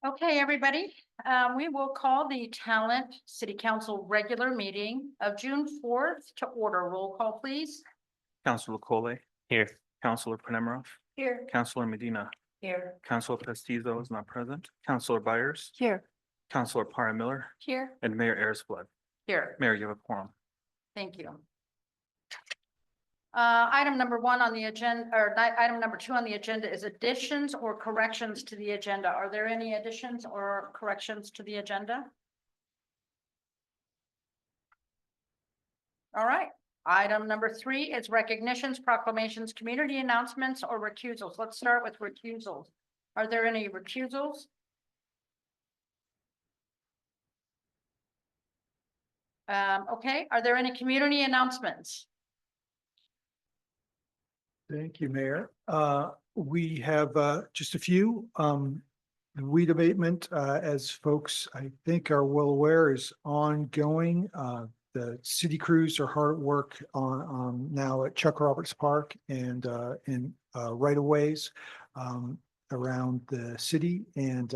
Okay, everybody, we will call the Talent City Council regular meeting of June 4th to order. Roll call, please. Councilor Collet. Here. Councilor Panemarov. Here. Councilor Medina. Here. Councilor Pestizo is not present. Councilor Byers. Here. Councilor Para Miller. Here. And Mayor Arisblood. Here. Mayor, you have a quorum. Thank you. Item number 1 on the agenda, or item number 2 on the agenda is additions or corrections to the agenda. Are there any additions or corrections to the agenda? All right. Item number 3 is recognitions, proclamations, community announcements, or recusals. Let's start with recusals. Are there any recusals? Okay. Are there any community announcements? Thank you, Mayor. We have just a few. The weed abatement, as folks I think are well aware, is ongoing. The city crews are hard at work on now at Chuck Roberts Park and in right of ways around the city, and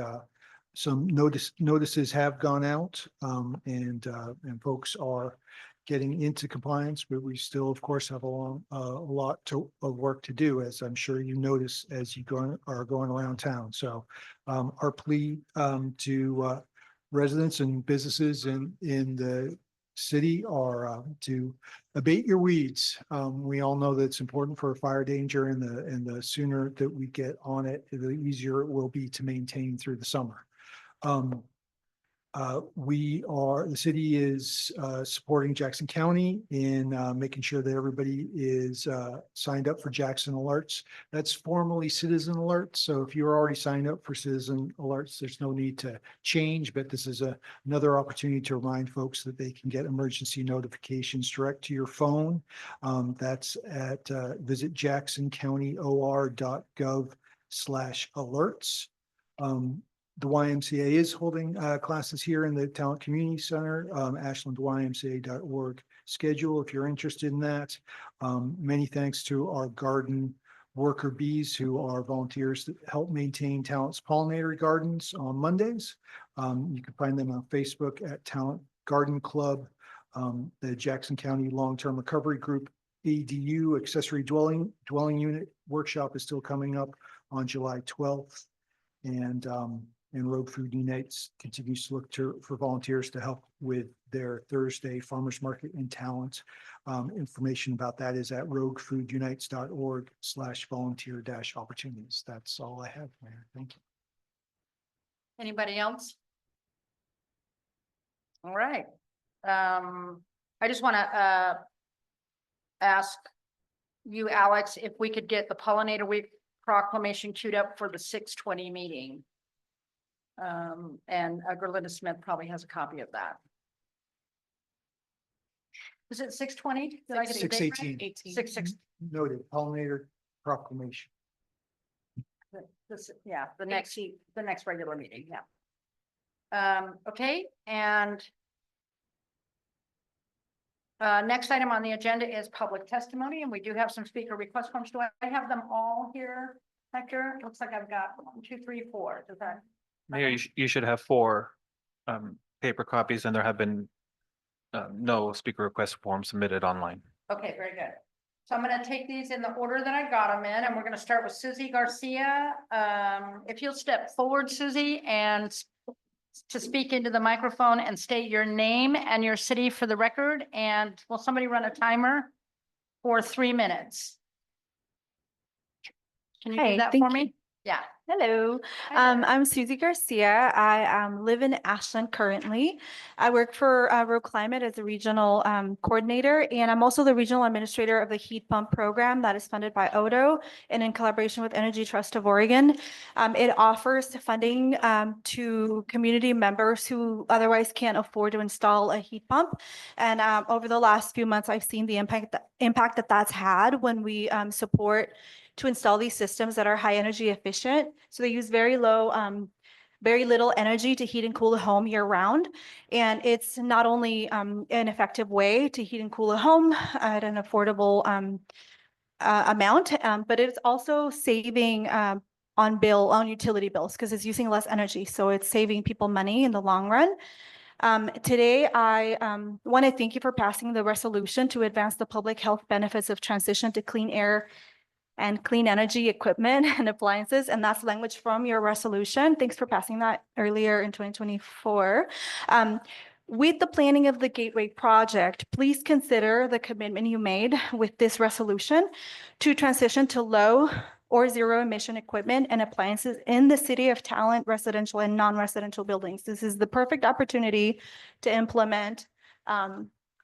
some notices have gone out, and folks are getting into compliance, but we still, of course, have a lot of work to do, as I'm sure you notice as you are going around town. So our plea to residents and businesses in the city are to abate your weeds. We all know that it's important for fire danger, and the sooner that we get on it, the easier it will be to maintain through the summer. The city is supporting Jackson County in making sure that everybody is signed up for Jackson Alerts. That's formerly Citizen Alerts. So if you're already signed up for Citizen Alerts, there's no need to change, but this is another opportunity to remind folks that they can get emergency notifications direct to your phone. That's at visit jacksoncountyor.gov/alerts. The YMCA is holding classes here in the Talent Community Center, ashlandymca.org schedule if you're interested in that. Many thanks to our garden worker bees who are volunteers that help maintain Talent's pollinator gardens on Mondays. You can find them on Facebook at Talent Garden Club. The Jackson County Long-Term Recovery Group ADU accessory dwelling unit workshop is still coming up on July 12th. And Rogue Food Unites continues to look for volunteers to help with their Thursday farmers market in Talent. Information about that is at roguefoodunites.org/volunteer-opportunities. That's all I have, Mayor. Thank you. Anybody else? All right. I just want to ask you, Alex, if we could get the Pollinator Week proclamation queued up for the 6:20 meeting. And Gerlinda Smith probably has a copy of that. Is it 6:20? Did I get a date right? 6:18. 6:6. Noted. Pollinator proclamation. Yeah, the next regular meeting. Yeah. Okay, and next item on the agenda is public testimony, and we do have some speaker request forms. Do I have them all here, Hector? Looks like I've got 1, 2, 3, 4. Does that? Mayor, you should have 4 paper copies, and there have been no speaker request forms submitted online. Okay, very good. So I'm going to take these in the order that I got them in, and we're going to start with Susie Garcia. If you'll step forward, Susie, and to speak into the microphone and state your name and your city for the record. And will somebody run a timer for 3 minutes? Can you do that for me? Yeah. Hello, Hi there. I'm Susie Garcia. I live in Ashland currently. I work for Rogue Climate as a regional coordinator, and I'm also the regional administrator of the heat pump program that is funded by ODO and in collaboration with Energy Trust of Oregon. It offers funding to community members who otherwise can't afford to install a heat pump. And over the last few months, I've seen the impact that that's had when we support to install these systems that are high energy efficient. So they use very little energy to heat and cool a home year round. And it's not only an effective way to heat and cool a home at an affordable amount, but it's also saving on utility bills because it's using less energy. So it's saving people money in the long run. Today, I want to thank you for passing the resolution to advance the public health benefits of transition to clean air and clean energy equipment and appliances. And that's language from your resolution. Thanks for passing that earlier in 2024. With the planning of the Gateway project, please consider the commitment you made with this resolution to transition to low or zero emission equipment and appliances in the City of Talent residential and non-residential buildings. This is the perfect opportunity to implement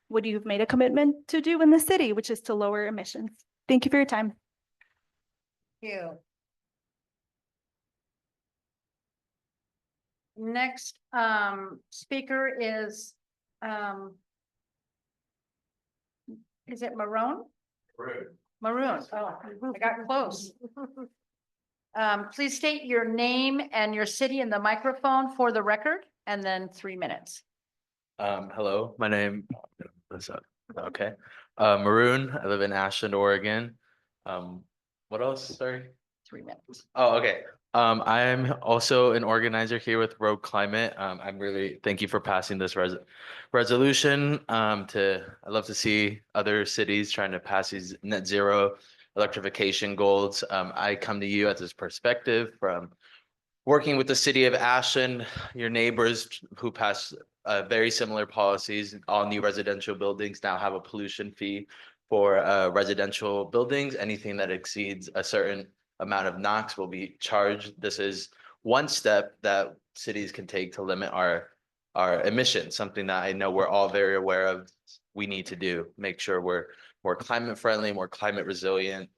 what you've made a commitment to do in the city, which is to lower emissions. Thank you for your time. You. Next, speaker is it Maroon? Maroon. Oh, I got close. Please state your name and your city in the microphone for the record, and then 3 minutes. Hello, my name, what's up? Okay. Maroon, I live in Ashland, Oregon. What else? Sorry. 3 minutes. Oh, okay. I'm also an organizer here with Rogue Climate. I'm really, thank you for passing this resolution. I'd love to see other cities trying to pass these net zero electrification goals. I come to you at this perspective from working with the city of Ashland, your neighbors who passed very similar policies. All new residential buildings now have a pollution fee for residential buildings. Anything that exceeds a certain amount of NOx will be charged. This is one step that cities can take to limit our emissions, something that I know we're all very aware of. We need to do, make sure we're more climate friendly, more climate resilient.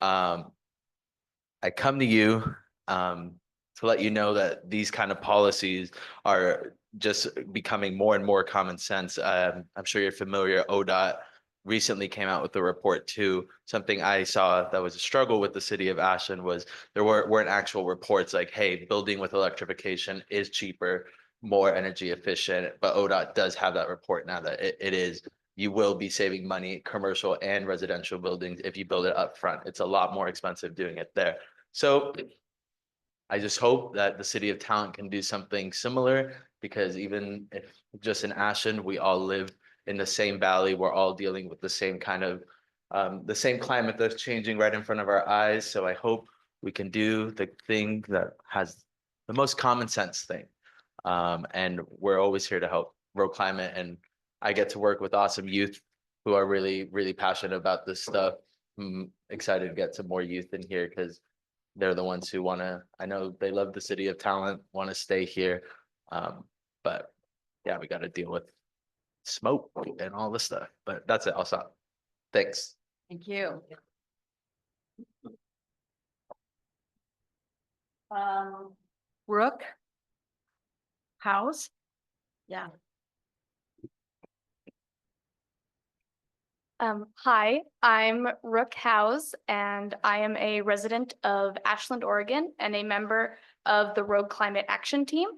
I come to you to let you know that these kind of policies are just becoming more and more common sense. I'm sure you're familiar, ODOT recently came out with a report too. Something I saw that was a struggle with the city of Ashland was there weren't actual reports like, hey, building with electrification is cheaper, more energy efficient, but ODOT does have that report now that it is. You will be saving money, commercial and residential buildings, if you build it up front. It's a lot more expensive doing it there. So I just hope that the city of Talent can do something similar, because even if just in Ashland, we all live in the same valley, we're all dealing with the same kind of the same climate that's changing right in front of our eyes. So I hope we can do the thing that has the most common sense thing. And we're always here to help Rogue Climate, and I get to work with awesome youth who are really, really passionate about this stuff. I'm excited to get some more youth in here because they're the ones who want to, I know they love the city of Talent, want to stay here. But yeah, we got to deal with smoke and all this stuff, but that's it. I'll stop. Thanks. Thank you. Rook House. Yeah. Hi, I'm Rook Howes, and I am a resident of Ashland, Oregon, and a member of the Rogue Climate Action Team.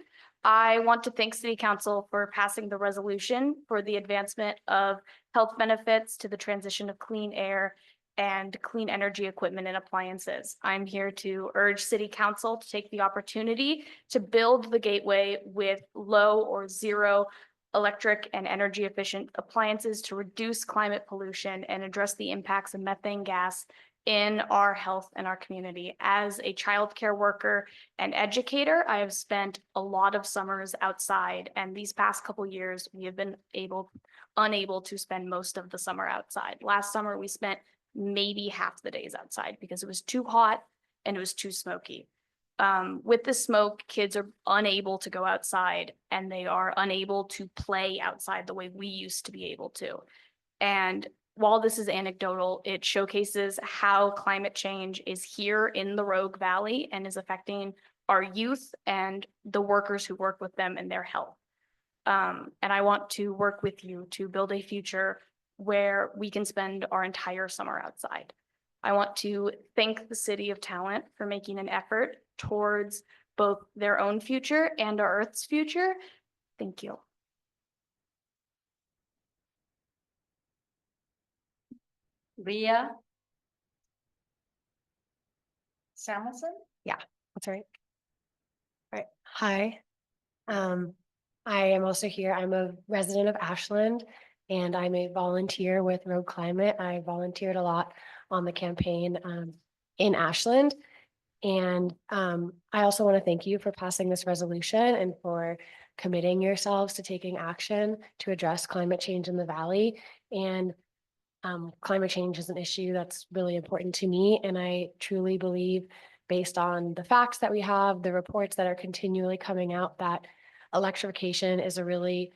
I want to thank City Council for passing the resolution for the advancement of health benefits to the transition of clean air and clean energy equipment and appliances. I'm here to urge City Council to take the opportunity to build the Gateway with low or zero electric and energy efficient appliances to reduce climate pollution and address the impacts of methane gas in our health and our community. As a childcare worker and educator, I have spent a lot of summers outside, and these past couple years, we have been unable to spend most of the summer outside. Last summer, we spent maybe half the days outside because it was too hot and it was too smoky. With the smoke, kids are unable to go outside, and they are unable to play outside the way we used to be able to. And while this is anecdotal, it showcases how climate change is here in the Rogue Valley and is affecting our youth and the workers who work with them and their health. And I want to work with you to build a future where we can spend our entire summer outside. I want to thank the City of Talent for making an effort towards both their own future and our Earth's future. Thank you. Leah Samuelson? Yeah. That's right. All right, hi. I am also here. I'm a resident of Ashland and I'm a volunteer with Road Climate. I volunteered a lot on the campaign in Ashland. And I also want to thank you for passing this resolution and for committing yourselves to taking action to address climate change in the valley. And climate change is an issue that's really important to me. And I truly believe, based on the facts that we have, the reports that are continually coming out, that electrification is a really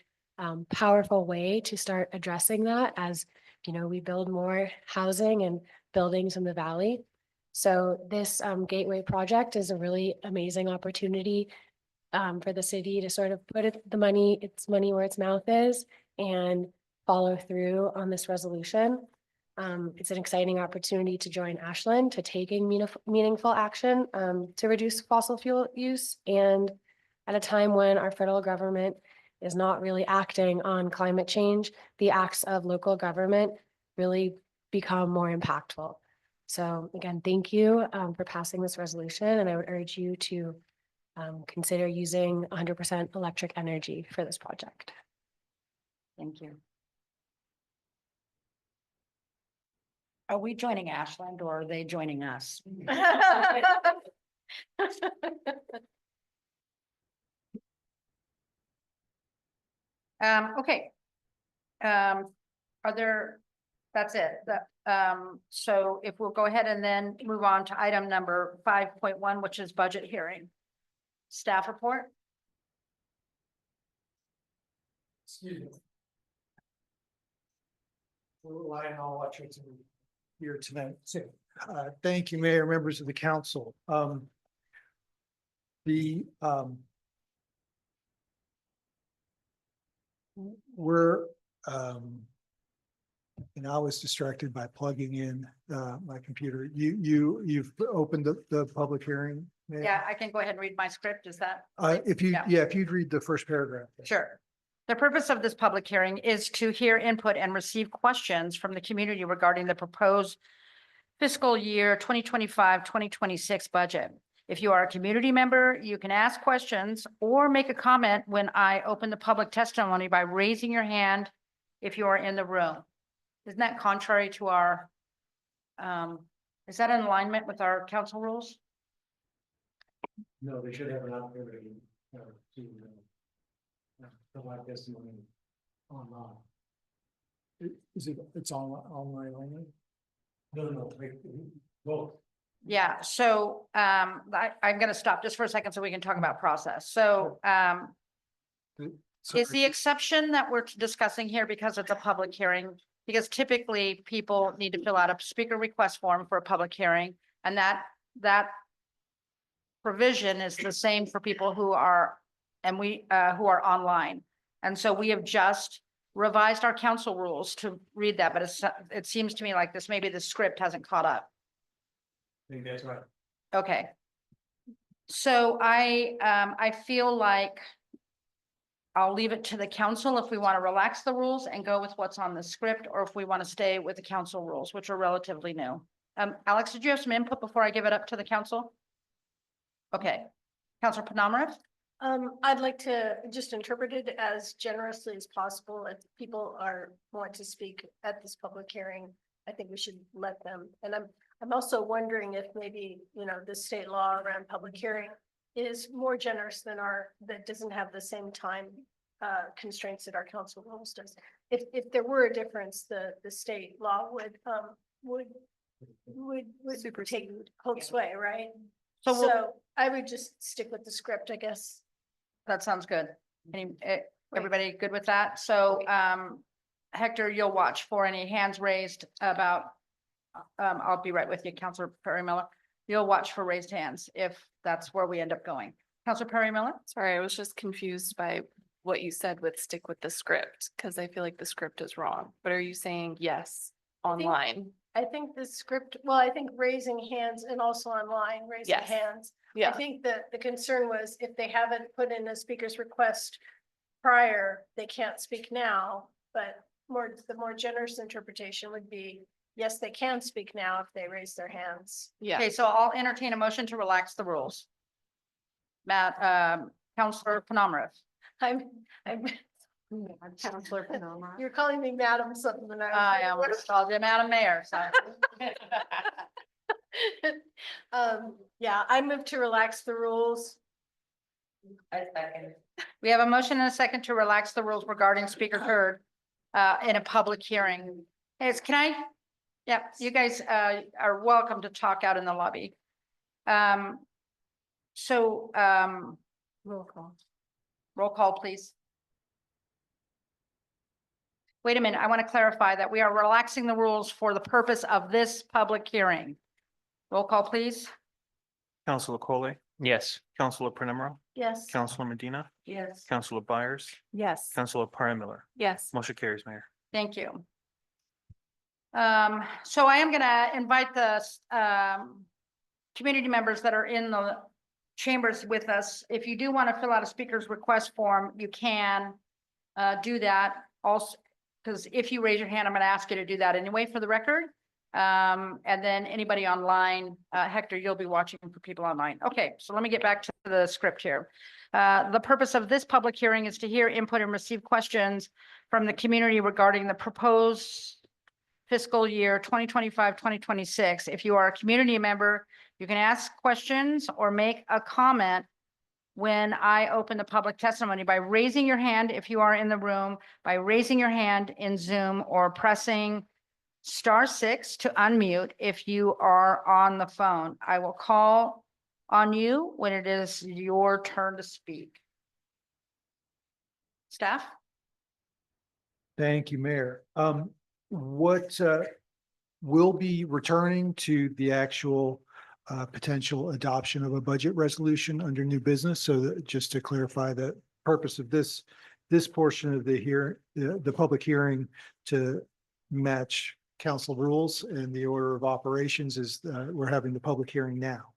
powerful way to start addressing that as, we build more housing and buildings in the valley. So this Gateway project is a really amazing opportunity for the city to sort of put its money where its mouth is and follow through on this resolution. It's an exciting opportunity to join Ashland to taking meaningful action to reduce fossil fuel use, and at a time when our federal government is not really acting on climate change, the acts of local government really become more impactful. So again, thank you for passing this resolution, and I would urge you to consider using 100% electric energy for this project. Thank you. Are we joining Ashland or are they joining us? Okay. That's it. So if we'll go ahead and then move on to item number 5.1, which is budget hearing. Staff report. Excuse me. We're relying on electricity here tonight. So, thank you, Mayor, members of the council. We're, and I was distracted by plugging in my computer. You've opened the public hearing? Mayor? Yeah, I can go ahead and read my script. Is that? If you, Yeah. if you'd read the first paragraph. Sure. The purpose of this public hearing is to hear input and receive questions from the community regarding the proposed fiscal year 2025-2026 budget. If you are a community member, you can ask questions or make a comment when I open the public testimony by raising your hand if you are in the room. Isn't that contrary to our, is that in alignment with our council rules? No, they should have an opportunity to provide testimony online. It's online only? No, both. Yeah, so I'm gonna stop just for a second so we can talk about process. So is the exception that we're discussing here because it's a public hearing? Because typically people need to fill out a speaker request form for a public hearing, and that provision is the same for people who are who are online. And so we have just revised our council rules to read that, but it seems to me like maybe the script hasn't caught up. I think that's right. Okay. So I feel like I'll leave it to the council if we want to relax the rules and go with what's on the script, or if we want to stay with the council rules, which are relatively new. Alex, did you have some input before I give it up to the council? Okay. Councilor Panamarev? I'd like to just interpret it as generously as possible. If people want to speak at this public hearing, I think we should let them. And I'm also wondering if maybe, the state law around public hearing is more generous than that doesn't have the same time constraints that our council rules does. If there were a difference, the state law would hold sway, right? So I would just stick with the script, I guess. That sounds good. Everybody good with that? So, Hector, you'll watch for any hands raised about, I'll be right with you, Councilor Perry Miller. You'll watch for raised hands if that's where we end up going. Councilor Perry Miller? Sorry, I was just confused by what you said with stick with the script, because I feel like the script is wrong. But are you saying yes online? I think the script, I think raising hands and also online, raising Yes. hands. I Yeah, think that the concern was if they haven't put in a speaker's request prior, they can't speak now. But the more generous interpretation would be, yes, they can speak now if they raise their hands. yeah. Okay, so I'll entertain a motion to relax the rules. Counselor Penamara. I'm, Counselor Penamara. you're calling me madam something. and I almost called you Madam Mayor, so. Yeah, I move to relax the rules. We have a motion and a second to relax the rules regarding speaker heard in a public hearing. Can I? Yeah, you guys are welcome to talk out in the lobby. Roll call. Roll call, please. Wait a minute, I want to clarify that we are relaxing the rules for the purpose of this public hearing. Roll call, please. Counselor Collet, Yes. Counselor Penemero, Yes. Counselor Medina, Yes. Counselor Byers, Yes. Counselor Parra Miller. Yes. Motion carries, Mayor. Thank you. So I am gonna invite the community members that are in the chambers with us. If you do want to fill out a speaker's request form, you can do that also, because if you raise your hand, I'm gonna ask you to do that anyway for the record. And then anybody online, Hector, you'll be watching for people online. Okay, so let me get back to the script here. The purpose of this public hearing is to hear input and receive questions from the community regarding the proposed fiscal year 2025-2026. If you are a community member, you can ask questions or make a comment when I open the public testimony by raising your hand if you are in the room, by raising your hand in Zoom, or pressing *6 to unmute if you are on the phone. I will call on you when it is your turn to speak. Staff? Thank you, Mayor. We'll be returning to the actual potential adoption of a budget resolution under new business. So that, just to clarify, the purpose of this portion of the public hearing to match council rules and the order of operations is we're having the public hearing now.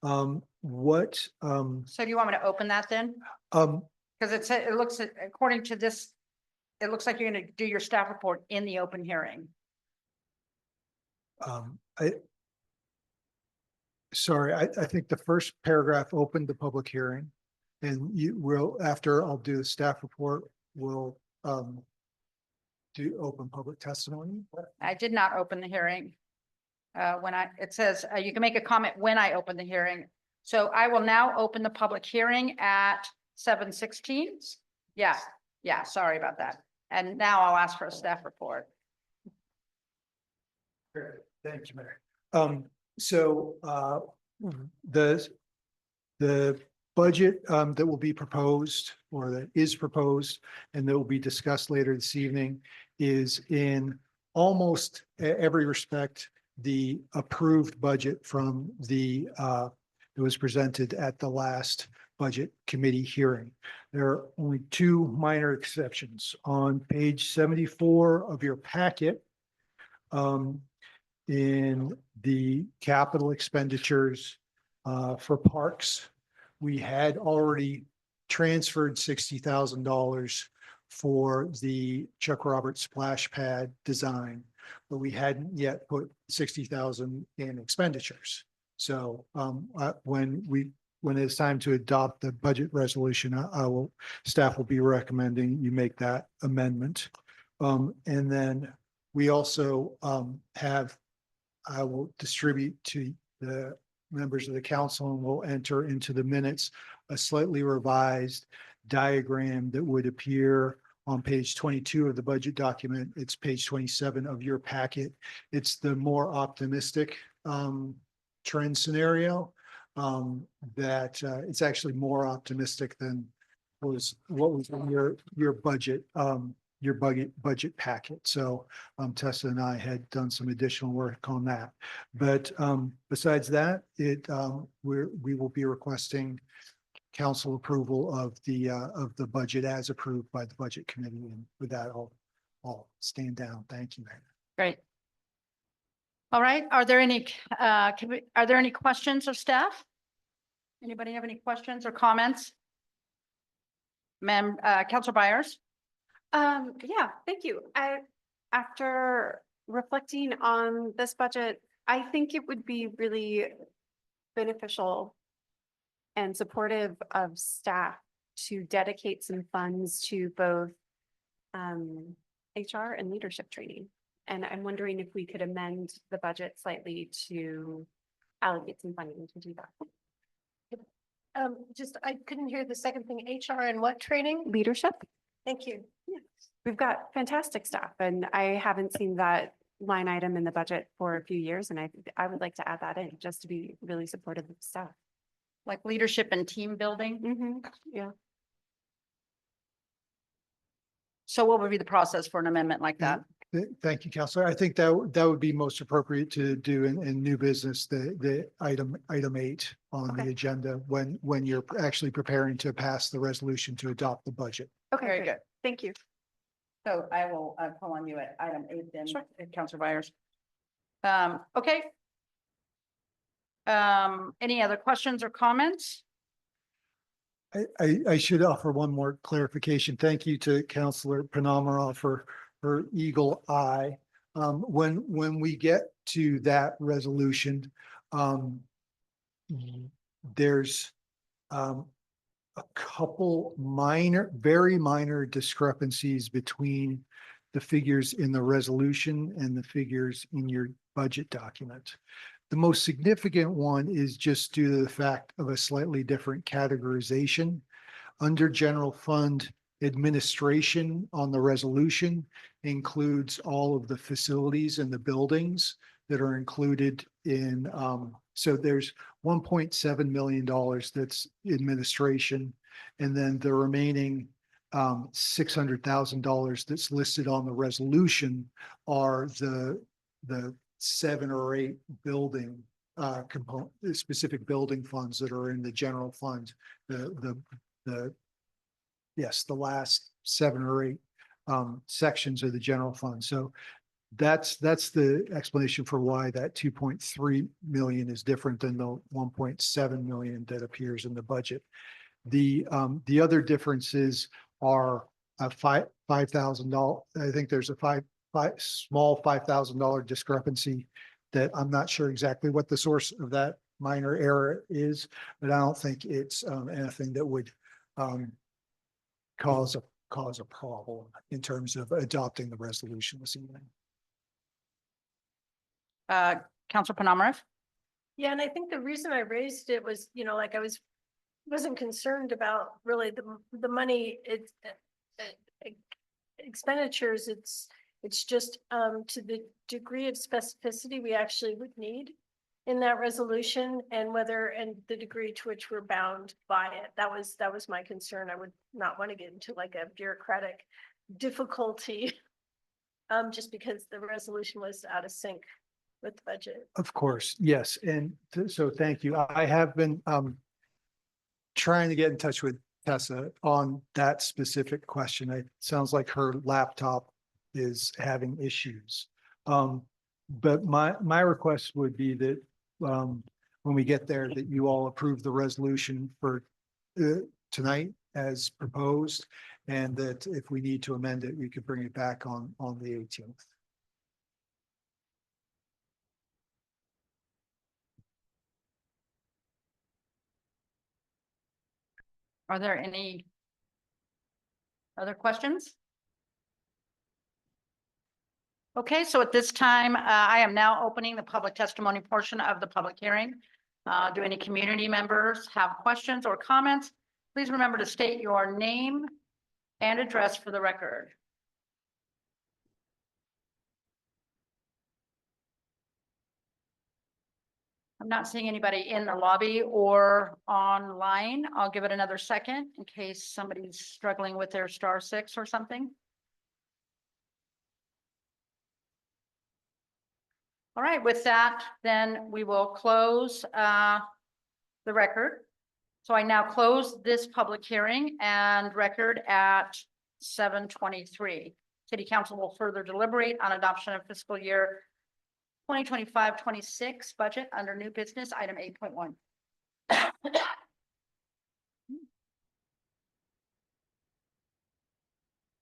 So do you want me to open that then? Because it looks, according to this, it looks like you're going to do your staff report in the open hearing. I think the first paragraph opened the public hearing, and you will, after I'll do the staff report, we'll do open public testimony. I did not open the hearing. It says you can make a comment when I open the hearing. So I will now open the public hearing at 7:16. Yeah, sorry about that. And now I'll ask for a staff report. Great. Thank you, Mayor. The budget that will be proposed, or that is proposed and that will be discussed later this evening, is in almost every respect the approved budget from it was presented at the last budget committee hearing. There are only two minor exceptions. On page 74 of your packet, in the capital expenditures for parks, we had already transferred $60,000 for the Chuck Roberts splash pad design, but we hadn't yet put 60,000 in expenditures. So when it's time to adopt the budget resolution, staff will be recommending you make that amendment. And then we also I will distribute to the members of the council, and will enter into the minutes a slightly revised diagram that would appear on page 22 of the budget document. It's page 27 of your packet. It's the more optimistic trend scenario that it's actually more optimistic than what was in your budget packet. So Tessa and I had done some additional work on that. But besides that, we will be requesting council approval of the budget as approved by the budget committee. And with that, I'll stand down. Thank you, Mayor. Great. All right, are there any questions of staff? Anybody have any questions or comments? Councilor Byers? Yeah, thank you. After reflecting on this budget, I think it would be really beneficial and supportive of staff to dedicate some funds to both HR and leadership training. And I'm wondering if we could amend the budget slightly to allocate some funding to do that. I couldn't hear the second thing, HR and what training? Leadership? Thank you. We've got fantastic staff and I haven't seen that line item in the budget for a few years. And I would like to add that in just to be really supportive of staff. Like leadership and team building. Yeah. So what would be the process for an amendment like that? Thank you, Counselor. I think that would be most appropriate to do in new business, the item 8 on the Okay. agenda when you're actually preparing to pass the resolution to adopt the budget. Okay, Very great. good. Thank you. So I will call on you at item 8 then, Sure. Counselor Byers. Okay. Any other questions or comments? I should offer one more clarification. Thank you to Counselor Panamara for her eagle eye. When we get to that resolution, there's a couple very minor discrepancies between the figures in the resolution and the figures in your budget document. The most significant one is just due to the fact of a slightly different categorization. Under general fund administration on the resolution includes all of the facilities and the buildings that are included in, so there's $1.7 million that's administration. And then the remaining $600,000 that's listed on the resolution are the 7 or 8 building component, specific building funds that are in the general fund. Yes, the last 7 or 8 sections of the general fund. So that's the explanation for why that 2.3 million is different than the 1.7 million that appears in the budget. The other differences are a $5,000. I think there's a small $5,000 discrepancy that I'm not sure exactly what the source of that minor error is, but I don't think it's anything that would cause a problem in terms of adopting the resolution this evening. Counselor Panamarev? Yeah, and I think the reason I raised it was, like wasn't concerned about really the money, expenditures. It's just to the degree of specificity we actually would need in that resolution and the degree to which we're bound by it. That was my concern. I would not want to get into like a bureaucratic difficulty just because the resolution was out of sync with the budget. Of course, yes. And so thank you. I have been trying to get in touch with Tessa on that specific question. It sounds like her laptop is having issues. But my request would be that when we get there, that you all approve the resolution for tonight as proposed, and that if we need to amend it, we could bring it back on the 18th. Are there any other questions? Okay, so at this time, I am now opening the public testimony portion of the public hearing. Do any community members have questions or comments? Please remember to state your name and address for the record. I'm not seeing anybody in the lobby or online. I'll give it another second in case somebody's struggling with their *6 or something. All right, with that, then we will close the record. So I now close this public hearing and record at 7:23. City Council will further deliberate on adoption of fiscal year 2025-26 budget under new business item 8.1.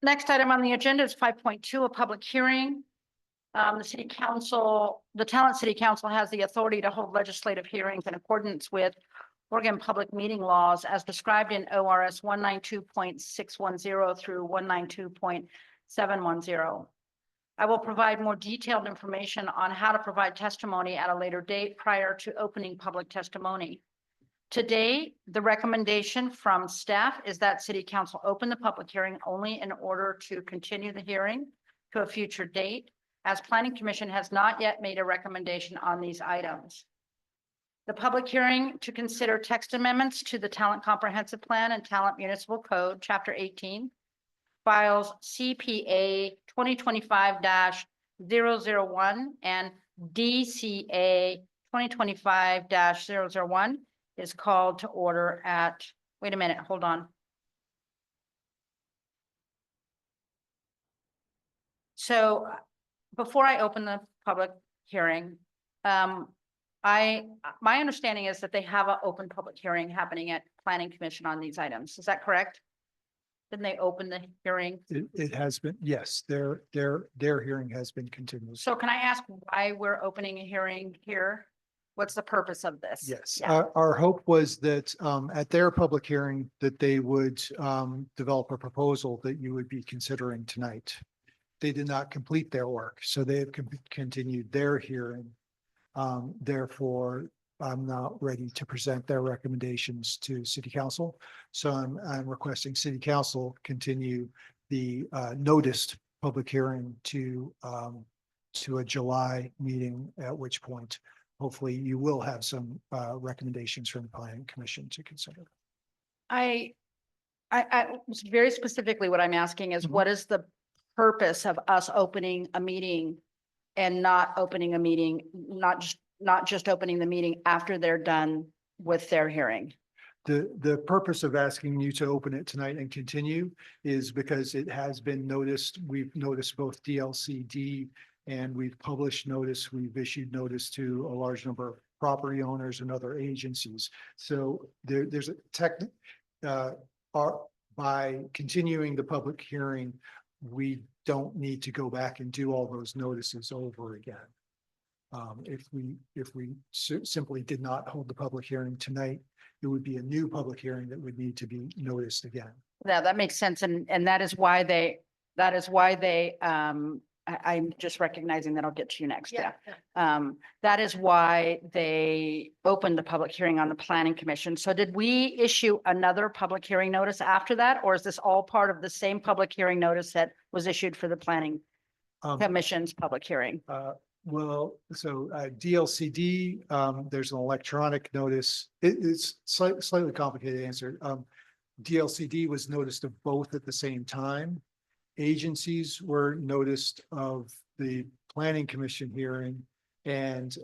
Next item on the agenda is 5.2, a public hearing. The Talent City Council has the authority to hold legislative hearings in accordance with Oregon Public Meeting Laws as described in ORS 192.610 through 192.710. I will provide more detailed information on how to provide testimony at a later date prior to opening public testimony. Today, the recommendation from staff is that City Council open the public hearing only in order to continue the hearing to a future date, as Planning Commission has not yet made a recommendation on these items. The public hearing to consider text amendments to the Talent Comprehensive Plan and Talent Municipal Code, Chapter 18, files CPA 2025-001 and DCA 2025-001 is called to order at, wait a minute, hold on. So before I open the public hearing, my understanding is that they have an open public hearing happening at Planning Commission on these items. Is that correct? Didn't they open the hearing? It has been, yes, their hearing has been continued. So can I ask why we're opening a hearing here? What's the purpose of this? Yes, Yeah. our hope was that at their public hearing, that they would develop a proposal that you would be considering tonight. They did not complete their work, so they have continued their hearing. Therefore, I'm not ready to present their recommendations to City Council. So I'm requesting City Council continue the noticed public hearing to a July meeting, at which point hopefully you will have some recommendations from the Planning Commission to consider. I very specifically what I'm asking is what is the purpose of us opening a meeting and not opening a meeting, not just opening the meeting after they're done with their hearing? The purpose of asking you to open it tonight and continue is because it has been noticed. We've noticed both DLCD and we've published notice. We've issued notice to a large number of property owners and other agencies. So there's a by continuing the public hearing, we don't need to go back and do all those notices over again. If we simply did not hold the public hearing tonight, it would be a new public hearing that would need to be noticed again. Yeah, that makes sense. And that is why I'm just recognizing that I'll get to you next. Yeah. That is why they opened the public hearing on the Planning Commission. So did we issue another public hearing notice after that? Or is this all part of the same public hearing notice that was issued for the Planning Commission's public hearing? Well, so DLCD, there's an electronic notice. It's slightly complicated to answer. DLCD was noticed of both at the same time. Agencies were noticed of the Planning Commission hearing, and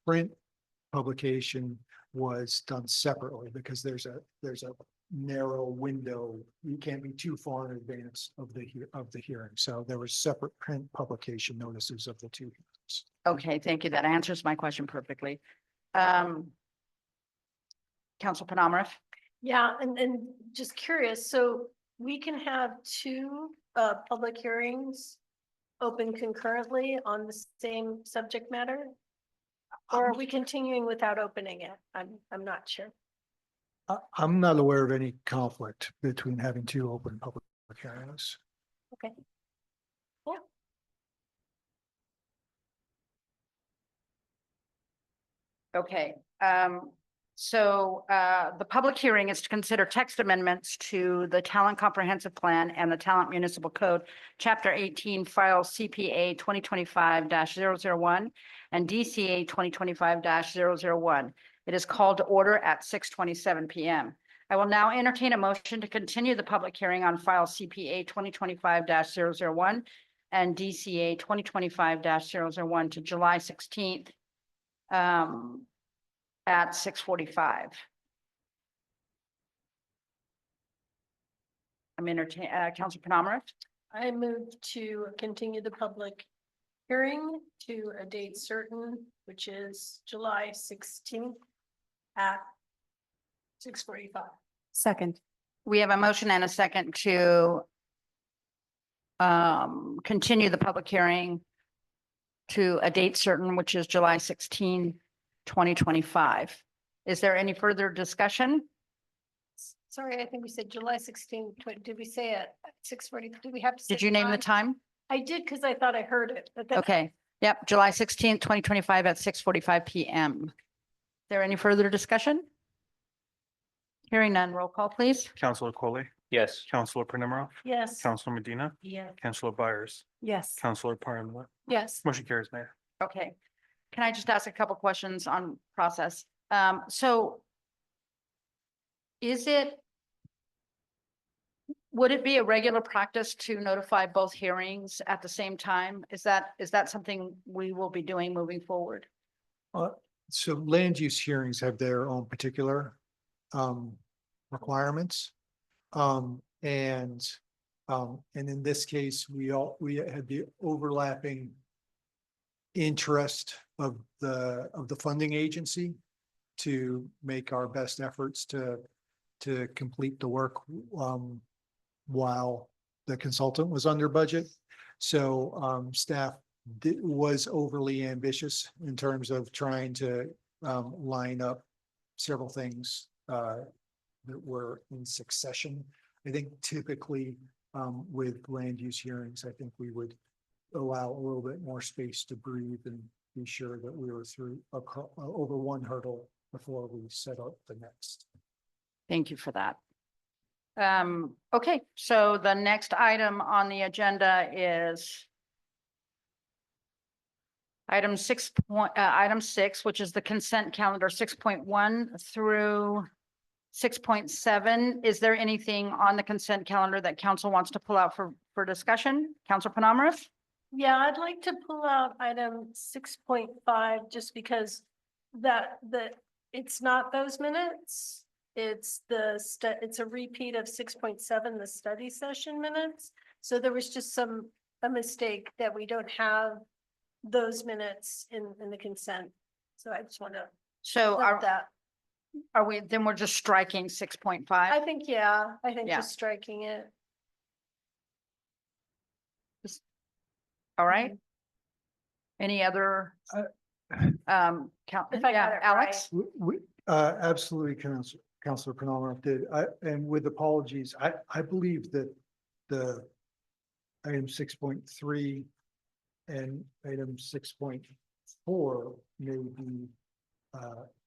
print publication was done separately because there's a narrow window. You can't be too far in advance of the hearing. So there were separate print publication notices of the two hearings. Okay, thank you. That answers my question perfectly. Council Panamarev? Yeah, and just curious, so we can have two public hearings open concurrently on the same subject matter? Or are we continuing without opening it? I'm not sure. I'm not aware of any conflict between having two open public hearings. Okay. Okay, so the public hearing is to consider text amendments to the Talent Comprehensive Plan and the Talent Municipal Code, Chapter 18, File CPA 2025-001 and DCA 2025-001. It is called to order at 6:27 p.m. I will now entertain a motion to continue the public hearing on File CPA 2025-001 and DCA 2025-001 to July 16th. At 6:45. I'm entertaining, Council Panamarev. I move to continue the public hearing to a date certain, which is July 16th at 6:45. Second. We have a motion and a second to continue the public hearing to a date certain, which is July 16, 2025. Is there any further discussion? Sorry, I think we said July 16th. Did we say at 6:40? Did we have to? Did say you name the time? time? I did because I thought I heard it, but then. Okay, yep, July 16th, 2025 at 6:45 PM. Is there any further discussion? Hearing none, roll call, please. Counselor Coley, Yes. Counselor Penemroff, Yes. Counselor Medina, Yeah. Counselor Byers, Yes. Counselor Parra. Yes. Motion carries, Mayor. Okay. Can I just ask a couple questions on process? So would it be a regular practice to notify both hearings at the same time? Is that something we will be doing moving forward? So land use hearings have their own particular requirements. And in this case, we had the overlapping interest of the funding agency to make our best efforts to complete the work while the consultant was under budget. So staff was overly ambitious in terms of trying to line up several things that were in succession. I think typically with land use hearings, I think we would allow a little bit more space to breathe and be sure that we were through over one hurdle before we set up the next. Thank you for that. Okay, so the next item on the agenda is item 6, which is the consent calendar 6.1 through 6.7. Is there anything on the consent calendar that council wants to pull out for discussion? Council Penamarath? Yeah, I'd like to pull out item 6.5 just because it's not those minutes. It's it's a repeat of 6.7, the study session minutes. So there was just a mistake that we don't have those minutes in the consent. So I just want to So note that. then we're just striking 6.5? I think, yeah, Yeah. just striking it. All right. Any other? If I got it Alex? Absolutely, Councilor Penalver did. And with apologies, I believe that the item 6.3 and item 6.4 may be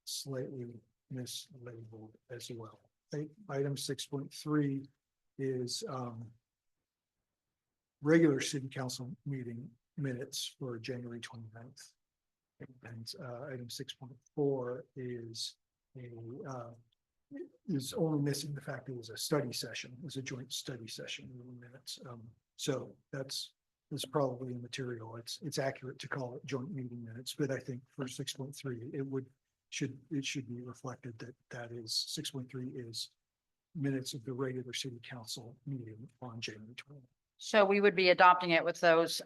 slightly mislabeled as well. Item 6.3 is regular city council meeting minutes for January 29th. And item 6.4 is only missing the fact it was a study session, it was a joint study session minutes. So that's probably immaterial. It's accurate to call it joint meeting minutes, but I think for 6.3, it should be reflected that is 6.3 is minutes of the regular city council meeting on January 20th. So we would be adopting it with those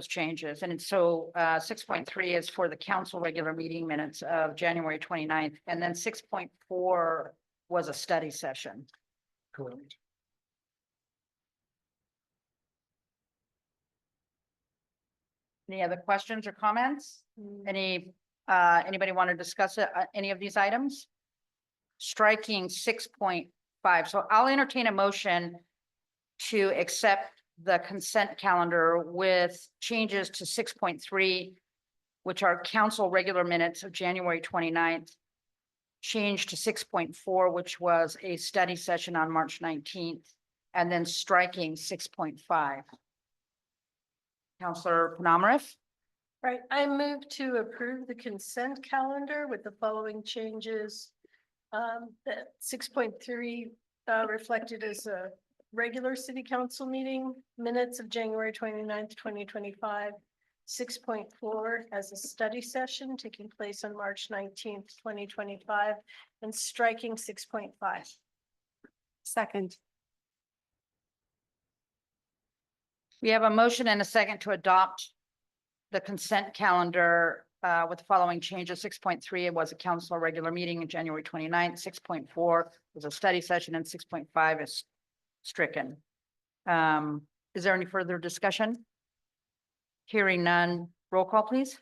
changes. And so 6.3 is for the council regular meeting minutes of January 29th. And then 6.4 was a study session. Correct. Any other questions or comments? Anybody want to discuss any of these items? Striking 6.5. So I'll entertain a motion to accept the consent calendar with changes to 6.3, which are council regular minutes of January 29th, change to 6.4, which was a study session on March 19th, and then striking 6.5. Councilor Penamarath? Right, I move to approve the consent calendar with the following changes. That 6.3 reflected as a regular city council meeting minutes of January 29th, 2025. 6.4 as a study session taking place on March 19th, 2025, and striking 6.5. Second. We have a motion and a second to adopt the consent calendar with the following changes. 6.3, it was a council regular meeting on January 29th. 6.4 was a study session, and 6.5 is stricken. Is there any further discussion? Hearing none, roll call, please.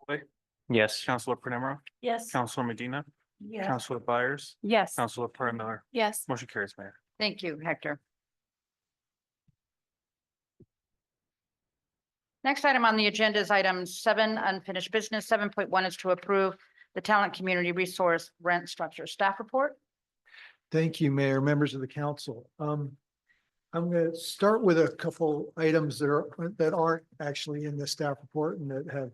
Coley, Yes. Counselor Penemra, Yes. Counselor Medina, Yes. Counselor Byers, Yes. Counselor Pearl Miller. Yes. Motion carries, Mayor. Thank you, Hector. Next item on the agenda is item 7, unfinished business. 7.1 is to approve the talent community resource rent structure staff report. Thank you, Mayor, members of the council. I'm going to start with a couple items that aren't actually in the staff report and that have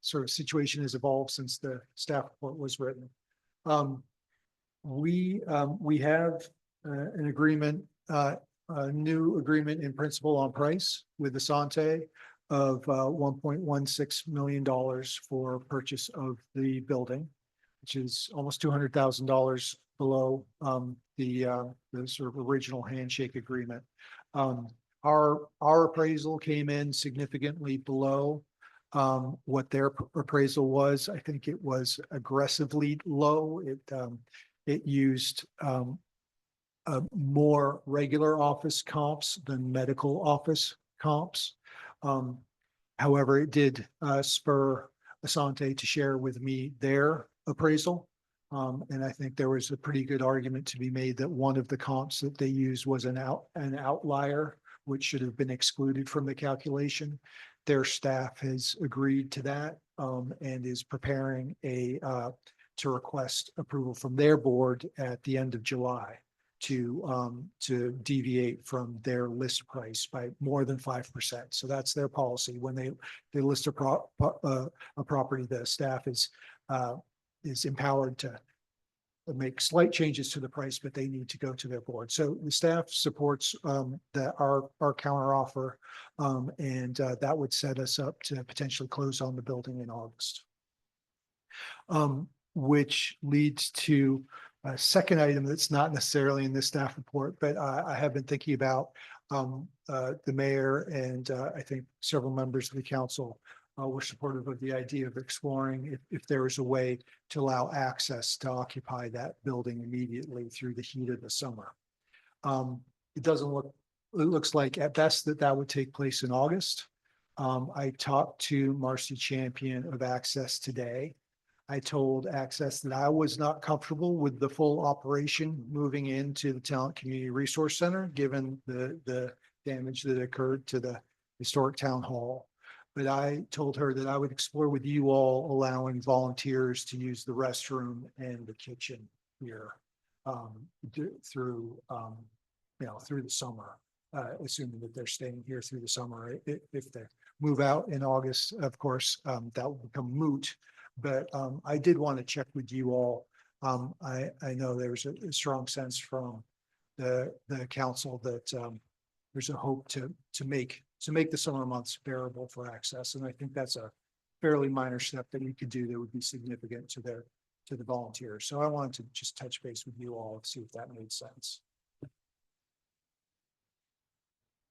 sort of situation has evolved since the staff report was written. We have an agreement, a new agreement in principle on price with Asante of $1.16 million for purchase of the building, which is almost $200,000 below the sort of original handshake agreement. Our appraisal came in significantly below what their appraisal was. I think it was aggressively low. It used more regular office comps than medical office comps. However, it did spur Asante to share with me their appraisal. And I think there was a pretty good argument to be made that one of the comps that they used was an outlier, which should have been excluded from the calculation. Their staff has agreed to that and is preparing to request approval from their board at the end of July to deviate from their list price by more than 5%. So that's their policy. When they list a property, the staff is empowered to make slight changes to the price, but they need to go to their board. So the staff supports our counter offer, and that would set us up to potentially close on the building in August. Which leads to a second item that's not necessarily in the staff report, but I have been thinking about the mayor and I think several members of the council were supportive of the idea of exploring if there is a way to allow access to occupy that building immediately through the heat of the summer. It looks like at best that would take place in August. I talked to Marcy Champion of Access today. I told Access that I was not comfortable with the full operation moving into the Talent Community Resource Center, given the damage that occurred to the historic town hall. But I told her that I would explore with you all allowing volunteers to use the restroom and the kitchen here through the summer, assuming that they're staying here through the summer. If they move out in August, of course, that will become moot. But I did want to check with you all. I know there's a strong sense from the council that there's a hope to make the summer months bearable for Access. And I think that's a fairly minor step that you could do that would be significant to the volunteers. So I wanted to just touch base with you all and see if that made sense.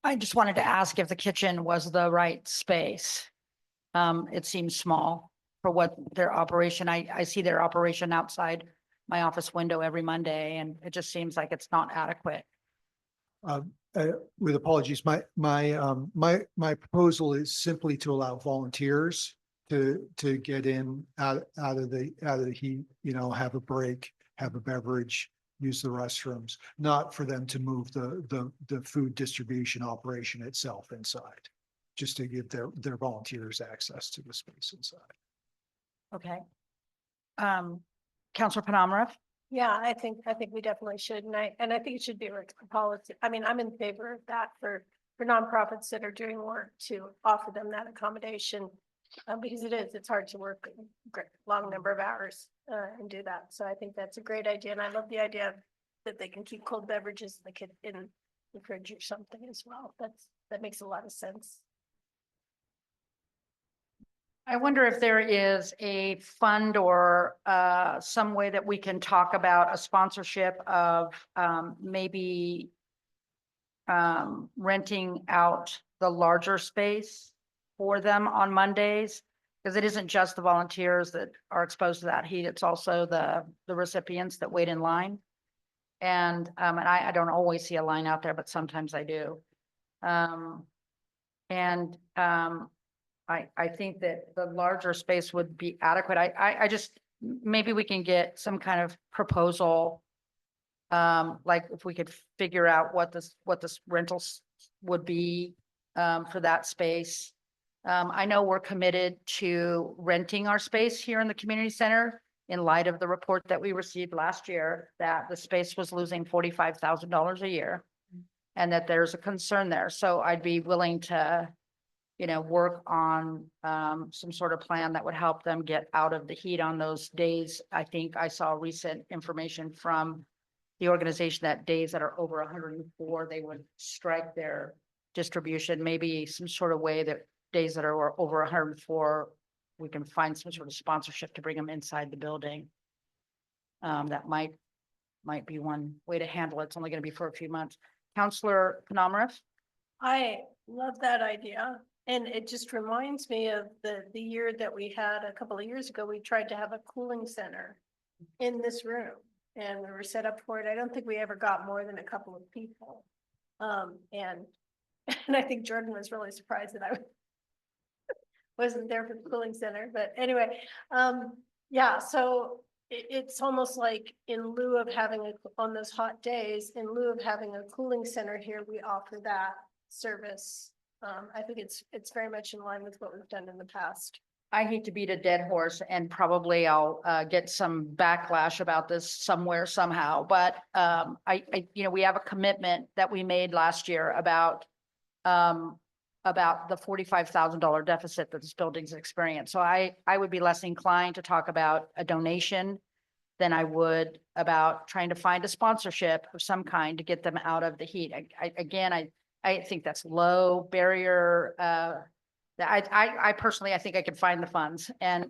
I just wanted to ask if the kitchen was the right space. It seems small for what their operation, I see their operation outside my office window every Monday, and it just seems like it's not adequate. With apologies, my proposal is simply to allow volunteers to get in out of the heat, have a break, have a beverage, use the restrooms, not for them to move the food distribution operation itself inside, just to give their volunteers access to the space inside. Okay. Counselor Penamara? Yeah, I think we definitely should. And I think it should be a policy. I mean, I'm in favor of that for nonprofits that are doing work to offer them that accommodation. Because it's hard to work a long number of hours and do that. So I think that's a great idea. And I love the idea that they can keep cold beverages in the fridge or something as well. That makes a lot of sense. I wonder if there is a fund or some way that we can talk about a sponsorship of maybe renting out the larger space for them on Mondays. Because it isn't just the volunteers that are exposed to that heat, it's also the recipients that wait in line. And I don't always see a line out there, but sometimes I do. I think that the larger space would be adequate. I just, maybe we can get some kind of proposal. Like if we could figure out what this rentals would be, for that space. I know we're committed to renting our space here in the community center in light of the report that we received last year that the space was losing $45,000 a year. And that there's a concern there. So I'd be willing to, work on some sort of plan that would help them get out of the heat on those days. I think I saw recent information from the organization that days that are over 104, they would strike their distribution, maybe some sort of way that days that are over 104, we can find some sort of sponsorship to bring them inside the building. That might be one way to handle it. It's only going to be for a few months. Counselor Penamarath? I love that idea. And it just reminds me of the year that we had a couple of years ago, we tried to have a cooling center in this room. And we were set up for it. I don't think we ever got more than a couple of people. And I think Jordan was really surprised that I wasn't there for the cooling center, but anyway, yeah, so it's almost like in lieu of having on those hot days, in lieu of having a cooling center here, we offer that service. I think it's very much in line with what we've done in the past. I hate to beat a dead horse and probably I'll get some backlash about this somewhere, somehow, but we have a commitment that we made last year about the $45,000 deficit that this building's experienced. So I would be less inclined to talk about a donation than I would about trying to find a sponsorship of some kind to get them out of the heat. I think that's low barrier. I personally, I think I could find the funds. And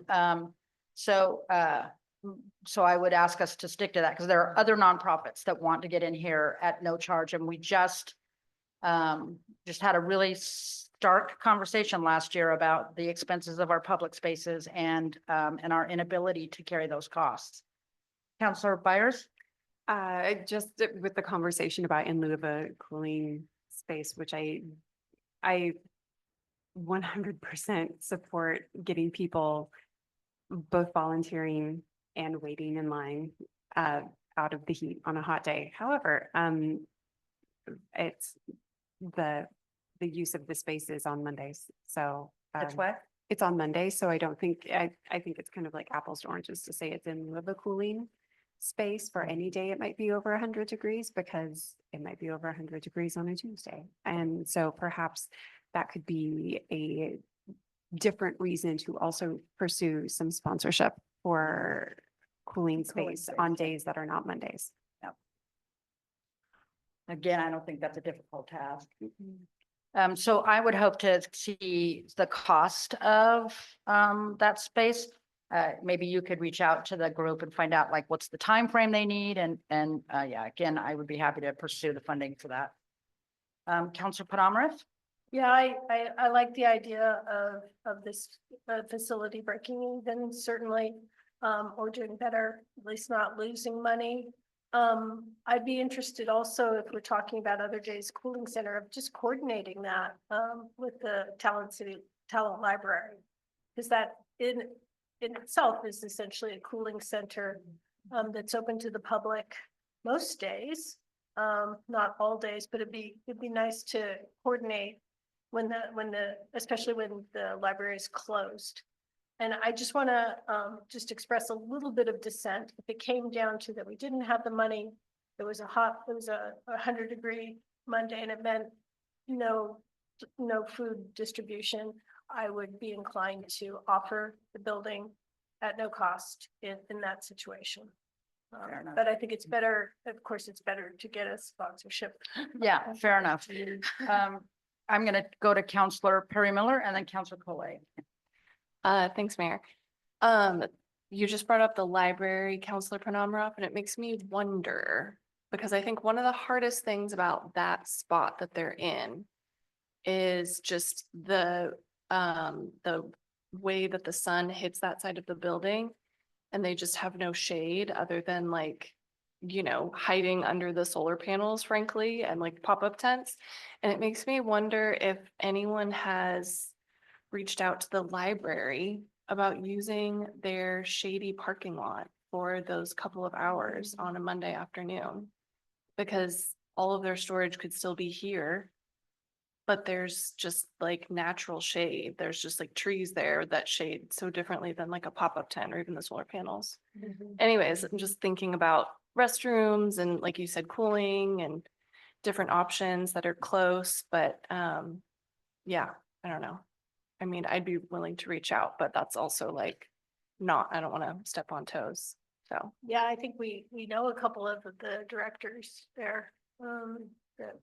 so I would ask us to stick to that because there are other nonprofits that want to get in here at no charge. And we just had a really stark conversation last year about the expenses of our public spaces and our inability to carry those costs. Counselor Byers? Just with the conversation about in lieu of a cooling space, which I 100% support getting people both volunteering and waiting in line out of the heat on a hot day. However, it's the use of the spaces on Mondays. So That's what? it's on Monday. So I don't think, I think it's kind of like apples to oranges to say it's in lieu of a cooling space. For any day it might be over 100 degrees because it might be over 100 degrees on a Tuesday. And so perhaps that could be a different reason to also pursue some sponsorship for cooling space on days that are not Mondays. Again, I don't think that's a difficult task. So I would hope to see the cost of that space. Maybe you could reach out to the group and find out like what's the time frame they need and yeah, again, I would be happy to pursue the funding for that. Counselor Penamarath? Yeah, I like the idea of this facility breaking even, certainly, or doing better, at least not losing money. I'd be interested also if we're talking about other days cooling center of just coordinating that with the Talent Library. Because that in itself is essentially a cooling center that's open to the public most days, not all days, but it'd be nice to coordinate especially when the library is closed. And I just want to just express a little bit of dissent. If it came down to that we didn't have the money, it was a 100-degree Monday and it meant no food distribution, I would be inclined to offer the building at no cost in that situation. But I think it's better, of course, it's better to get a sponsorship. Yeah, fair enough. I'm going to go to Counselor Perry Miller and then Counselor Collet. Thanks, Mayor. You just brought up the library, Counselor Penamarath, and it makes me wonder, because I think one of the hardest things about that spot that they're in is just the way that the sun hits that side of the building and they just have no shade other than like, hiding under the solar panels, frankly, and like pop-up tents. And it makes me wonder if anyone has reached out to the library about using their shady parking lot for those couple of hours on a Monday afternoon. Because all of their storage could still be here. But there's just like natural shade. There's just like trees there that shade so differently than like a pop-up tent or even the solar panels. Anyways, I'm just thinking about restrooms and like you said, cooling and different options that are close, but yeah, I don't know. I mean, I'd be willing to reach out, but that's also like I don't want to step on toes. So, Yeah, I think we know a couple of the directors there, that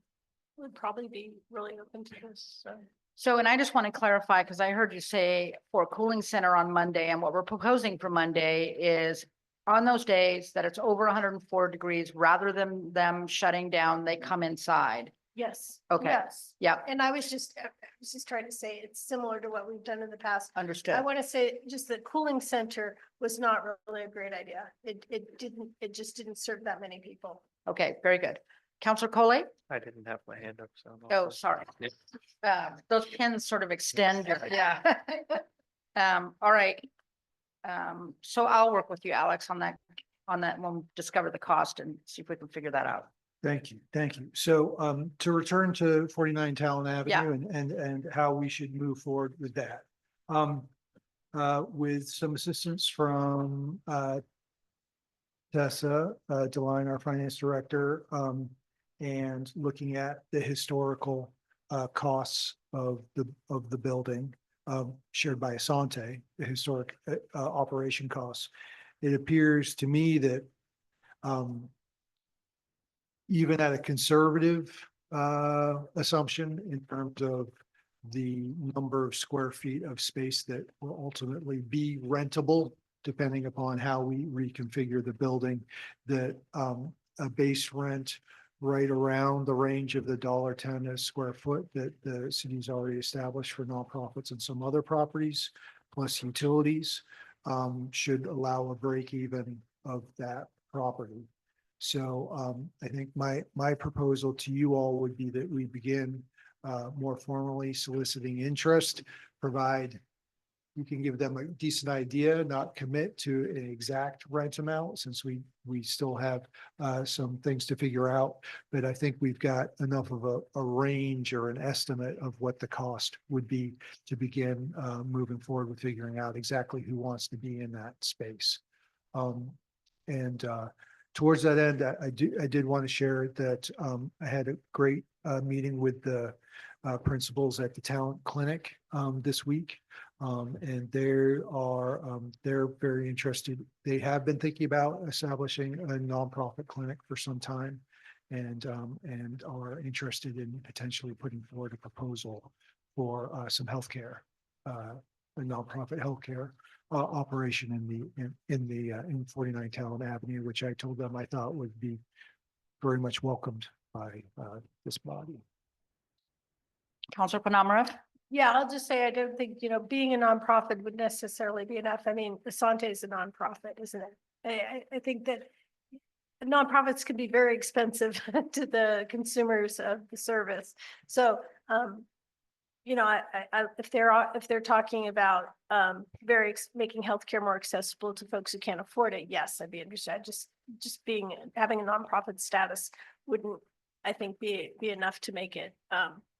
would probably be really open to this, so. So, and I just want to clarify, because I heard you say for a cooling center on Monday, and what we're proposing for Monday is on those days that it's over 104 degrees, rather than them shutting down, they come inside. Yes. Okay. Yes. Yeah, And I was just trying to say it's similar to what we've done in the past. I understood. want to say just the cooling center was not really a great idea. It just didn't serve that many people. Okay, very good. Counselor Coley? I didn't have my hand up, so. I'm Oh, also- sorry. Yeah. Those pins sort of extend. Yeah. All right. So I'll work with you, Alex, on that, when we discover the cost and see if we can figure that out. Thank you, thank you. So to return to 49 Talon Yeah. Avenue and how we should move forward with that. With some assistance from Tessa Deline, our finance director, and looking at the historical costs of the building shared by Asante, the historic operation costs. It appears to me that even at a conservative assumption in terms of the number of square feet of space that will ultimately be rentable, depending upon how we reconfigure the building, that a base rent right around the range of the $1.10 a square foot that the city's already established for nonprofits and some other properties, plus utilities, should allow a break even of that property. So I think my proposal to you all would be that we begin more formally soliciting interest, provide you can give them a decent idea, not commit to an exact rent amount, since we still have some things to figure out. But I think we've got enough of a range or an estimate of what the cost would be to begin moving forward with figuring out exactly who wants to be in that space. And towards that end, I did want to share that I had a great meeting with the principals at the talent clinic this week. And they're very interested. They have been thinking about establishing a nonprofit clinic for some time, and are interested in potentially putting forward a proposal for some healthcare, a nonprofit healthcare operation in 49 Talon Avenue, which I told them I thought would be very much welcomed by this body. Counselor Penamara? Yeah, I'll just say, I don't think, being a nonprofit would necessarily be enough. I mean, Asante is a nonprofit, isn't it? I think that nonprofits can be very expensive to the consumers of the service. So, if they're talking about making healthcare more accessible to folks who can't afford it, yes, I'd be interested. Having a nonprofit status wouldn't, I think, be enough to make it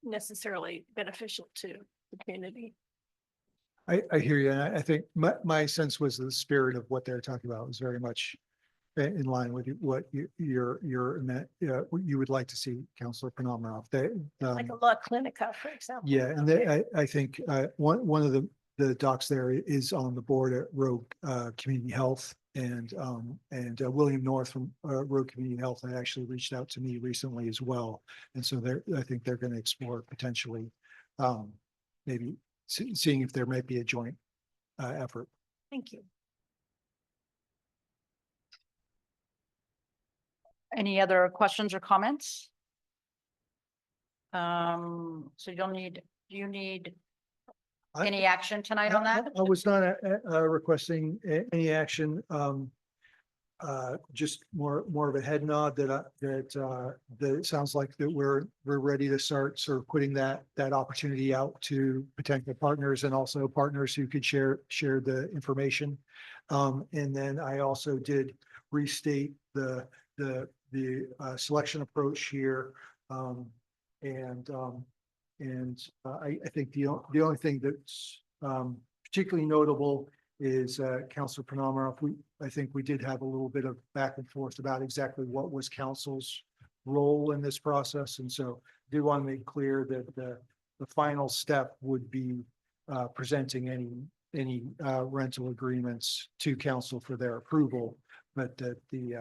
necessarily beneficial to the community. I hear you. And I think my sense was the spirit of what they're talking about was very much in line with what you would like to see, Councilor Penamara. Like a La Clinica, for example. Yeah, and I think one of the docs there is on the board at Rogue Community Health, and William North from Rogue Community Health had actually reached out to me recently as well, and so I think they're going to explore potentially maybe seeing if there might be a joint effort. Thank you. Any other questions or comments? So do you need any action tonight on that? I was not requesting any action. just more of a head nod that it sounds like that we're ready to start sort of putting that opportunity out to potential partners and also partners who could share the information. And then I also did restate the selection approach here. And I think the only thing that's particularly notable is Councilor Panama. I think we did have a little bit of back and forth about exactly what was council's role in this process. And so I did want to make clear that the final step would be presenting any rental agreements to council for their approval, but that the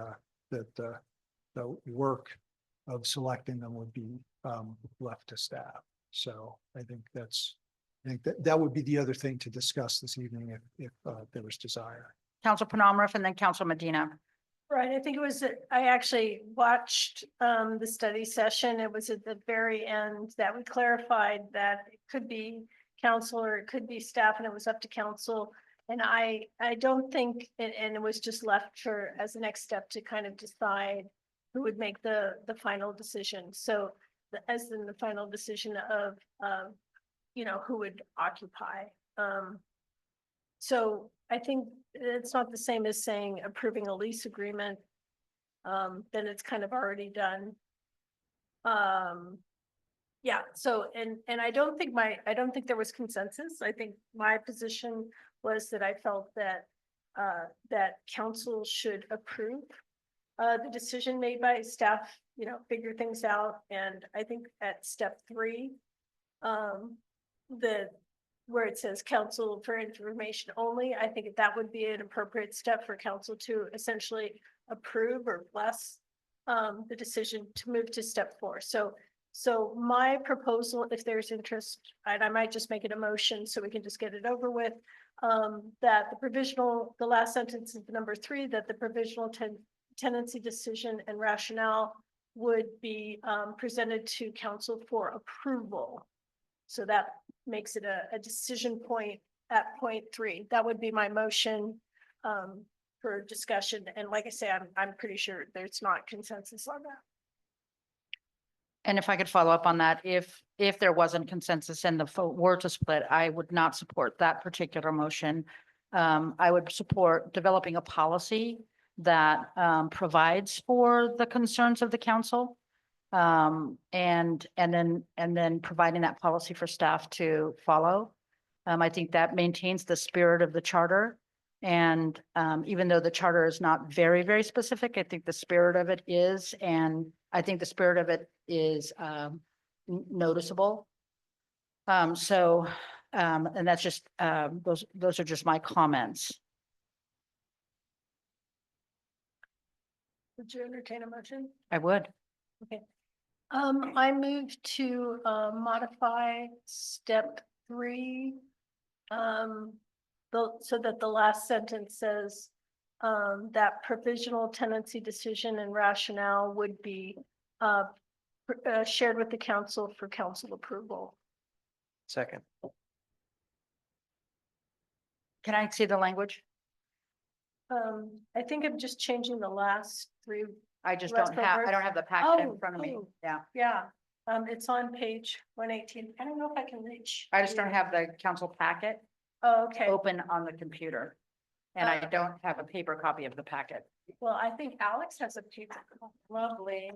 work of selecting them would be left to staff. So I think that would be the other thing to discuss this evening if there was desire. Council Penamroff and then Council Medina. Right, I think it was, I actually watched the study session. It was at the very end that we clarified that it could be council or it could be staff, and it was up to council. And I don't think, and it was just left for as the next step to kind of decide who would make the final decision. So as in the final decision of who would occupy. So I think it's not the same as saying approving a lease agreement. Then it's kind of already done. Yeah, so and I don't think there was consensus. I think my position was that I felt that that council should approve the decision made by staff, figure things out. And I think at step 3, where it says council for information only, I think that would be an appropriate step for council to essentially approve or bless the decision to move to step 4. So my proposal, if there's interest, and I might just make it a motion so we can just get it over with, that the last sentence of number 3, that the provisional tenancy decision and rationale would be presented to council for approval. So that makes it a decision point at point 3. That would be my motion for discussion. And like I say, I'm pretty sure there's not consensus on that. And if I could follow up on that, if there wasn't consensus and the vote were to split, I would not support that particular motion. I would support developing a policy that provides for the concerns of the council. And then providing that policy for staff to follow. I think that maintains the spirit of the charter. And even though the charter is not very, very specific, I think the spirit of it is, and I think the spirit of it is noticeable. And that's just, those are just my comments. Would you entertain a motion? I would. Okay. I move to modify step 3. So that the last sentence says that provisional tenancy decision and rationale would be shared with the council for council approval. Second. Can I see the language? I think I'm just changing the last 3. I just Last don't have, I paragraph? don't have the packet in Oh, front of me. oh. Yeah. Yeah, it's on page 118. I don't know if I can reach. I just don't have the council packet Oh, okay. open on the computer. And I don't have a paper copy of the packet. Well, I think Alex has a paper. copy. Lovely.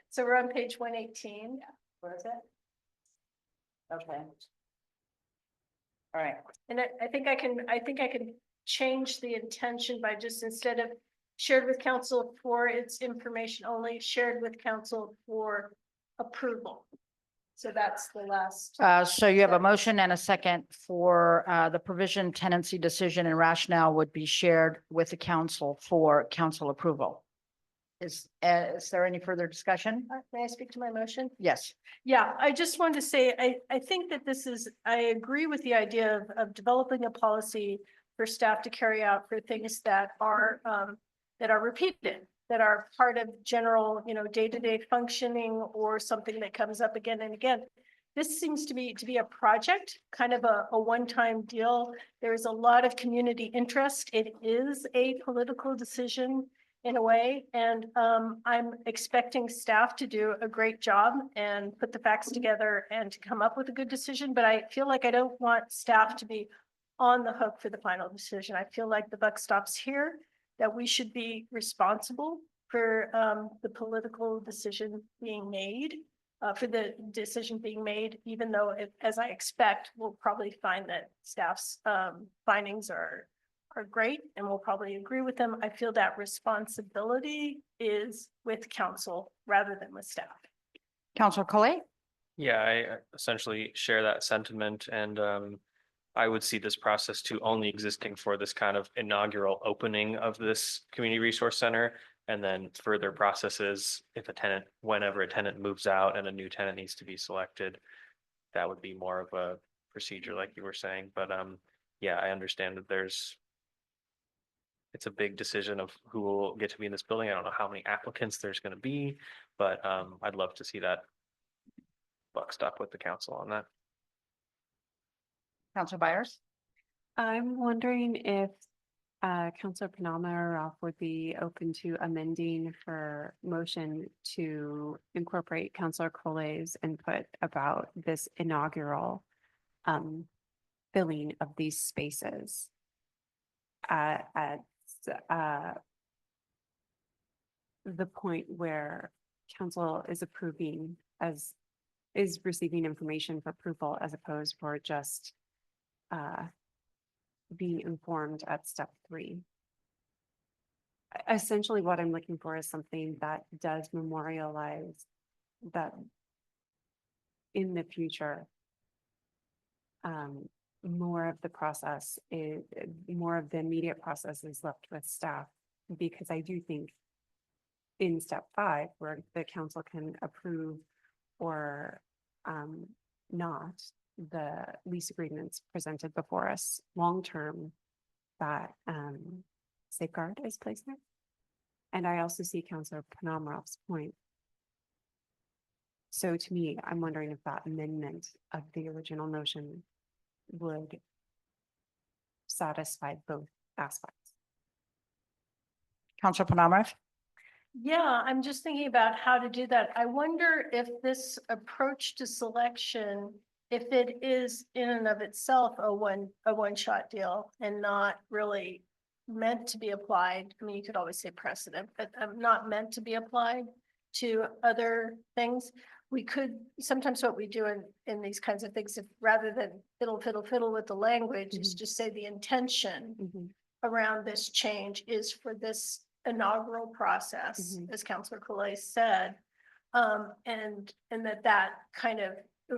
So we're on page 118. Where is it? Okay. All right. And I think I can change the intention by just, instead of shared with council for its information only, shared with council for approval. So that's the last. So you have a motion and a second for the provision tenancy decision and rationale would be shared with the council for council approval. Is there any further discussion? May I speak to my motion? Yes. Yeah, I just wanted to say, I think that I agree with the idea of developing a policy for staff to carry out for things that are repeated, that are part of general, day-to-day functioning or something that comes up again and again. this seems to be a project, kind of a one-time deal. There's a lot of community interest. It is a political decision in a way, and I'm expecting staff to do a great job and put the facts together and to come up with a good decision, but I feel like I don't want staff to be on the hook for the final decision. I feel like the buck stops here, that we should be responsible for the political decision being made, even though as I expect, we'll probably find that staff's findings are great and we'll probably agree with them. I feel that responsibility is with council rather than with staff. Counselor Collet? Yeah, I essentially share that sentiment and I would see this process to only existing for this kind of inaugural opening of this community resource center. And then further processes, if whenever a tenant moves out and a new tenant needs to be selected, that would be more of a procedure like you were saying. But yeah, I understand that it's a big decision of who will get to be in this building. I don't know how many applicants there's going to be, but I'd love to see that buck stop with the council on that. Counselor Byers? I'm wondering if Councilor Panama would be open to amending her motion to incorporate Councilor Collet's input about this inaugural filling of these spaces at the point where council is is receiving information for approval as opposed for just being informed at step 3. Essentially, what I'm looking for is something that does memorialize that in the future, more of the immediate process is left with staff, because I do think in step 5, where the council can approve or not the lease agreements presented before us, long-term, that safeguard is placed there. And I also see Councilor Panamarov's point. So to me, I'm wondering if that amendment of the original motion would satisfy both aspects. Counselor Panamarev? Yeah, I'm just thinking about how to do that. I wonder if this approach to selection, if it is in and of itself a one-shot deal and not really meant to be applied. I mean, you could always say precedent, but not meant to be applied to other things. We could, sometimes what we do in these kinds of things, if rather than fiddle with the language, is just say the intention around this change is for this inaugural process, as Councilor Collet said, and that kind of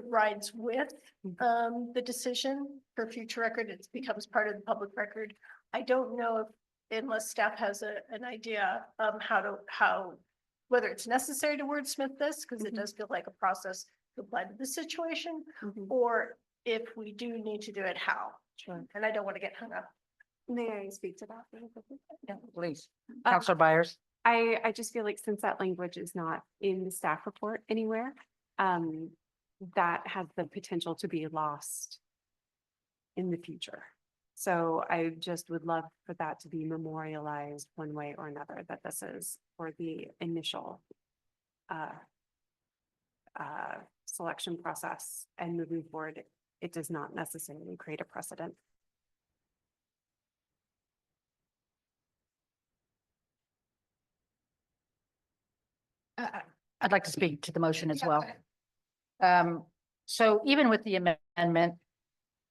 rides with the decision for future record. It becomes part of the public record. I don't know if, unless staff has an idea whether it's necessary to wordsmith this, because it does feel like a process to apply to the situation, or if we do need to do it, how. Sure. And I don't want to get hung up. May I speak to that? Yeah, please. Counselor Byers? I just feel like since that language is not in the staff report anywhere, that has the potential to be lost in the future. So I just would love for that to be memorialized one way or another, that this is for the initial selection process, and moving forward, it does not necessarily create a precedent. I'd like to speak to the motion as well. So even with the amendment,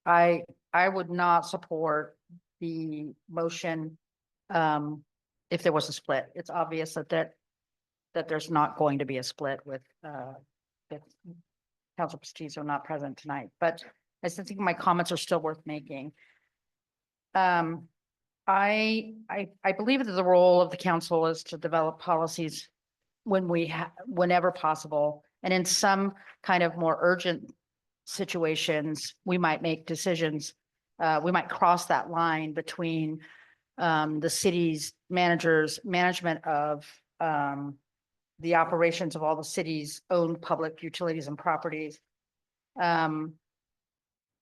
I would not support the motion if there was a split. It's obvious that there's not going to be a split with if Councilor Pestizo not present tonight, but I still think my comments are still worth making. I believe that the role of the council is to develop policies whenever possible, and in some kind of more urgent situations, we might make decisions. We might cross that line between the city's management of the operations of all the city's own public utilities and properties, And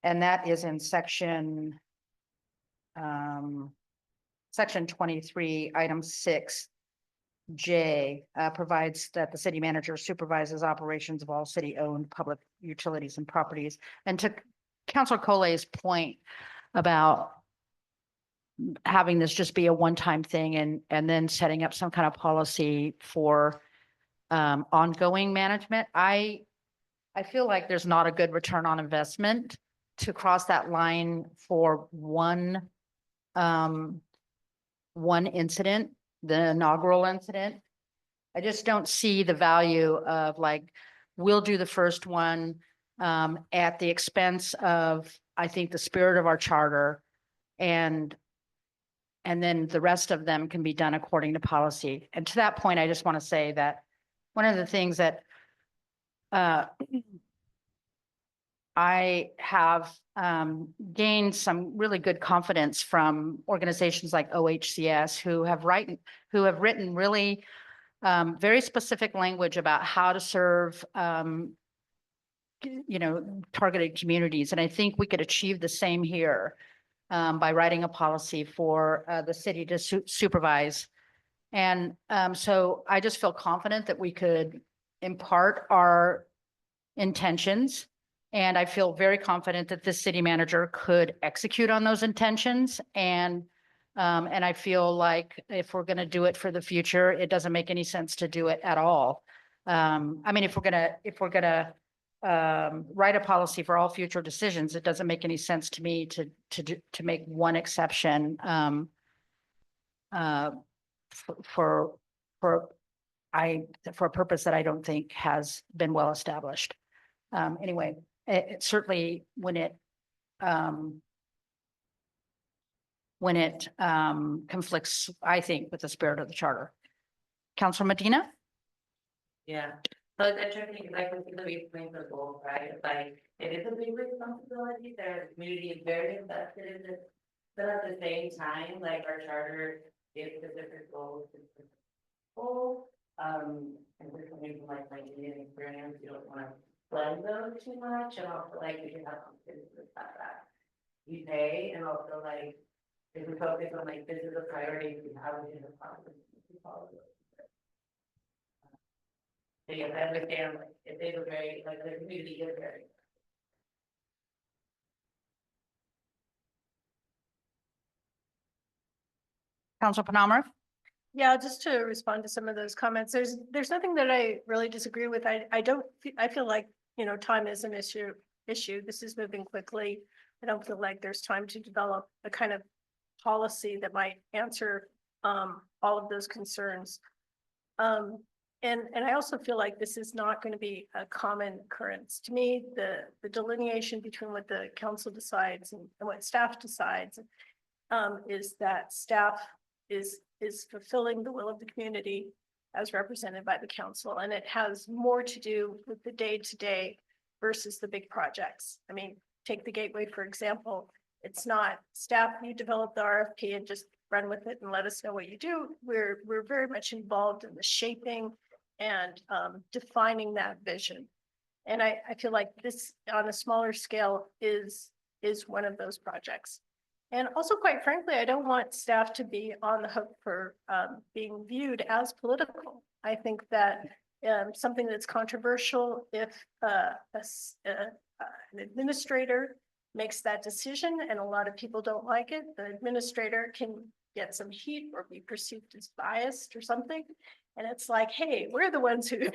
that is in section 23, item 6J, provides that the city manager supervises operations of all city-owned public utilities and properties. And to Councilor Cole's point about having this just be a one-time thing and then setting up some kind of policy for ongoing management, I feel like there's not a good return on investment to cross that line for one incident, the inaugural incident. I just don't see the value of like, we'll do the first one at the expense of, I think, the spirit of our charter, and then the rest of them can be done according to policy. And to that point, I just want to say that one of the things that I have gained some really good confidence from organizations like OHCS who have written really very specific language about how to serve targeted communities. And I think we could achieve the same here by writing a policy for the city to supervise. And so I just feel confident that we could impart our intentions. And I feel very confident that this city manager could execute on those intentions. And I feel like if we're going to do it for the future, it doesn't make any sense to do it at all. I mean, if we're gonna write a policy for all future decisions, it doesn't make any sense to me to make one exception for a purpose that I don't think has been well established. Anyway, it certainly when it conflicts, I think, with the spirit of the charter. Councilor Medina? Yeah, so it's interesting because I can see the reasoning for goals, right? It's like, it is a big responsibility, the community is very invested in this. But at the same time, like our charter gives specific goals, and this coming from like my Indian experience, you don't want to blend those too much, and also like we can have confidence with that you pay, and also like if we focus on like this is a priority, we have to have confidence to follow it. So yes, I understand like if they were very like the community is very. Councilor Penamara? Yeah, just to respond to some of those comments, there's nothing that I really disagree with. I feel like, time is an issue. This is moving quickly. I don't feel like there's time to develop a kind of policy that might answer all of those concerns. And I also feel like this is not going to be a common occurrence. To me, the delineation between what the council decides and what staff decides is that staff is fulfilling the will of the community as represented by the council. And it has more to do with the day-to-day versus the big projects. I mean, take the Gateway, for example. It's not staff, you develop the RFP and just run with it and let us know what you do. We're very much involved in the shaping and defining that vision. And I feel like this on a smaller scale is one of those projects. And also, quite frankly, I don't want staff to be on the hook for being viewed as political. I think that something that's controversial, if an administrator makes that decision and a lot of people don't like it, the administrator can get some heat or be perceived as biased or something. And it's like, hey, we're the ones who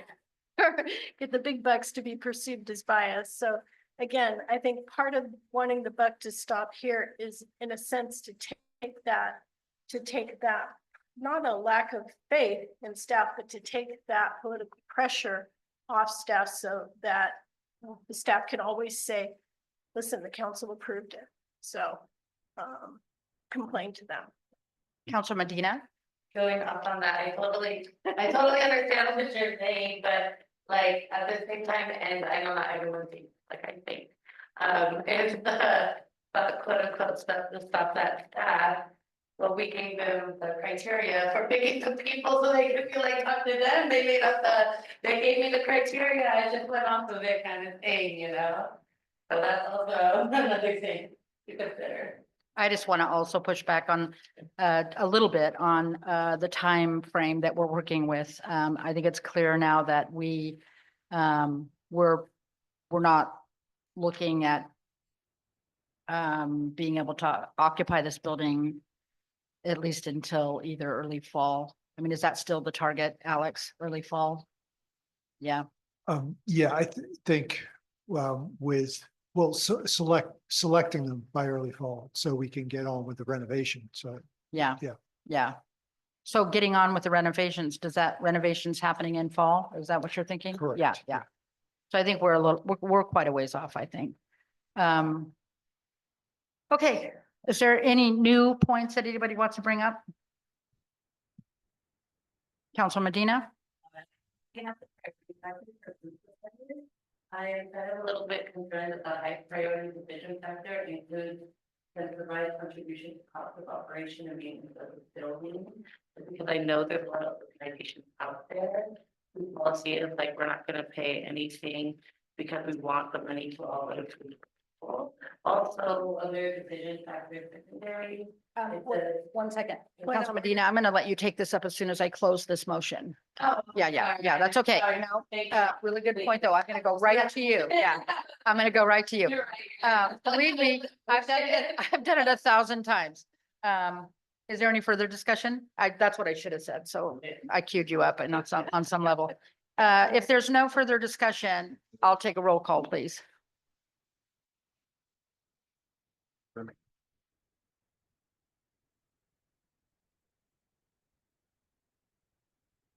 get the big bucks to be perceived as biased. So again, I think part of wanting the buck to stop here is, in a sense, to take that, not a lack of faith in staff, but to take that political pressure off staff so that the staff can always say, listen, the council approved it. So complain to them. Councilor Medina? Going up on that, I totally understand what you're saying, but like at the same time, and I know not everyone thinks like I think, and the quote unquote stuff to stop that staff. Well, we gave them the criteria for picking the people so they could feel like up to them. They gave me the criteria. I just went off of it kind of thing, So that's also another thing to consider. I just want to also push back on a little bit on the time frame that we're working with. I think it's clear now that we're not looking at being able to occupy this building at least until either early fall. I mean, is that still the target, Alex? Early fall? Yeah. Yeah, I think, selecting them by early fall so we can get on with the renovation. So Yeah. Yeah. Yeah. So getting on with the renovations, does that renovations happening in fall? Is that what you're thinking? Correct, Yeah, yeah. yeah. So I think we're quite a ways off, I think. Okay, is there any new points that anybody wants to bring up? Council Medina? I am kind of a little bit concerned that the high priority division factor includes can provide contribution to cost of operation and maintenance of the building. Because I know there's a lot of organizations out there whose policy is like, we're not gonna pay anything because we want the money to all go to people. Also, other decision factors secondary. It says- One second. Point Council of- Medina, I'm going to let you take this up as soon as I close this motion. Oh, Yeah, sorry. that's okay. Sorry. You know, Thank you. really good point, though. I'm going to go right to you. Yeah, I'm going to go right to you. You're right. Believe me, I've done it 1,000 times. Is there any further discussion? That's what I should have said. So I queued you up and on some level. If there's no further discussion, I'll take a roll call, please.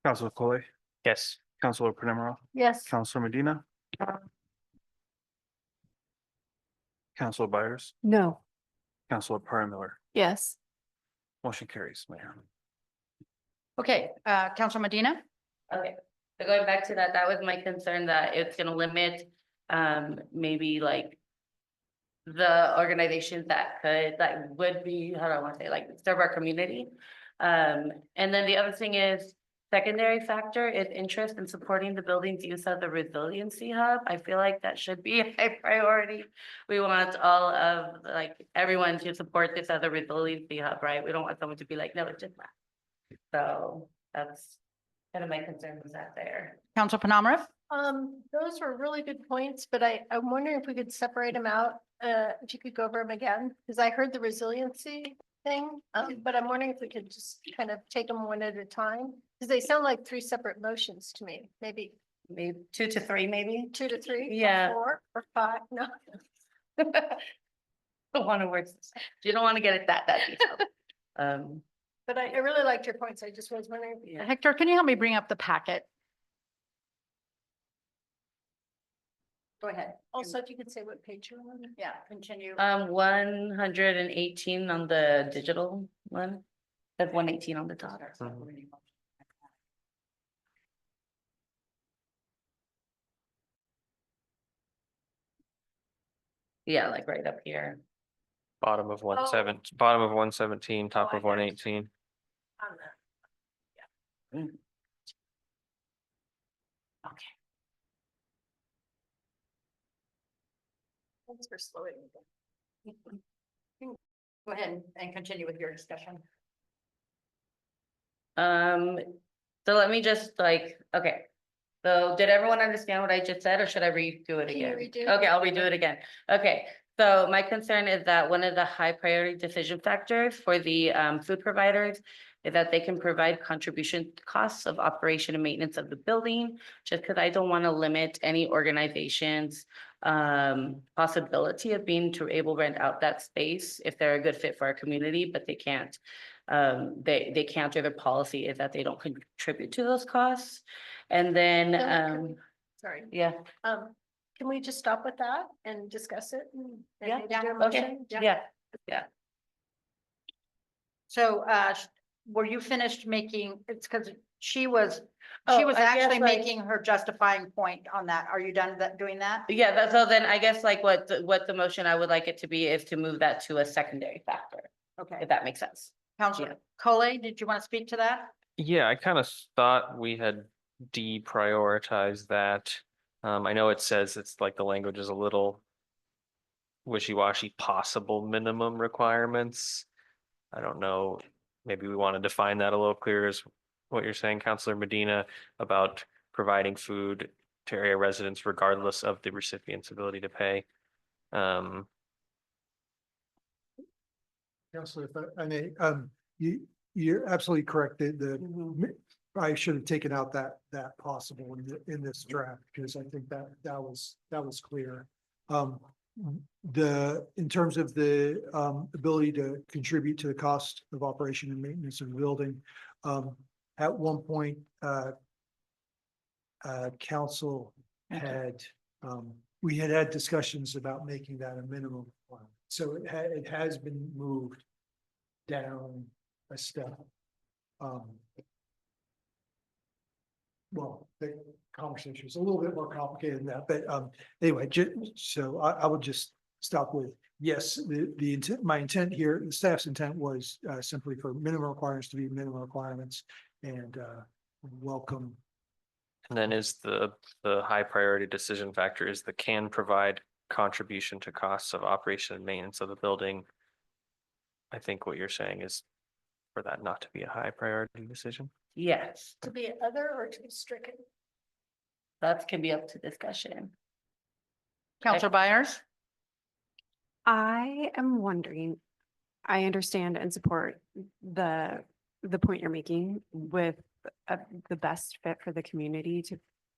Councilor Collet, Yes. Councilor Penemaro, Yes. Councilor Medina, Councilor Byers, No. Councilor Parra Miller. Yes. Motion carries, Mayor. Okay, Council Medina? Okay, so going back to that, that was my concern that it's gonna limit, maybe like. The organizations that could, that would be, how do I wanna say, like, serve our community. And then the other thing is, secondary factor is interest in supporting the building's use of the resiliency hub. I feel like that should be a high priority. We want all of, like, everyone to support this as a resiliency hub, right? We don't want someone to be like, no, it's just that. So that's kind of my concern was that there. Council Penamara? Those were really good points, but I'm wondering if we could separate them out, if you could go over them again, because I heard the resiliency thing, but I'm wondering if we could just kind of take them one at a time, because they sound like three separate motions to me, maybe Maybe 2 to 3, maybe. 2 to 3. or Yeah. 4 or 5, no. Don't want to work, you don't want to get it that detailed. But I really liked your points. I just was wondering. Yeah. Hector, can you help me bring up the packet? Go ahead. Also, if you could say what page you're on. Yeah, continue. 118 on the digital one. That's 118 on the top. Yeah, like right up here. Bottom of Oh. 117, top Oh, I of got it. 118. On the- Okay. Thanks for slowing me down. Go ahead and continue with your discussion. So let me just like, okay. So did everyone understand what I just said, or should I redo it Can you again? redo? Okay, I'll redo it again. Okay, so my concern is that one of the high priority decision factors for the food providers is that they can provide contribution costs of operation and maintenance of the building, just because I don't want to limit any organization's possibility of being to able to rent out that space if they're a good fit for our community, but they can't. They can't, or their policy is that they don't contribute to those costs. And then, Can we- Sorry, yeah, can we just stop with that and discuss it? and Yeah, maybe do a okay, motion? yeah. So, were you finished making, it's because she was Oh, I guess, actually like- making her justifying point on that. Are you done doing that? Yeah, that's, so then I guess like what the motion I would like it to be is to move that to a secondary factor, Okay. if that makes sense. Counselor Coley, did you want to speak to that? Yeah, I kind of thought we had deprioritized that. I know it says it's like the language is a little wishy-washy possible minimum requirements. I don't know, maybe we want to define that a little clearer is what you're saying, Counselor Medina, about providing food to area residents regardless of the recipient's ability to pay. Counselor, if I may, you're absolutely correct. I should have taken out that possible in this draft, because I think that was clear. In terms of the, ability to contribute to the cost of operation and maintenance of the building, at one point, council had, we had discussions about making that a minimum requirement. So it has been moved down a step. Well, the conversation is a little bit more complicated than that, but anyway, so I would just stop with, yes, the intent, my intent here, the staff's intent was simply for minimum requirements to be minimum requirements, and welcome. And then is the high priority decision factor is the can provide contribution to costs of operation and maintenance of the building. I think what you're saying is for that not to be a high priority decision. Yes, To be other or to be stricken? that can be up to discussion. Counselor Byers? I am wondering, I understand and support the point you're making with the best fit for the community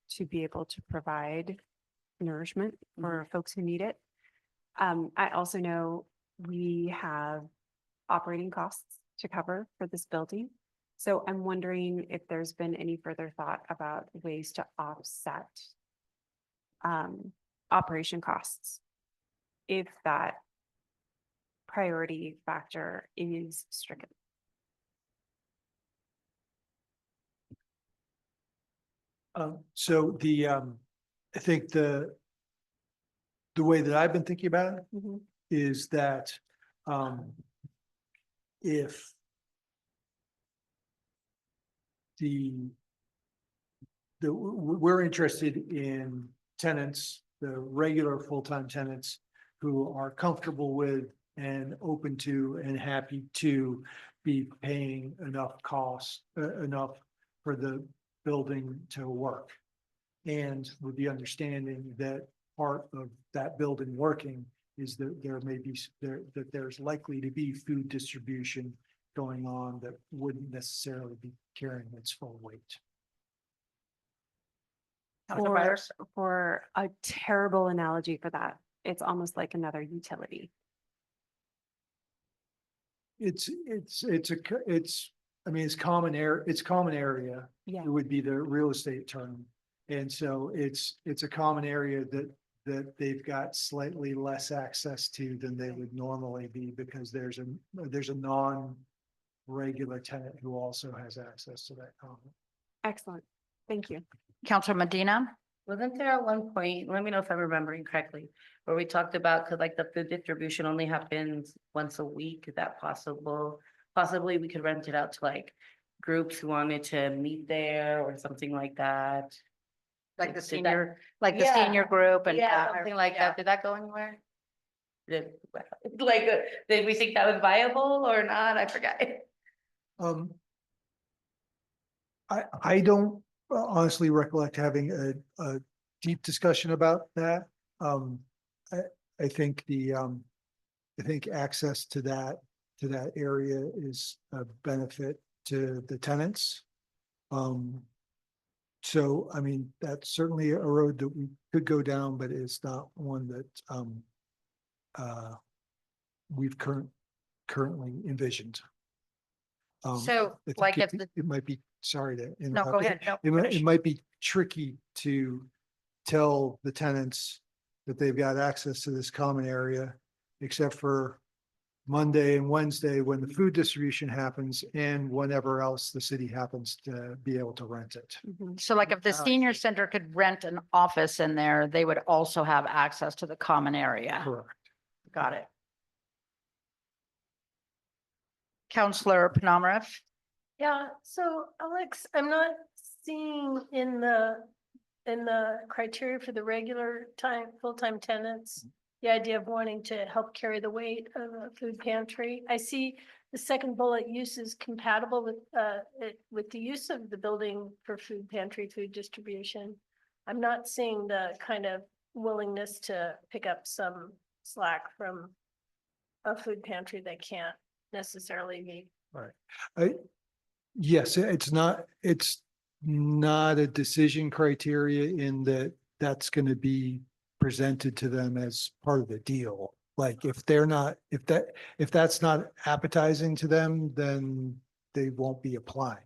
to be able to provide nourishment for folks who need it. I also know we have operating costs to cover for this building. So I'm wondering if there's been any further thought about ways to offset operation costs if that priority factor is stricken. So I think the way that I've been thinking about it is that if we're interested in tenants, the regular full-time tenants who are comfortable with and open to and happy to be paying enough costs, enough for the building to work. And with the understanding that part of that building working is that there's likely to be food distribution going on that wouldn't necessarily be carrying its full weight. For a terrible analogy for that, it's almost like another utility. It's common area. Yeah. It would be the real estate term. And so it's a common area that they've got slightly less access to than they would normally be, because there's a non-regular tenant who also has access to that common. Excellent. Thank you. Counselor Medina? Wasn't there at one point, let me know if I'm remembering correctly, where we talked about, cause like the food distribution only happens once a week, is that possible? Possibly we could rent it out to like groups who wanted to meet there or something like that. Like the Did that- senior, like the Yeah. senior group and. Yeah, something like yeah. that. Did that go anywhere? Like, did we think that was viable or not? I forgot. I don't honestly recollect having a deep discussion about that. I think I think access to that area is a benefit to the tenants. So, I mean, that's certainly a road that we could go down, but it's not one that we've currently envisioned. So, I think like if it might be, sorry to interrupt. No, go ahead. No, It finish. might be tricky to tell the tenants that they've got access to this common area, except for Monday and Wednesday when the food distribution happens and whenever else the city happens to be able to rent it. So like if the senior center could rent an office in there, they would also have access to the common area. Correct. Got it. Counselor Penamarav? Yeah, so Alex, I'm not seeing in the criteria for the regular time, full-time tenants, the idea of wanting to help carry the weight of a food pantry. I see the second bullet, use is compatible with the use of the building for food pantry, food distribution. I'm not seeing the kind of willingness to pick up some slack from a food pantry that can't necessarily be. Yes, it's not a decision criteria in that that's going to be presented to them as part of the deal. Like if that's not appetizing to them, then they won't be applying.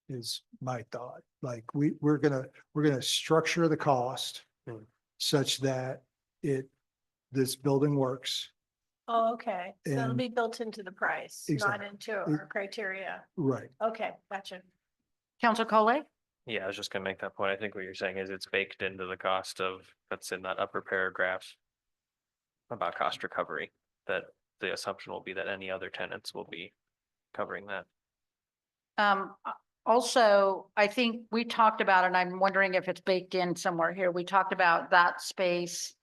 Is my thought. Like we're gonna structure the cost such that this building works. Oh, okay. So it'll And- be built into the price, not Exactly. into our criteria. Right. Okay, gotcha. Counselor Collet? Yeah, I was just gonna make that point. I think what you're saying is it's baked into the cost of, that's in that upper paragraph about cost recovery, that the assumption will be that any other tenants will be covering that. Also, I think we talked about, and I'm wondering if it's baked in somewhere here, we talked about that space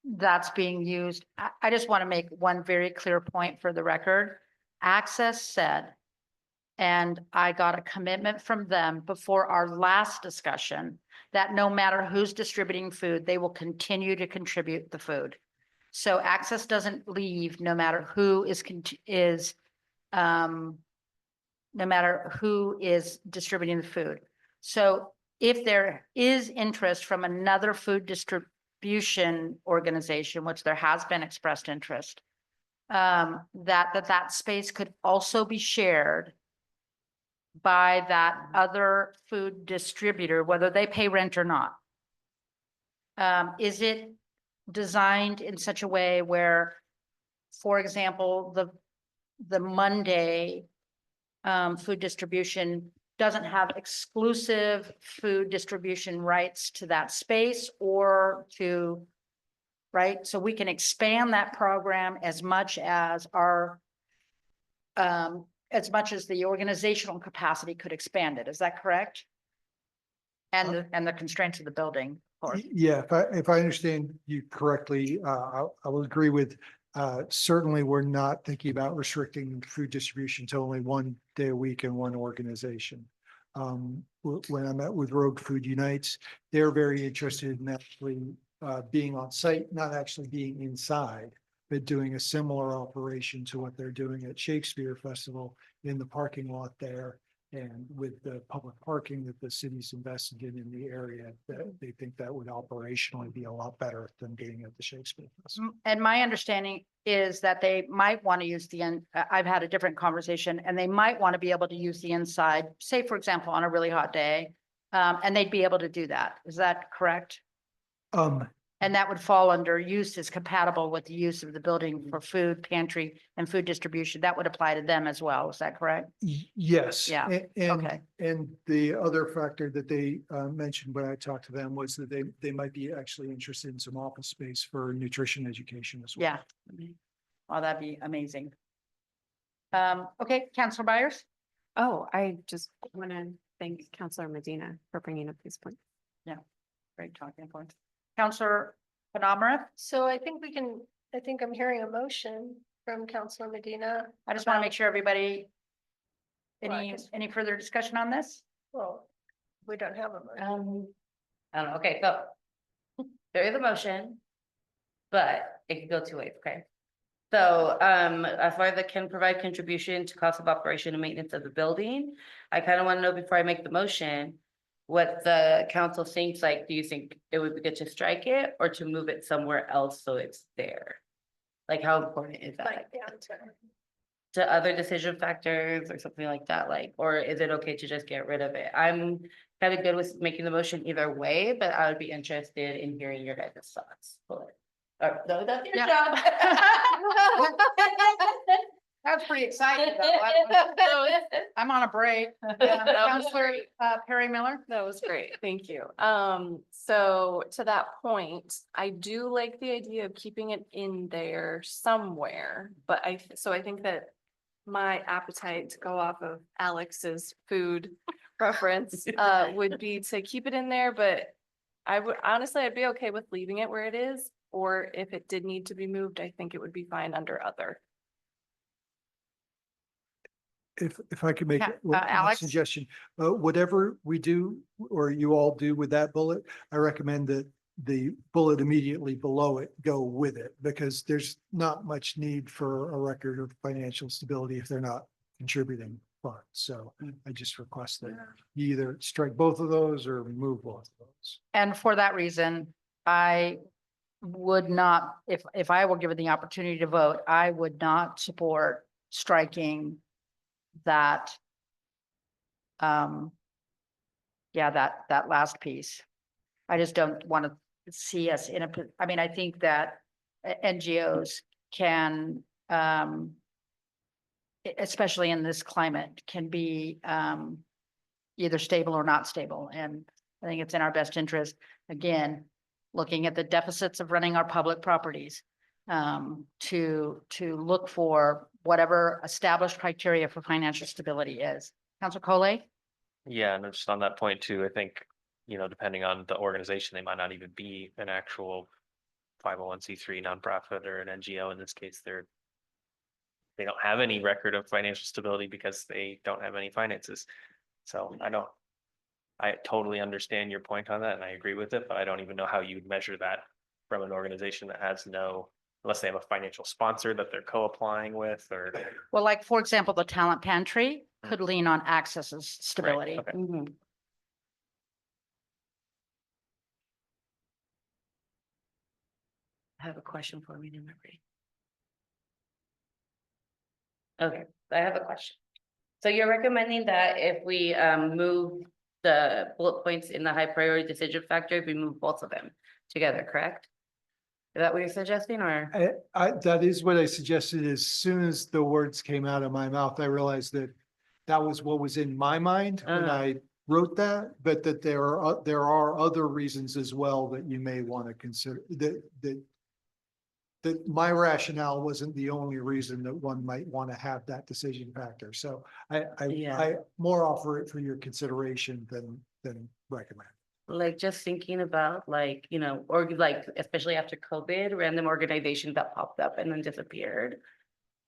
that's being used. I just want to make one very clear point for the record. Access said, and I got a commitment from them before our last discussion, that no matter who's distributing food, they will continue to contribute the food. So Access doesn't leave no matter who no matter who is distributing the food. So if there is interest from another food distribution organization, which there has been expressed interest, that space could also be shared by that other food distributor, whether they pay rent or not. Is it designed in such a way where, for example, the Monday food distribution doesn't have exclusive food distribution rights to that space or to, right? So we can expand that program as much as as much as the organizational capacity could expand it. Is that correct? And the constraints of the building, of course. Yeah, if I understand you correctly, I will agree with, certainly we're not thinking about restricting food distribution to only one day a week in one organization. When I met with Rogue Food Unites, they're very interested in actually being on site, not actually being inside, but doing a similar operation to what they're doing at Shakespeare Festival in the parking lot there. And with the public parking that the city's invested in the area, that they think that would operationally be a lot better than being at the Shakespeare Festival. And my understanding is that they might want to use I've had a different conversation, and they might want to be able to use the inside, say, for example, on a really hot day. And they'd be able to do that. Is that correct? And that would fall under use is compatible with the use of the building for food pantry and food distribution. That would apply to them as well. Is that correct? Yes. Yeah, okay. And the other factor that they mentioned when I talked to them was that they might be actually interested in some office space for nutrition education as well. Yeah. Oh, that'd be amazing. Okay, Councilor Byers? Oh, I just want to thank Councilor Medina for bringing up these points. Great talking points. Counselor Penamara? So I think I'm hearing a motion from Councilor Medina. I just want to make sure everybody, Well, I guess- any further discussion on this? Well, we don't have a motion. I don't know, okay, so there is a motion, but it could go two ways, okay? So, as far as it can provide contribution to cost of operation and maintenance of the building, I kind of want to know before I make the motion, what the council thinks, like, do you think it would be good to strike it or to move it somewhere else so it's there? Like, how important is that? Like down To other decision factors or something like that, like, or is it okay to just get rid of it? I'm kind of good with making the motion either way, but I would be interested in hearing your guys' thoughts. No, that's your Yeah. job. That's pretty exciting. I'm on a break. Counselor Perry Miller? That was great. Thank you. So to that point, I do like the idea of keeping it in there somewhere, but I think that my appetite to go off of Alex's food preference would be to keep it in there, but I would honestly, I'd be okay with leaving it where it is or if it did need to be moved, I think it would be fine under other. If I could make Yeah, one Alex? suggestion, whatever we do or you all do with that bullet, I recommend that the bullet immediately below it go with it because there's not much need for a record of financial stability if they're not contributing funds. So I just request that you either strike both of those or remove both of those. And for that reason, I would not, if I were given the opportunity to vote, I would not support striking that. Yeah, that last piece. I just don't want to see us in a, I mean, I think that NGOs can, especially in this climate, can be, either stable or not stable. And I think it's in our best interest, again, looking at the deficits of running our public properties, to look for whatever established criteria for financial stability is. Councilor Collet? Yeah, and just on that point too, I think, depending on the organization, they might not even be an actual 501c3 nonprofit or an NGO. In this case, they don't have any record of financial stability because they don't have any finances. So I totally understand your point on that and I agree with it, but I don't even know how you'd measure that from an organization that has unless they have a financial sponsor that they're co-applying with or. Well, like, for example, the talent pantry could lean on Access's stability. Okay. I have a question for me, Memory. Okay, I have a question. So you're recommending that if we move the bullet points in the high priority decision factor, we move both of them together, correct? Is that what you're suggesting or? That is what I suggested. As soon as the words came out of my mouth, I realized that that was what was in my mind when I wrote that, but that there are other reasons as well that you may want to consider that my rationale wasn't the only reason that one might want to have that decision factor. So I more offer it for your consideration than recommend. Like just thinking about or like, especially after COVID, random organizations that popped up and then disappeared.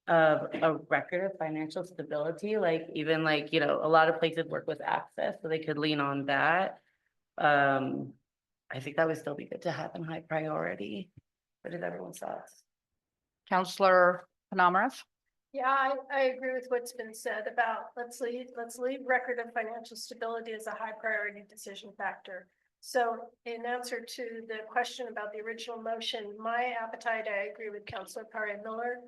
A record of financial stability, like even a lot of places work with Access, so they could lean on that. I think that would still be good to have in high priority. What is everyone's thoughts? Councilor Panamarev? Yeah, I agree with what's been said about, let's leave record of financial stability as a high priority decision factor. So in answer to the question about the original motion, my appetite, I agree with Councilor Parra Miller,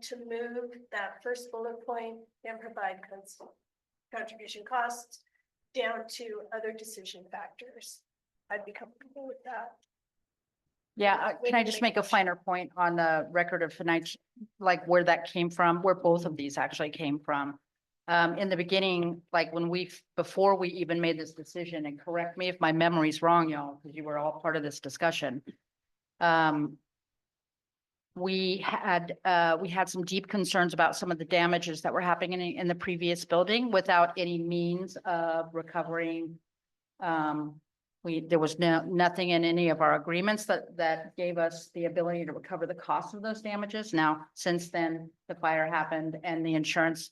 to move that first bullet point and provide contribution costs down to other decision factors. I'd be comfortable with that. Yeah, can I just make a finer point on the record of financial, like where that came from, where both of these actually came from? In the beginning, like before we even made this decision, and correct me if my memory's wrong, y'all, because you were all part of this discussion. We had some deep concerns about some of the damages that were happening in the previous building without any means of recovering. There was nothing in any of our agreements that gave us the ability to recover the cost of those damages. Now, since then, the fire happened and the insurance,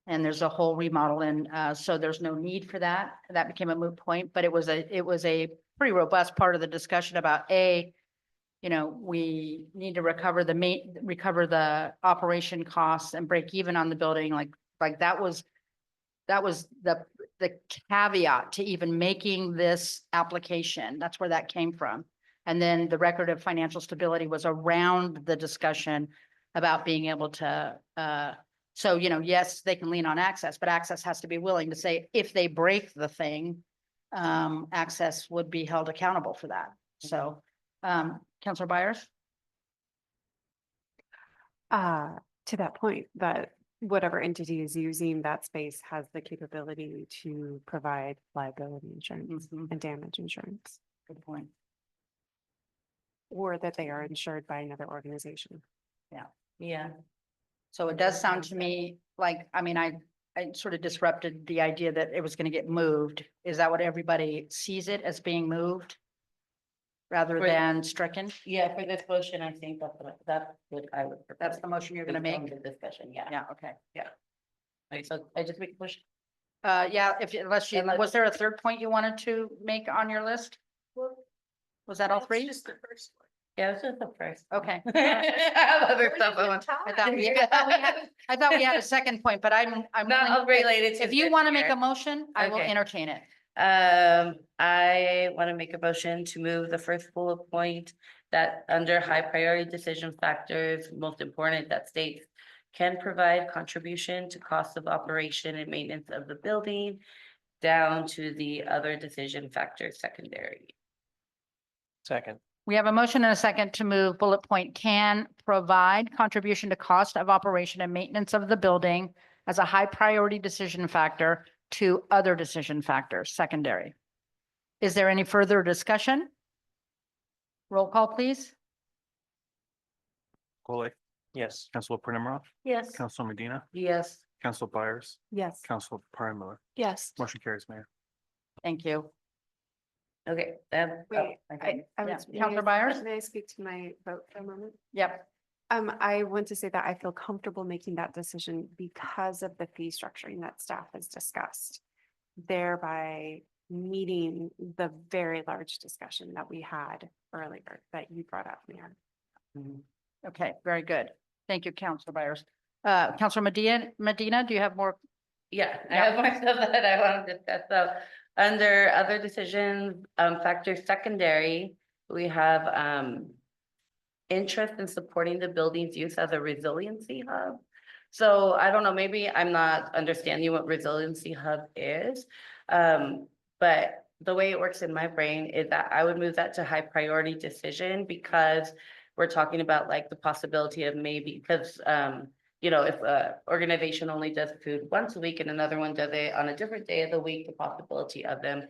and there's a whole remodel so there's no need for that. That became a moot point, but it was a pretty robust part of the discussion about we need to recover the operation costs and break even on the building. Like that was the caveat to even making this application. That's where that came from. And then the record of financial stability was around the discussion about being able to, yes, they can lean on Access, but Access has to be willing to say, if they break the thing, Access would be held accountable for that. So, Councilor Byers? To that point, that whatever entity is using that space has the capability to provide liability insurance and damage insurance. Good point. Or that they are insured by another organization. Yeah. So it does sound to me like, I sort of disrupted the idea that it was going to get moved. Is that what everybody sees it as being moved? rather For- than stricken? Yeah, for this motion, I think that's what I would. That's the motion you're gonna based on make? The discussion, yeah. Yeah, okay. Right, so I just make a motion. Yeah, unless you, Unless- was there a third point you wanted to make on your list? Was that all That's three? Just the first one. Yeah, it's just the first. Okay. I have other stuff I want. I thought we had a second point, but I'm Not willing- related to. if you this want to make here. a motion, I will Okay. entertain it. I want to make a motion to move the first bullet point that under high priority decision factors, most important that states can provide contribution to cost of operation and maintenance of the building down to the other decision factors secondary. Second. We have a motion and a second to move bullet point can provide contribution to cost of operation and maintenance of the building as a high priority decision factor to other decision factors, secondary. Is there any further discussion? Roll call, please. Coley, Yes. Council Prenumroff, Yes. Council Medina, Yes. Council Byers, Yes. Council Prime Miller. Yes. Motion carries, Mayor. Thank you. Okay, then. Wait, okay. I Yeah. was. may Counselor I- Byers? May I speak to my vote for a moment? Yep. I want to say that I feel comfortable making that decision because of the fee structuring that staff has discussed. Thereby meeting the very large discussion that we had earlier that you brought up, Mayor. Okay, very good. Thank you, Counselor Byers. Counselor Medina, do you have more? Yeah, I have more stuff that I want to discuss. So under other decisions, factors secondary, we have interest in supporting the building's use as a resiliency hub. So I don't know, maybe I'm not understanding what resiliency hub is. But the way it works in my brain is that I would move that to high priority decision because we're talking about like the possibility of maybe, because you know, if a organization only does food once a week and another one does it on a different day of the week, the possibility of them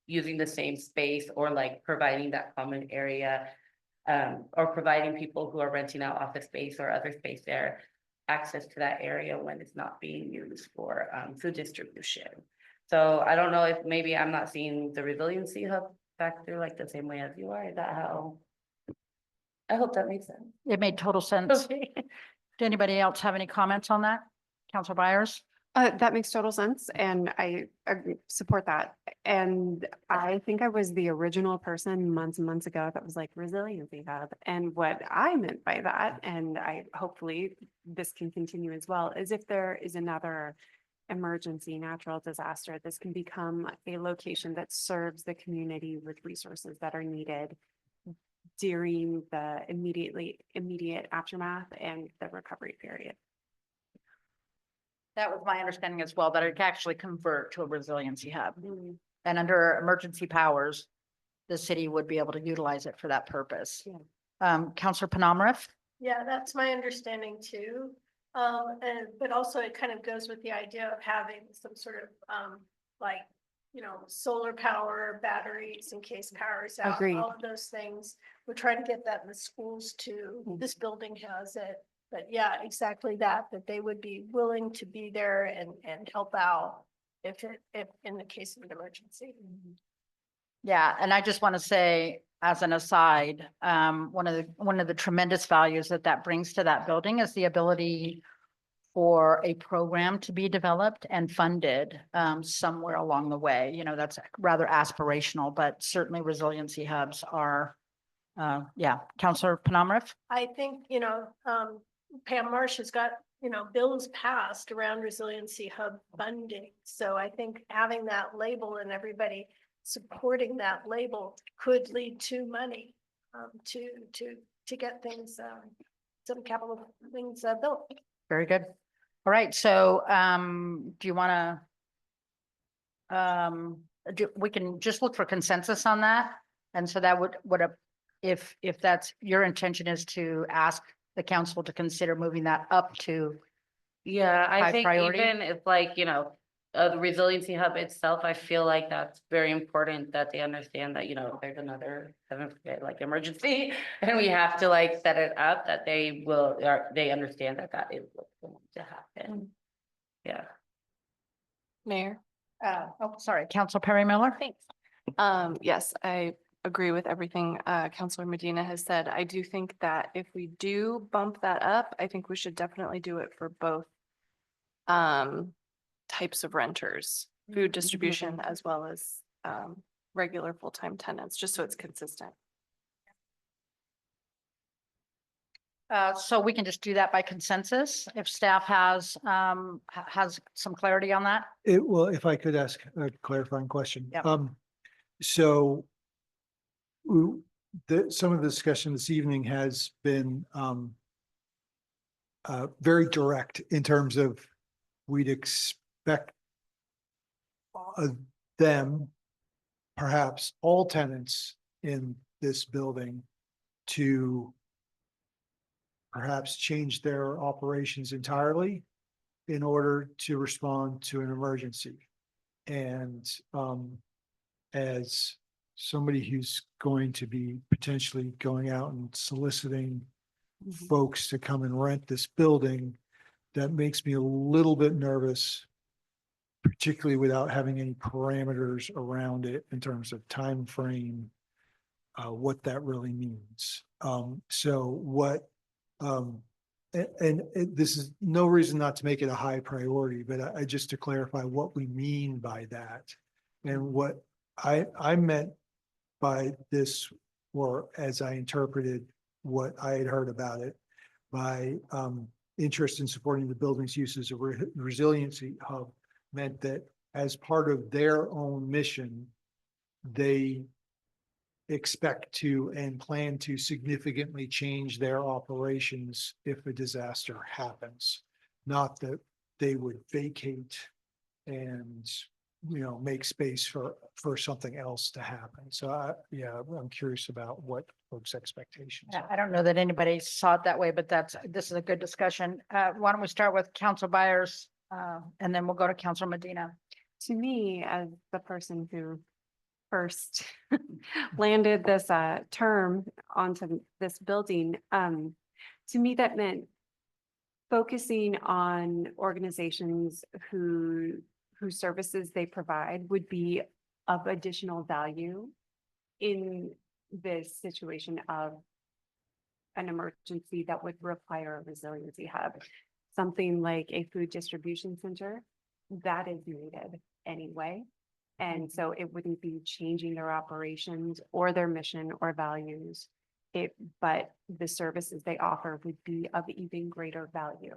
using the same space or like providing that common area or providing people who are renting out office space or other space there access to that area when it's not being used for food distribution. So I don't know if maybe I'm not seeing the resiliency hub factor like the same way as you are. Is that how? I hope that makes sense. It made total sense. Okay. Did anybody else have any comments on that? Counselor Byers? That makes total sense and I support that. And I think I was the original person months and months ago that was like resiliency hub. And what I meant by that, and I hopefully this can continue as well, is if there is another emergency, natural disaster, this can become a location that serves the community with resources that are needed during the immediate aftermath and the recovery period. That was my understanding as well, that it can actually convert to a resiliency hub. And under emergency powers, the city would be able to utilize it for that purpose. Counselor Penamroff? Yeah, that's my understanding too. But also it kind of goes with the idea of having some sort of, like, you know, solar power, batteries in case power is out, Agreed. all of those things. We're trying to get that in the schools too. This building has it. But yeah, exactly that they would be willing to be there and help out if in the case of an emergency. Yeah, and I just want to say, as an aside, one of the tremendous values that brings to that building is the ability for a program to be developed and funded somewhere along the way. You know, that's rather aspirational, but certainly resiliency hubs are, yeah. Counselor Penamroff? I think, you know, Pam Marsh has got, you know, bills passed around resiliency hub funding. So I think having that label and everybody supporting that label could lead to money to get things, some capital things built. Very good. All right, so do you want to we can just look for consensus on that? And so that would if that's your intention is to ask the council to consider moving that up to, Yeah, High I think priority? even if like, you know, the resiliency hub itself, I feel like that's very important that they understand that, you know, there's another, heaven forbid, like emergency. And we have to like set it up that they will, or they understand that that is what's going to happen. Yeah. Mayor? oh, sorry, Council Perry Miller? Thanks. Yes, I agree with everything Counselor Medina has said. I do think that if we do bump that up, I think we should definitely do it for both types of renters, food distribution as well as regular full-time tenants, just so it's consistent. So we can just do that by consensus if staff has some clarity on that. Well, if I could ask a clarifying question. Yep. So some of the discussion this evening has been very direct in terms of we'd expect them, perhaps all tenants in this building, to perhaps change their operations entirely in order to respond to an emergency. And as somebody who's going to be potentially going out and soliciting folks to come and rent this building, that makes me a little bit nervous, particularly without having any parameters around it in terms of time frame, what that really means. This is no reason not to make it a high priority, but I just to clarify what we mean by that. And what I meant by this, or as I interpreted what I had heard about it, by interest in supporting the building's use as a resiliency hub, meant that as part of their own mission, they expect to and plan to significantly change their operations if a disaster happens. Not that they would vacate and, make space for something else to happen. So I'm curious about what folks' expectations are. I don't know that anybody saw it that way, but this is a good discussion. Why don't we start with Council Byers, and then we'll go to Council Medina. To me, as the person who first landed this term onto this building, to me that meant focusing on organizations whose services they provide would be of additional value in this situation of an emergency that would require a resiliency hub. Something like a food distribution center, that is needed anyway. And so it wouldn't be changing their operations or their mission or values. But the services they offer would be of even greater value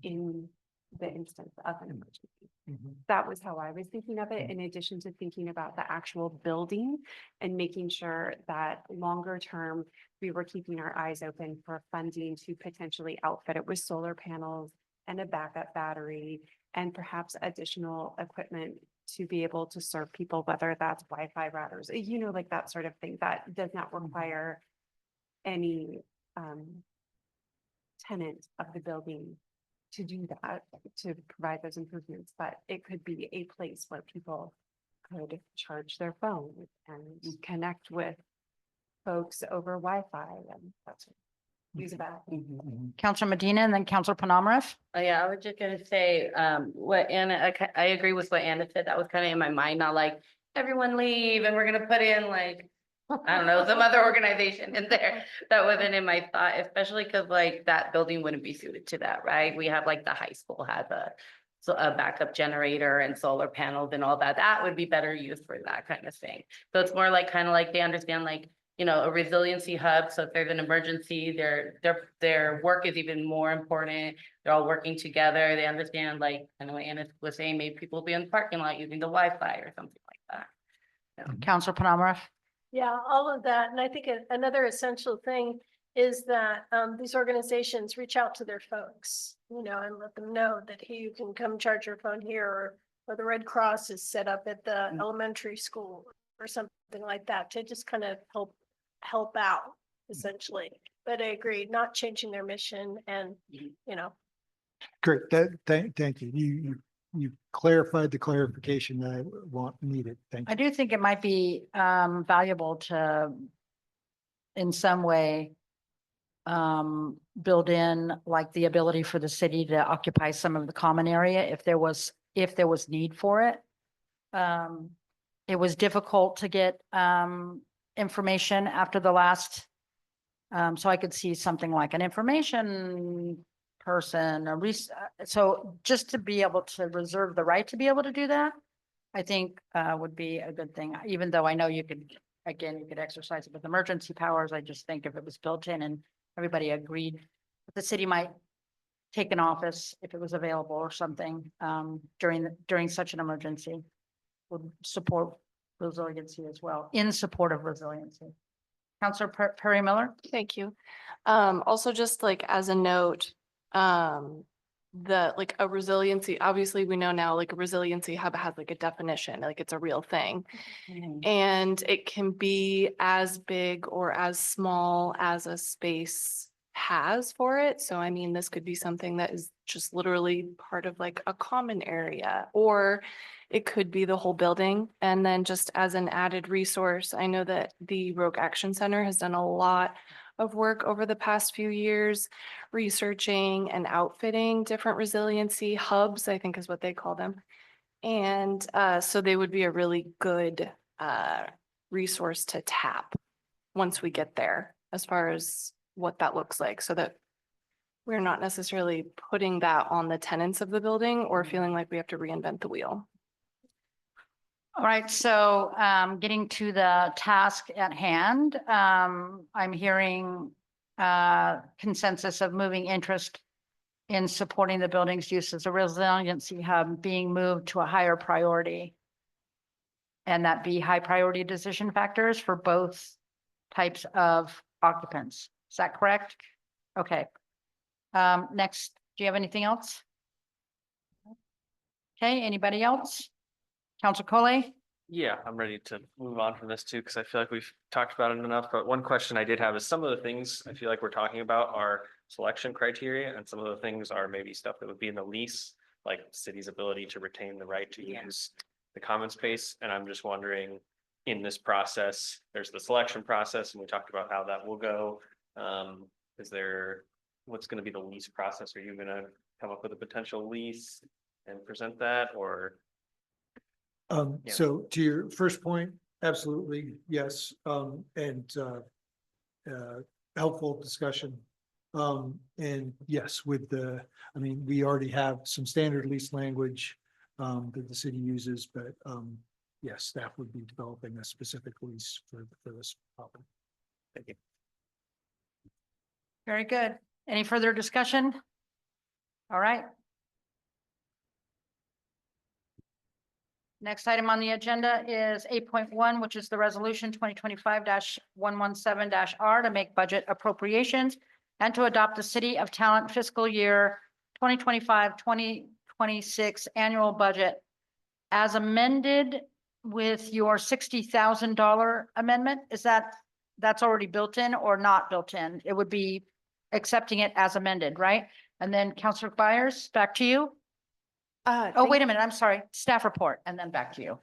in the instance of an emergency. That was how I was thinking of it, in addition to thinking about the actual building and making sure that longer term, we were keeping our eyes open for funding to potentially outfit it with solar panels and a backup battery and perhaps additional equipment to be able to serve people, whether that's Wi-Fi routers, like that sort of thing that does not require any tenant of the building to do that, to provide those improvements, but it could be a place where people could charge their phone and connect with folks over Wi-Fi, and that's use a bathroom. Council Medina and then Council Panamarev. Yeah, I was just gonna say, what Anna, I agree with what Anna said. That was kind of in my mind, not like everyone leave and we're gonna put in like, I don't know, some other organization in there. That wasn't in my thought, especially because like that building wouldn't be suited to that, right? We have like the high school has a backup generator and solar panels and all that. That would be better used for that kind of thing. So it's more like kind of like they understand like, a resiliency hub. So if there's an emergency, their work is even more important. They're all working together. They understand, like, I know Anna was saying, maybe people will be in the parking lot using the Wi-Fi or something like that. Council Panamarev. Yeah, all of that. And I think another essential thing is that these organizations reach out to their folks, and let them know that, hey, you can come charge your phone here, or the Red Cross is set up at the elementary school or something like that to just kind of help out essentially. But I agree, not changing their mission and, Great, thank you. You clarified the clarification that I needed. Thank I you. do think it might be valuable to, in some way, build in like the ability for the city to occupy some of the common area if there was need for it. It was difficult to get information after the last. So I could see something like an information person, so just to be able to reserve the right to be able to do that, I think would be a good thing, even though I know you could, again, you could exercise it with emergency powers. I just think if it was built in and everybody agreed, the city might take an office if it was available or something during such an emergency would support resiliency as well, in support of resiliency. Counselor Perry Miller? Thank you. Also just like as a note, the like a resiliency, obviously we know now like a resiliency hub has like a definition, like it's a real thing. And it can be as big or as small as a space has for it. So I mean, this could be something that is just literally part of like a common area, or it could be the whole building. And then just as an added resource, I know that the Rogue Action Center has done a lot of work over the past few years, researching and outfitting different resiliency hubs, I think is what they call them. And so they would be a really good resource to tap once we get there, as far as what that looks like, so that we're not necessarily putting that on the tenants of the building or feeling like we have to reinvent the wheel. All right, so getting to the task at hand, I'm hearing consensus of moving interest in supporting the building's use as a resiliency hub being moved to a higher priority. And that be high priority decision factors for both types of occupants. Is that correct? Okay. Next, do you have anything else? Okay, anybody else? Council Coley? Yeah, I'm ready to move on from this too, because I feel like we've talked about it enough, but one question I did have is some of the things I feel like we're talking about are selection criteria, and some of the things are maybe stuff that would be in the lease, like city's ability to retain the right to use the common space, and I'm just wondering, in this process, there's the selection process, and we talked about how that will go. Is there, what's gonna be the lease process? Are you gonna come up with a potential lease and present that, or? Yeah. So to your first point, absolutely, yes, helpful discussion. And yes, with the, I mean, we already have some standard lease language that the city uses, but yes, staff would be developing a specific lease for this property. Thank you. Very good. Any further discussion? All right. Next item on the agenda is 8.1, which is the resolution 2025-117-R to make budget appropriations and to adopt the City of Talent fiscal year 2025-2026 annual budget as amended with your $60,000 amendment. Is that's already built in or not built in? It would be accepting it as amended, right? And then Councilor Byers, back to you. Oh, wait a minute, I'm sorry, staff report, and then back to you.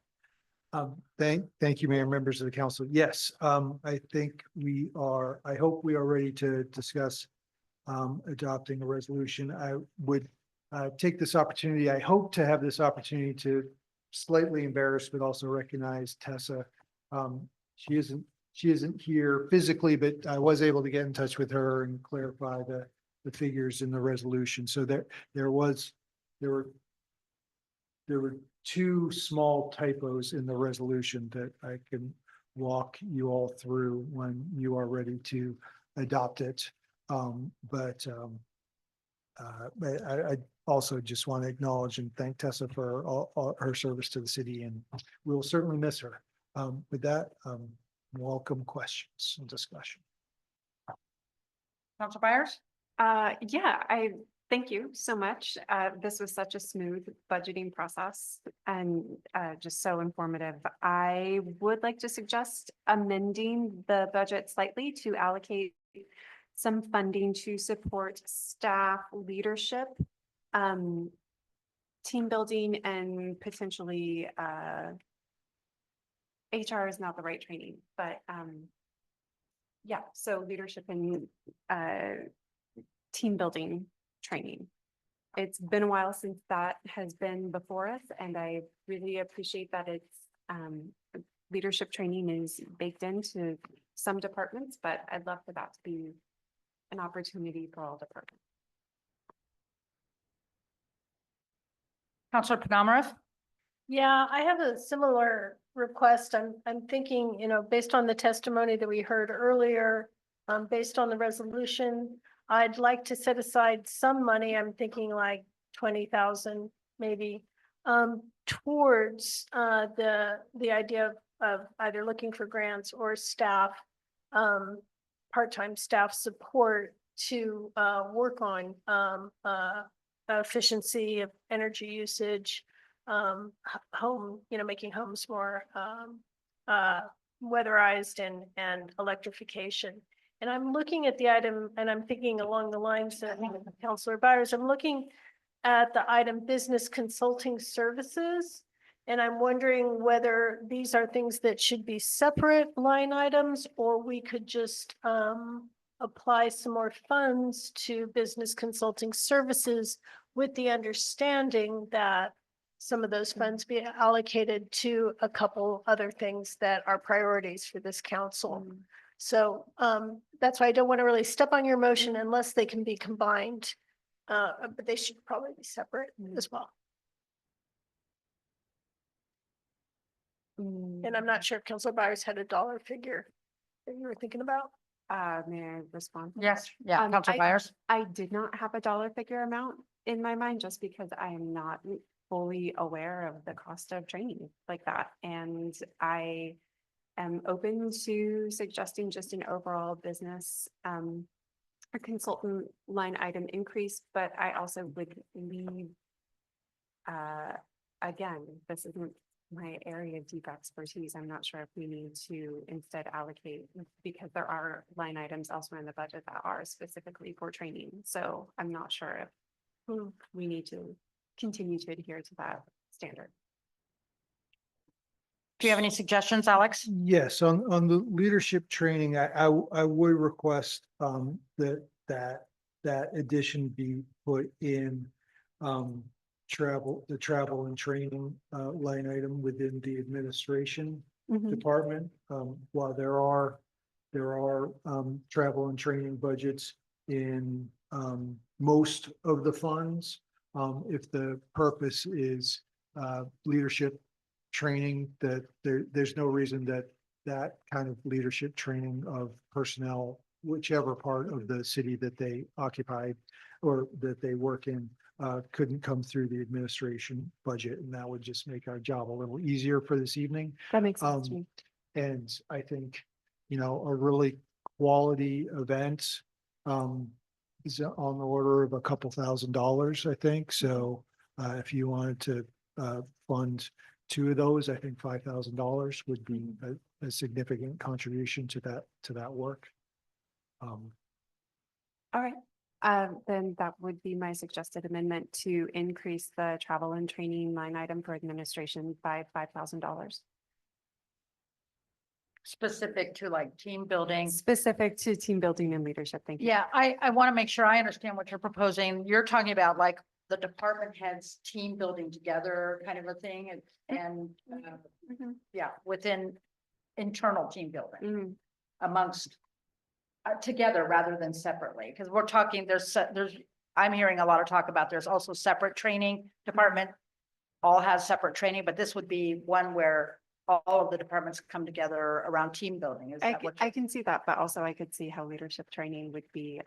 Thank you, Mayor, members of the council. Yes, I think I hope we are ready to discuss adopting a resolution. I would take this opportunity. I hope to have this opportunity to slightly embarrass, but also recognize Tessa. She isn't here physically, but I was able to get in touch with her and clarify the figures in the resolution. So there were two small typos in the resolution that I can walk you all through when you are ready to adopt it. But I also just want to acknowledge and thank Tessa for all her service to the city, and we will certainly miss her. With that, welcome questions and discussion. Councilor Byers? Yeah, thank you so much. This was such a smooth budgeting process and just so informative. I would like to suggest amending the budget slightly to allocate some funding to support staff leadership, team building, and potentially HR is not the right training, but yeah, so leadership and team building training. It's been a while since that has been before us, and I really appreciate that it's leadership training is baked into some departments, but I'd love for that to be an opportunity for all departments. Counselor Penamara? Yeah, I have a similar request. I'm thinking, based on the testimony that we heard earlier, based on the resolution, I'd like to set aside some money. I'm thinking like 20,000 maybe, towards, the idea of either looking for grants or staff, part-time staff support to, work on, efficiency of energy usage, home, making homes more weatherized and electrification. And I'm looking at the item and I'm thinking along the lines of Councilor Byers, I'm looking at the item business consulting services. And I'm wondering whether these are things that should be separate line items, or we could just apply some more funds to business consulting services with the understanding that some of those funds be allocated to a couple other things that are priorities for this council. So that's why I don't want to really step on your motion unless they can be combined. But they should probably be separate as well. And I'm not sure if Councilor Byers had a dollar figure that you were thinking about. May I respond? Yes, yeah, Counselor I- Byers? I did not have a dollar figure amount in my mind just because I am not fully aware of the cost of training like that. And I am open to suggesting just an overall business a consultant line item increase, but I also would leave again, this isn't my area of deep expertise. I'm not sure if we need to instead allocate, because there are line items elsewhere in the budget that are specifically for training. So I'm not sure if we need to continue to adhere to that standard. Do you have any suggestions, Alex? Yes, on the leadership training, I would request that addition be put in the travel and training line item within the administration department. While there are travel and training budgets in most of the funds, if the purpose is leadership training, that there's no reason that kind of leadership training of personnel, whichever part of the city that they occupy or that they work in, couldn't come through the administration budget, and that would just make our job a little easier for this evening. That makes sense to me. And I think, a really quality event is on the order of a couple $1,000s, I think. So if you wanted to fund 2 of those, I think $5,000 would be a significant contribution to that work. All right. Then that would be my suggested amendment to increase the travel and training line item for administration by $5,000. Specific to like team building. Specific to team building and leadership. Thank you. Yeah, I want to make sure I understand what you're proposing. You're talking about like the department heads team building together kind of a thing and yeah, within internal team building amongst together rather than separately, because we're talking, I'm hearing a lot of talk about there's also separate training department, all has separate training, but this would be one where all of the departments come together around team building. Is that what? I can see that, but also I could see how leadership training would be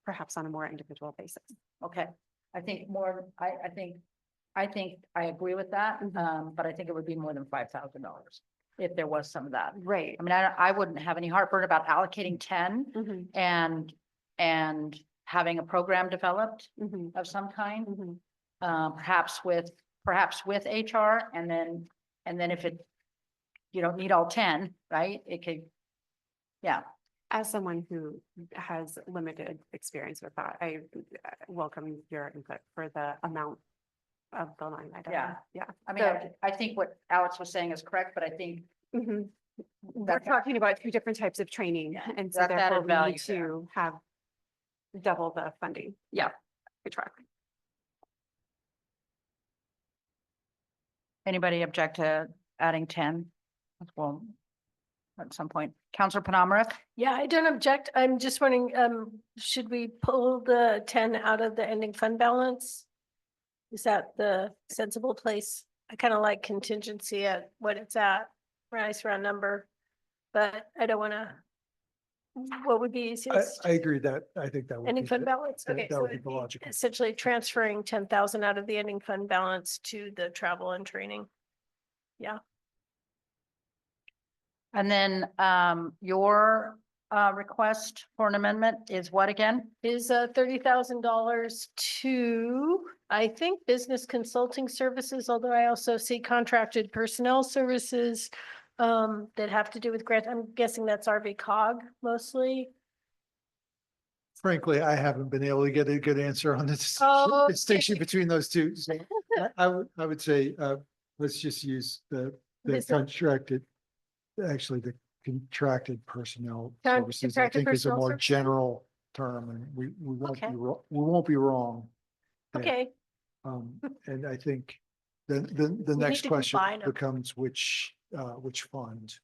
perhaps on a more individual basis. Okay, I think more, I think I agree with that, but I think it would be more than $5,000 if there was some of that. Right. I mean, I wouldn't have any heartburn about allocating 10 and having a program developed of some kind. Perhaps with HR, and then if you don't need all 10, right? It could, yeah. As someone who has limited experience with that, I welcome your input for the amount of the line item. Yeah. I mean, I think what Alex was saying is correct, but I think we're talking about 2 different types of training, and so That's added therefore we value need to have double the funding. Yeah. Good track. Anybody object to adding 10 Well, at some point, Counselor Penamara, Yeah, I don't object. I'm just wondering, should we pull the 10 out of the ending fund balance? Is that the sensible place? I kind of like contingency at what it's at, nice round number. But I don't want to, what would be easiest? I agree that, I think that would Ending be, fund the- balance, that okay. that so would be it'd the logical. Essentially transferring 10,000 out of the ending fund balance to the travel and training. Yeah, and then your request for an amendment is what again? is $30,000 to, I think, business consulting services, although I also see contracted personnel services that have to do with grant. I'm guessing that's RV cog mostly. Frankly, I haven't been able to get a good answer on the Oh, distinction okay. between those two. So I would say, let's just use the Business- contracted, actually the contracted personnel services, I contracted think is a personnel more services? general term, and we won't Okay. be, we won't be wrong. there. Okay, And I think the need next to question combine 'em. becomes which fund.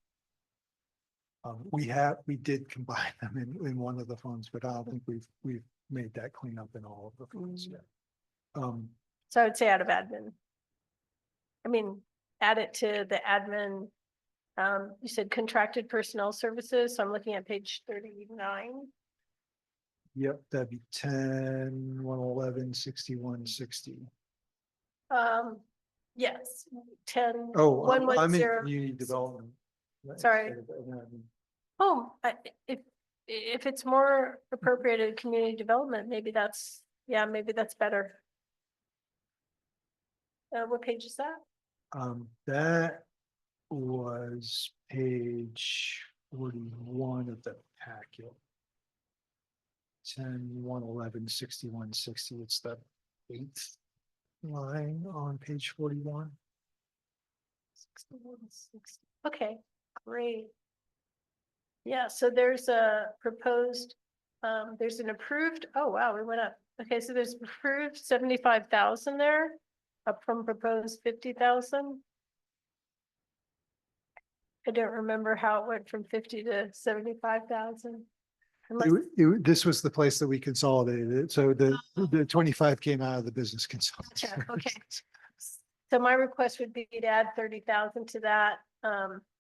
We did combine them in one of the funds, but I don't think we've made that cleanup in all of the funds Mm. yet. so I would say out of admin. I mean, add it to the admin. You said contracted personnel services, so I'm looking at page 39. Yep, that'd be 10, 111, 61, 60. Yes, 10. Oh, I'm in 110. community development. Sorry. instead of admin. Oh, if it's more appropriate in community development, maybe that's, yeah, maybe that's better. What page is that? That was page 41 of the packet. 10, 111, 61, 60. It's the 8th line on page 41. 61, 60. Okay, great. Yeah, so there's a proposed, there's an approved, oh wow, we went up. Okay, so there's approved 75,000 there, up from proposed 50,000. I don't remember how it went from 50 to 75,000. This was the place that we consolidated it. So the 25 came out of the business consulting. Gotcha, okay. So my request would be to add 30,000 to that,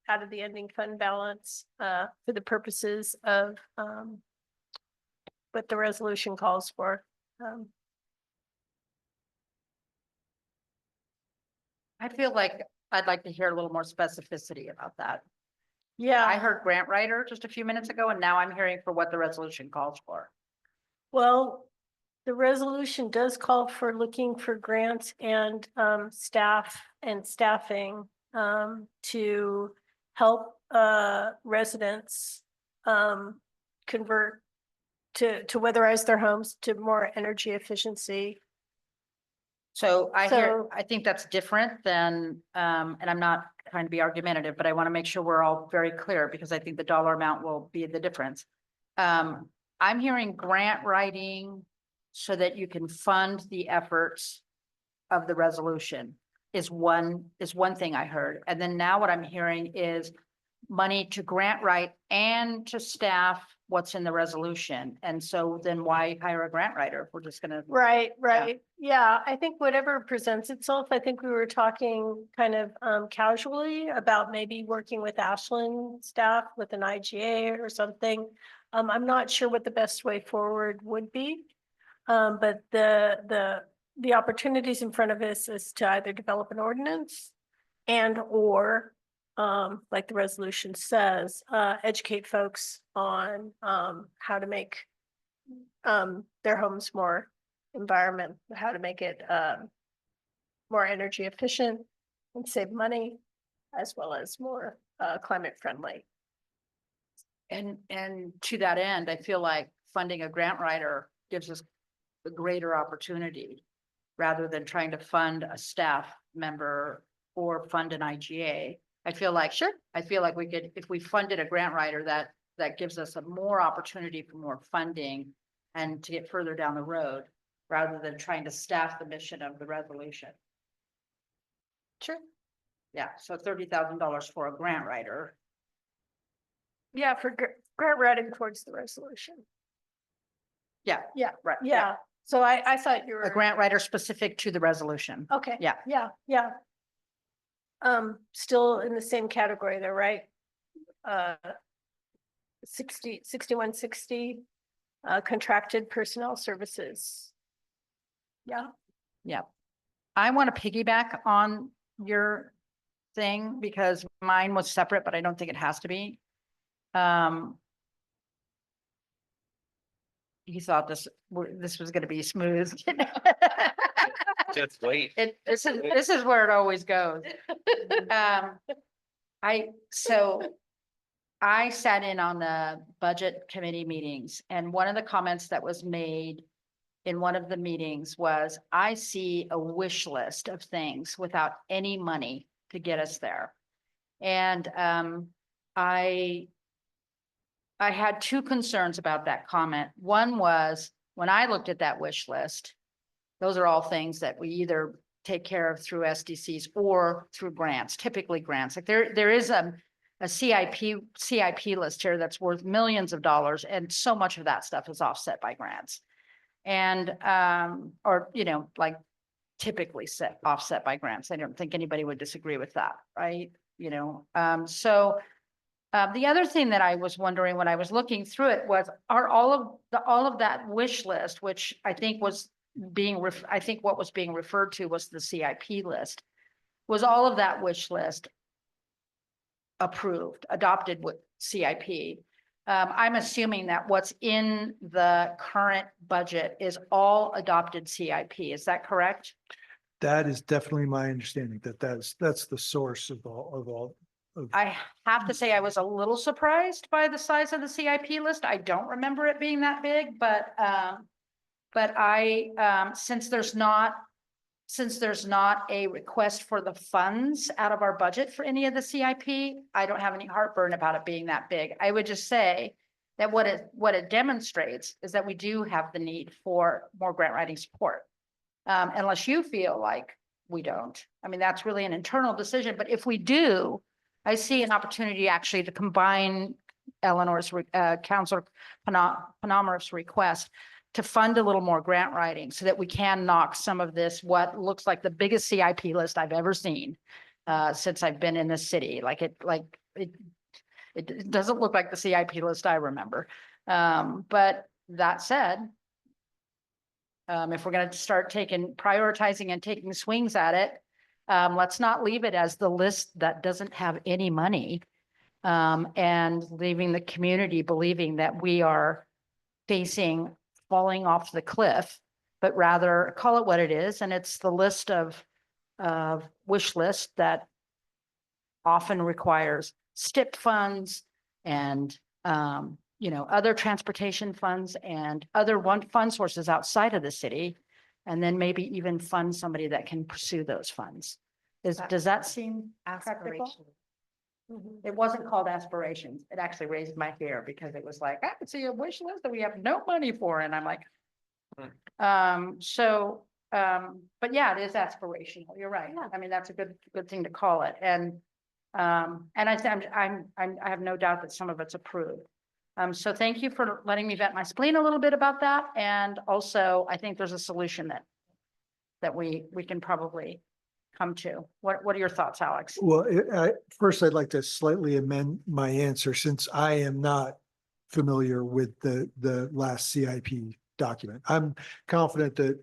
out of the ending fund balance, for the purposes of, what the resolution calls for. I feel like I'd like to hear a little more specificity about that. Yeah. I heard grant writer just a few minutes ago, and now I'm hearing for what the resolution calls for. Well, the resolution does call for looking for grants and staff and staffing to help residents convert to weatherize their homes to more energy efficiency. So I hear, So- I think that's different than, and I'm not trying to be argumentative, but I want to make sure we're all very clear because I think the dollar amount will be the difference. I'm hearing grant writing so that you can fund the efforts of the resolution is one thing I heard. And then now what I'm hearing is money to grant write and to staff what's in the resolution. And so then why hire a grant writer if we're just gonna, Right, right. Yeah, I think whatever presents itself, I think we were talking kind of casually about maybe working with Ashland staff with an IGA or something. I'm not sure what the best way forward would be. But the opportunities in front of us is to either develop an ordinance and or like the resolution says, educate folks on how to make their homes more environment, how to make it more energy efficient and save money, as well as more climate friendly. and to that end, I feel like funding a grant writer gives us a greater opportunity rather than trying to fund a staff member or fund an IGA. I feel like, sure, I feel like we could, if we funded a grant writer, that gives us a more opportunity for more funding and to get further down the road rather than trying to staff the mission of the resolution. Sure. Yeah, so $30,000 for a grant writer. Yeah, for grant writing towards the resolution. Yeah, Yeah, right. yeah. So I thought you were. A grant writer specific to the resolution. Okay. Yeah. Yeah. Still in the same category though, right? 6160, contracted personnel services. Yeah. Yeah. I want to piggyback on your thing because mine was separate, but I don't think it has to be. He thought this was going to be smooth. Just wait. This is where it always goes. I sat in on the budget committee meetings, and one of the comments that was made in one of the meetings was, I see a wish list of things without any money to get us there. And I had two concerns about that comment. One was, when I looked at that wish list, those are all things that we either take care of through SDCs or through grants, typically grants. Like there is a CIP list here that's worth millions of dollars, and so much of that stuff is offset by grants. And, or, like typically offset by grants. I don't think anybody would disagree with that, right? The other thing that I was wondering when I was looking through it was, are all of that wish list, which I think was what was being referred to was the CIP list, was all of that wish list adopted with CIP? I'm assuming that what's in the current budget is all adopted CIP. Is that correct? That is definitely my understanding, that's the source of all. I have to say I was a little surprised by the size of the CIP list. I don't remember it being that big, but since there's not a request for the funds out of our budget for any of the CIP, I don't have any heartburn about it being that big. I would just say that what it demonstrates is that we do have the need for more grant writing support. Unless you feel like we don't. I mean, that's really an internal decision, but if we do, I see an opportunity actually to combine Eleanor's, Councilor Penamara's request to fund a little more grant writing so that we can knock some of this, what looks like the biggest CIP list I've ever seen since I've been in this city. It doesn't look like the CIP list I remember. But that said, if we're going to start prioritizing and taking swings at it, let's not leave it as the list that doesn't have any money, and leaving the community believing that we are falling off the cliff, but rather call it what it is. And it's the list of wish list that often requires STIP funds and, other transportation funds and other fund sources outside of the city. And then maybe even fund somebody that can pursue those funds. Does that seem practical? It wasn't called aspirations. It actually raised my hair because it was like, I could see a wish list that we have no money for. And I'm like, but yeah, it is aspirational. You're right. I mean, that's a good thing to call it. And I have no doubt that some of it's approved. So thank you for letting me vet my spleen a little bit about that. And also, I think there's a solution that we can probably come to. What are your thoughts, Alex? Well, first I'd like to slightly amend my answer since I am not familiar with the last CIP document. I'm confident that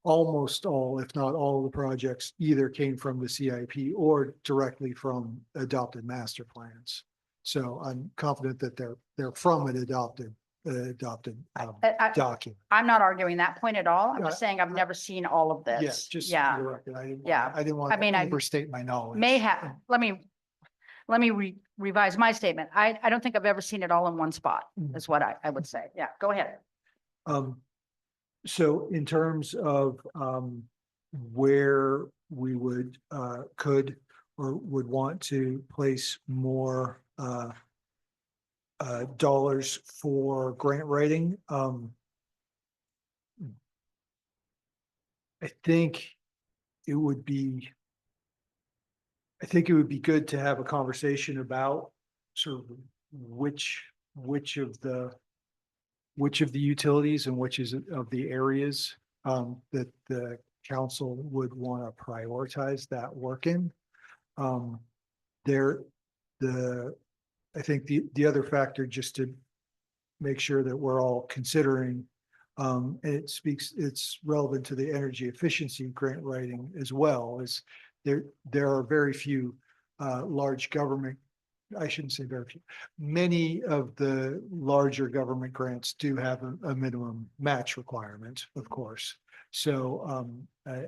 almost all, if not all of the projects either came from the CIP or directly from adopted master plans. So I'm confident that they're from an adopted document. I'm not arguing that point at all. I'm just saying I've never seen all of this. Yes, just Yeah. for the record, I Yeah. didn't want I mean, to I overstate my knowledge. May have, let me revise my statement. I don't think I've ever seen it all in one spot, is what I would say. Yeah, go ahead. So in terms of where we would could or would want to place more dollars for grant writing, I think it would be I think it would be good to have a conversation about sort of which of the utilities and which is of the areas that the council would want to prioritize that work in. I think the other factor, just to make sure that we're all considering, and it's relevant to the energy efficiency grant writing as well, is there are very few large government, I shouldn't say very few, many of the larger government grants do have a minimum match requirement, of course. So I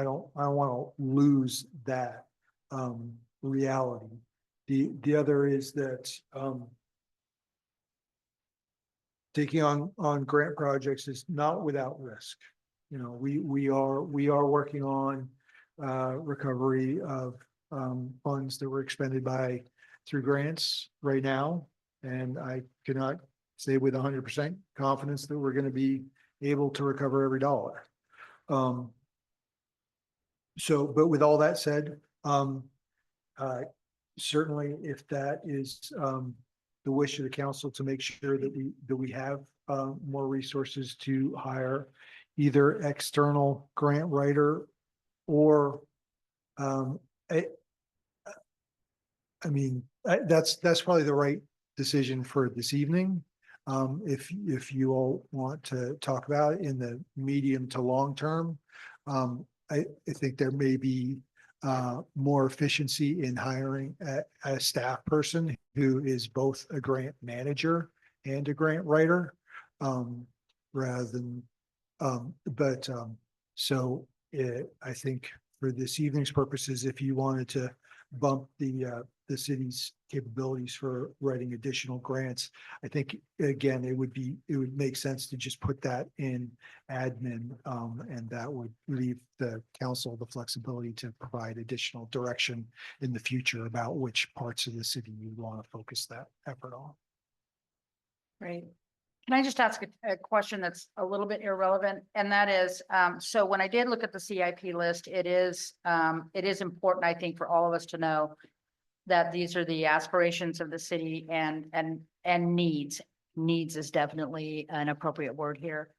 don't want to lose that reality. The other is that taking on grant projects is not without risk. You know, we are working on recovery of funds that were expended through grants right now. And I cannot say with 100% confidence that we're going to be able to recover every dollar. But with all that said, certainly if that is the wish of the council, to make sure that we have more resources to hire either external grant writer or that's probably the right decision for this evening. If you all want to talk about it in the medium to long term, I think there may be more efficiency in hiring a staff person who is both a grant manager and a grant writer, rather than, I think for this evening's purposes, if you wanted to bump the city's capabilities for writing additional grants, I think again, it would make sense to just put that in admin, and that would leave the council the flexibility to provide additional direction in the future about which parts of the city you want to focus that effort on. Right. Can I just ask a question that's a little bit irrelevant? And that is, so when I did look at the CIP list, it is important, I think, for all of us to know that these are the aspirations of the city and needs. Needs is definitely an appropriate word here.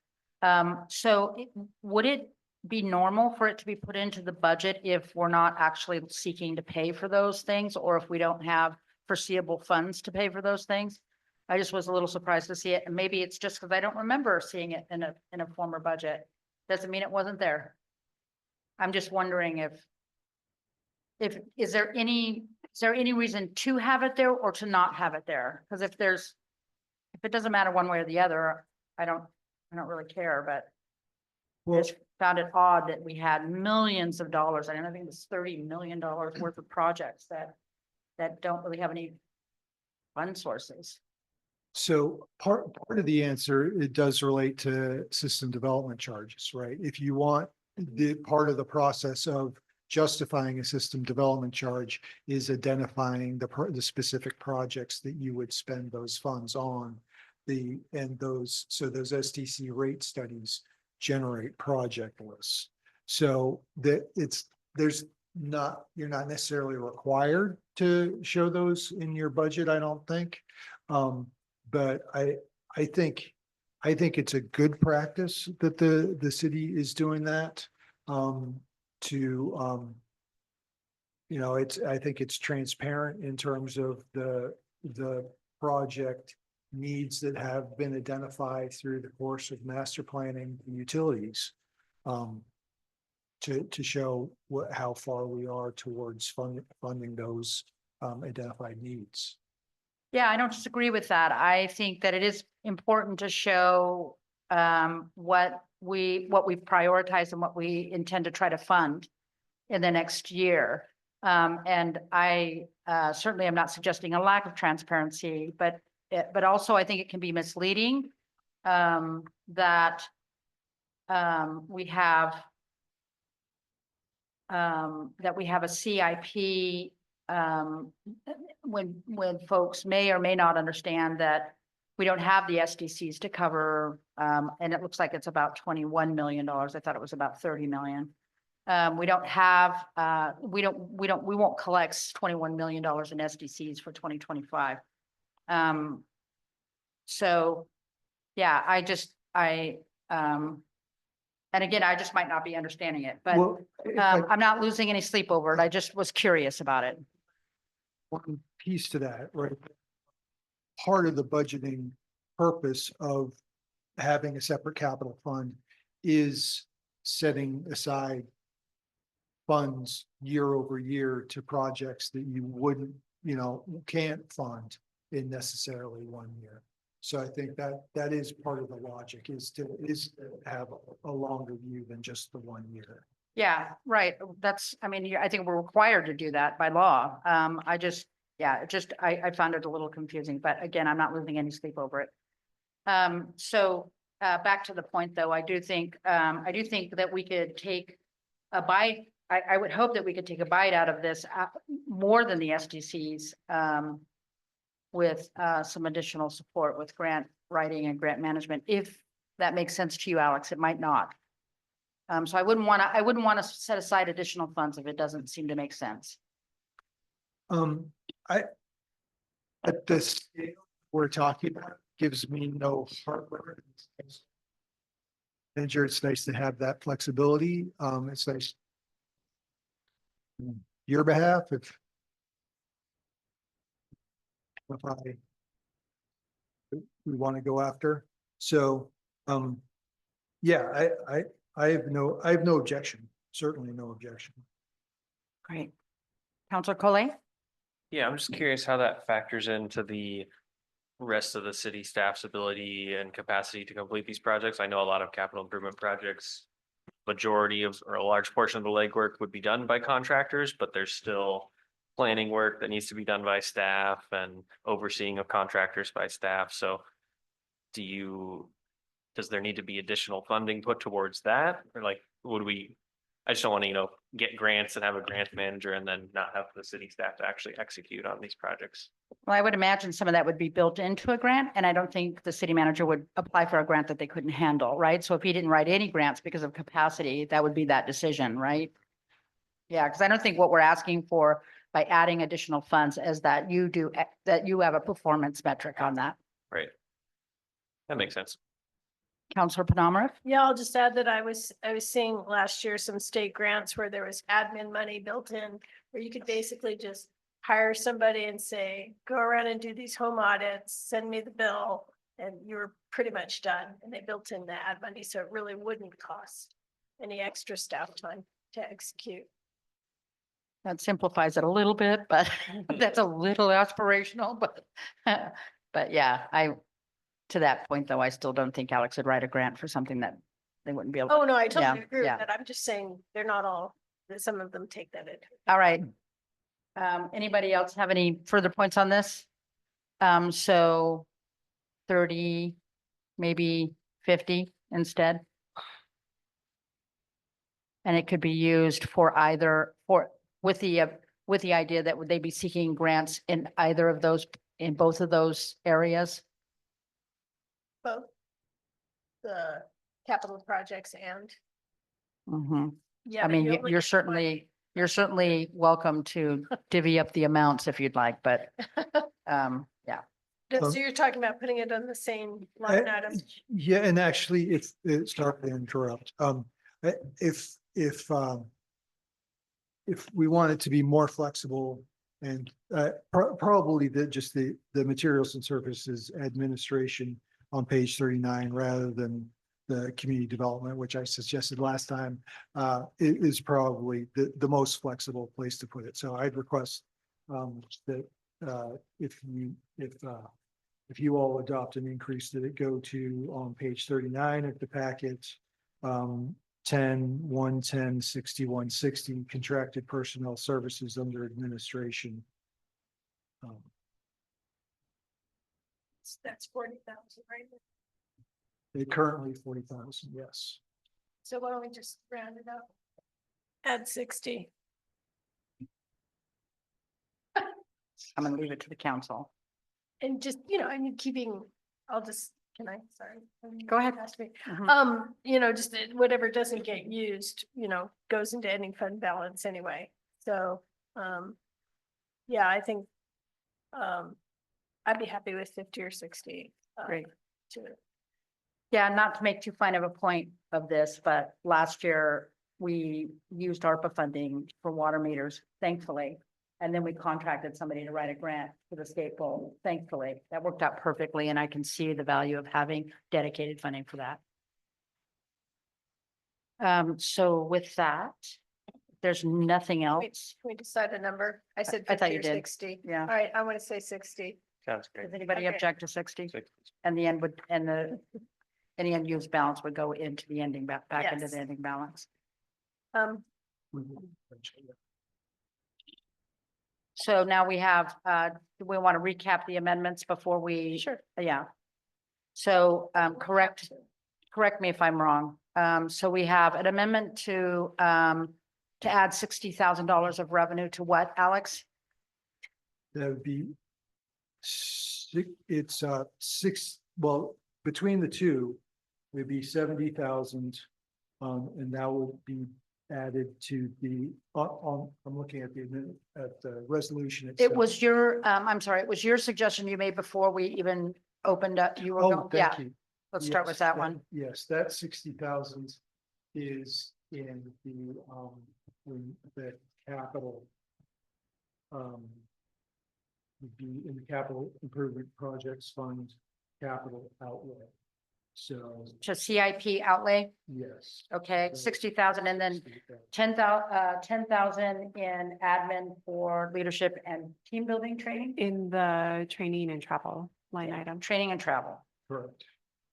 Would it be normal for it to be put into the budget if we're not actually seeking to pay for those things, or if we don't have foreseeable funds to pay for those things? I just was a little surprised to see it, and maybe it's just because I don't remember seeing it in a former budget. Doesn't mean it wasn't there. I'm just wondering if is there any reason to have it there or to not have it there? Because if it doesn't matter one way or the other, I don't really care, but I just found it odd that we had millions of dollars. I think it was $30 million worth of projects that don't really have any fund sources. So part of the answer, it does relate to system development charges, right? If you want, the part of the process of justifying a system development charge is identifying the specific projects that you would spend those funds on. Those STC rate studies generate project lists. So that you're not necessarily required to show those in your budget, I don't think. But I think it's a good practice that the city is doing that. I think it's transparent in terms of the project needs that have been identified through the course of master planning and utilities, to show how far we are towards funding those identified needs. Yeah, I don't disagree with that. I think that it is important to show what we've prioritized and what we intend to try to fund in the next year. And I certainly am not suggesting a lack of transparency, but also I think it can be misleading that we have a CIP when folks may or may not understand that we don't have the SDCs to cover, and it looks like it's about $21 million. I thought it was about 30 million. We don't have, we won't collect $21 million in SDCs for 2025. So, yeah, and again, I just might not be understanding it, but Well, if I- I'm not losing any sleep over it. I just was curious about it. one piece to that, right? Part of the budgeting purpose of having a separate capital fund is setting aside funds year over year to projects that you wouldn't, can't fund in necessarily one year. So I think that is part of the logic is to have a longer view than just the 1 year. Yeah, right. I think we're required to do that by law. I found it a little confusing, but again, I'm not losing any sleep over it. Back to the point, though, I do think that we could take a bite. I would hope that we could take a bite out of this, more than the SDCs, with some additional support with grant writing and grant management, if that makes sense to you, Alex. It might not. So I wouldn't want to set aside additional funds if it doesn't seem to make sense. At this scale we're talking about gives me no heartburn. Manager, it's nice to have that flexibility. It's nice. Your behalf, if we want to go after. So, yeah, I have no objection, certainly no objection. Great. Counselor Collet? Yeah, I'm just curious how that factors into the rest of the city staff's ability and capacity to complete these projects. I know a lot of capital improvement projects, majority of, or a large portion of the legwork would be done by contractors, but there's still planning work that needs to be done by staff and overseeing of contractors by staff. So does there need to be additional funding put towards that? Or like, I just don't want to, get grants and have a grant manager and then not have the city staff to actually execute on these projects. Well, I would imagine some of that would be built into a grant, and I don't think the city manager would apply for a grant that they couldn't handle, right? So if he didn't write any grants because of capacity, that would be that decision, right? Yeah, because I don't think what we're asking for by adding additional funds is that you have a performance metric on that. Right. That makes sense. Counselor Penamara? Yeah, I'll just add that I was seeing last year some state grants where there was admin money built in, where you could basically just hire somebody and say, go around and do these home audits, send me the bill, and you're pretty much done. And they built in the ad money, so it really wouldn't cost any extra staff time to execute. That simplifies it a little bit, but that's a little aspirational, but yeah, to that point, though, I still don't think Alex would write a grant for something that they wouldn't be able to. Oh, no, I totally Yeah, agree with yeah. that. I'm just saying they're not all, that some of them take that into. All right. Anybody else have any further points on this? So 30, maybe 50 instead. And it could be used for with the idea that would they be seeking grants in both of those areas? Both the capital projects and, Mhm. yeah. I but mean, you only you're get one. certainly welcome to divvy up the amounts if you'd like, but yeah. So you're talking about putting it on the same line item? Yeah, and actually, sorry to interrupt. If we want it to be more flexible and probably the materials and services administration on page 39 rather than the community development, which I suggested last time, it is probably the most flexible place to put it. So I'd request that if you all adopt an increase, that it go to on page 39 of the packet, 110, 6160 contracted personnel services under administration. That's 40,000, right? They currently 40,000, yes. So why don't we just round it up? Add 60. I'm gonna leave it to the council. And just, keeping, I'll just Can I, sorry? Go ahead. Ask me. Mhm. Just whatever doesn't get used, goes into ending fund balance anyway. So, yeah, I think, I'd be happy with 50 or 60. Great. To Yeah, not to make too fine of a point of this, but last year we used ARPA funding for water meters, thankfully. And then we contracted somebody to write a grant for the state goal, thankfully. That worked out perfectly, and I can see the value of having dedicated funding for that. So with that, there's nothing Wait, else. can we decide a number? I said I thought 50 you or did. 60. Yeah. All right, I want to say 60. Sounds great. Does anybody Okay. object to 60? 60. And the end would, and any unused balance would go into the ending, back into Yes. the ending balance. So now we have, do we want to recap the amendments before we? Sure. Yeah. So, correct me if I'm wrong. So we have an amendment to add $60,000 of revenue to what, Alex? That would be well, between the two, it'd be 70,000. And that will be added to I'm looking at the resolution It itself. was your, I'm sorry, it was your suggestion you made before we even opened up, you were, Oh, yeah, thank you. let's start with Yes, that one. Yes, that 60,000 is in the capital. Would be in the capital improvement projects fund capital outlay. So, To CIP outlay, yes. okay, 60,000, and then 10,000 in admin for leadership and team building training, In the training and travel line item. training and travel. Correct.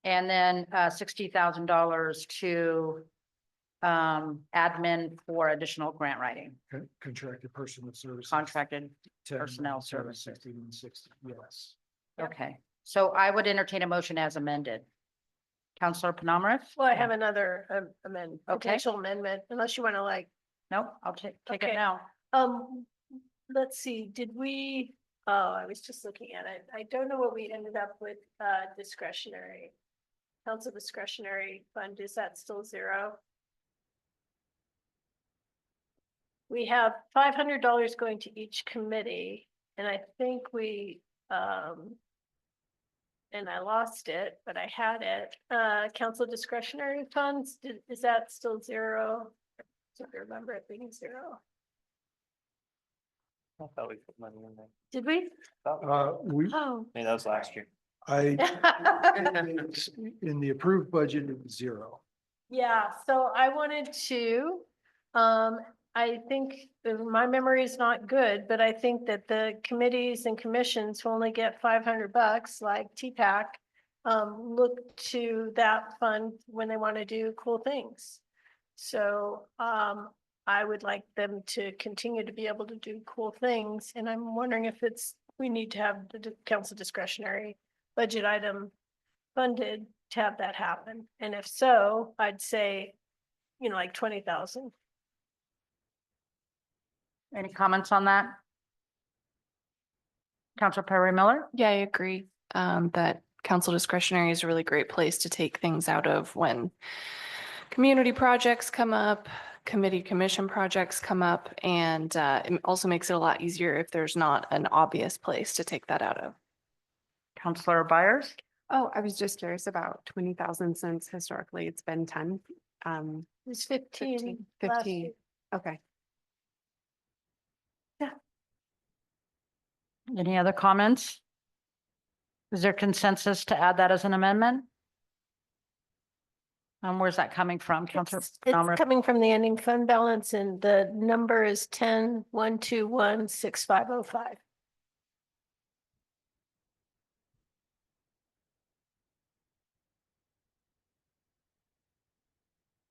And then $60,000 to admin for additional grant writing, Contracted personal services. contracted 10, personnel 7, services. 61, 60, yes. Okay, so I would entertain a motion as amended. Counselor Penamara? Well, I have another Okay. potential amendment, unless you want to Nope, I'll take it Okay. now. Let's see, I was just looking at it. I don't know what we ended up with, discretionary. Council discretionary fund, is that still zero? We have $500 going to each committee, and I think and I lost it, but I had it. Council discretionary funds, is that still zero? I remember it being zero. I thought we put money in there. Did we? Oh. Maybe that was last year. In the approved budget, it was zero. Yeah, so I wanted to, I think my memory is not good, but I think that the committees and commissions who only get $500 like TPAC look to that fund when they want to do cool things. So I would like them to continue to be able to do cool things. And I'm wondering if we need to have the council discretionary budget item funded to have that happen. And if so, I'd say, like 20,000. Any comments on that? Counselor Perry Miller? Yeah, I agree, that council discretionary is a really great place to take things out of when community projects come up, commission projects come up, and it also makes it a lot easier if there's not an obvious place to take that out of. Counselor Byers? Oh, I was just curious about 20,000 since historically it's been 10. It was 15. last 15. year. Okay. Any other comments? Is there consensus to add that as an amendment? Where's that coming from, Counselor? It's Penamara? coming from the ending fund balance, and the number is 10-121-6505.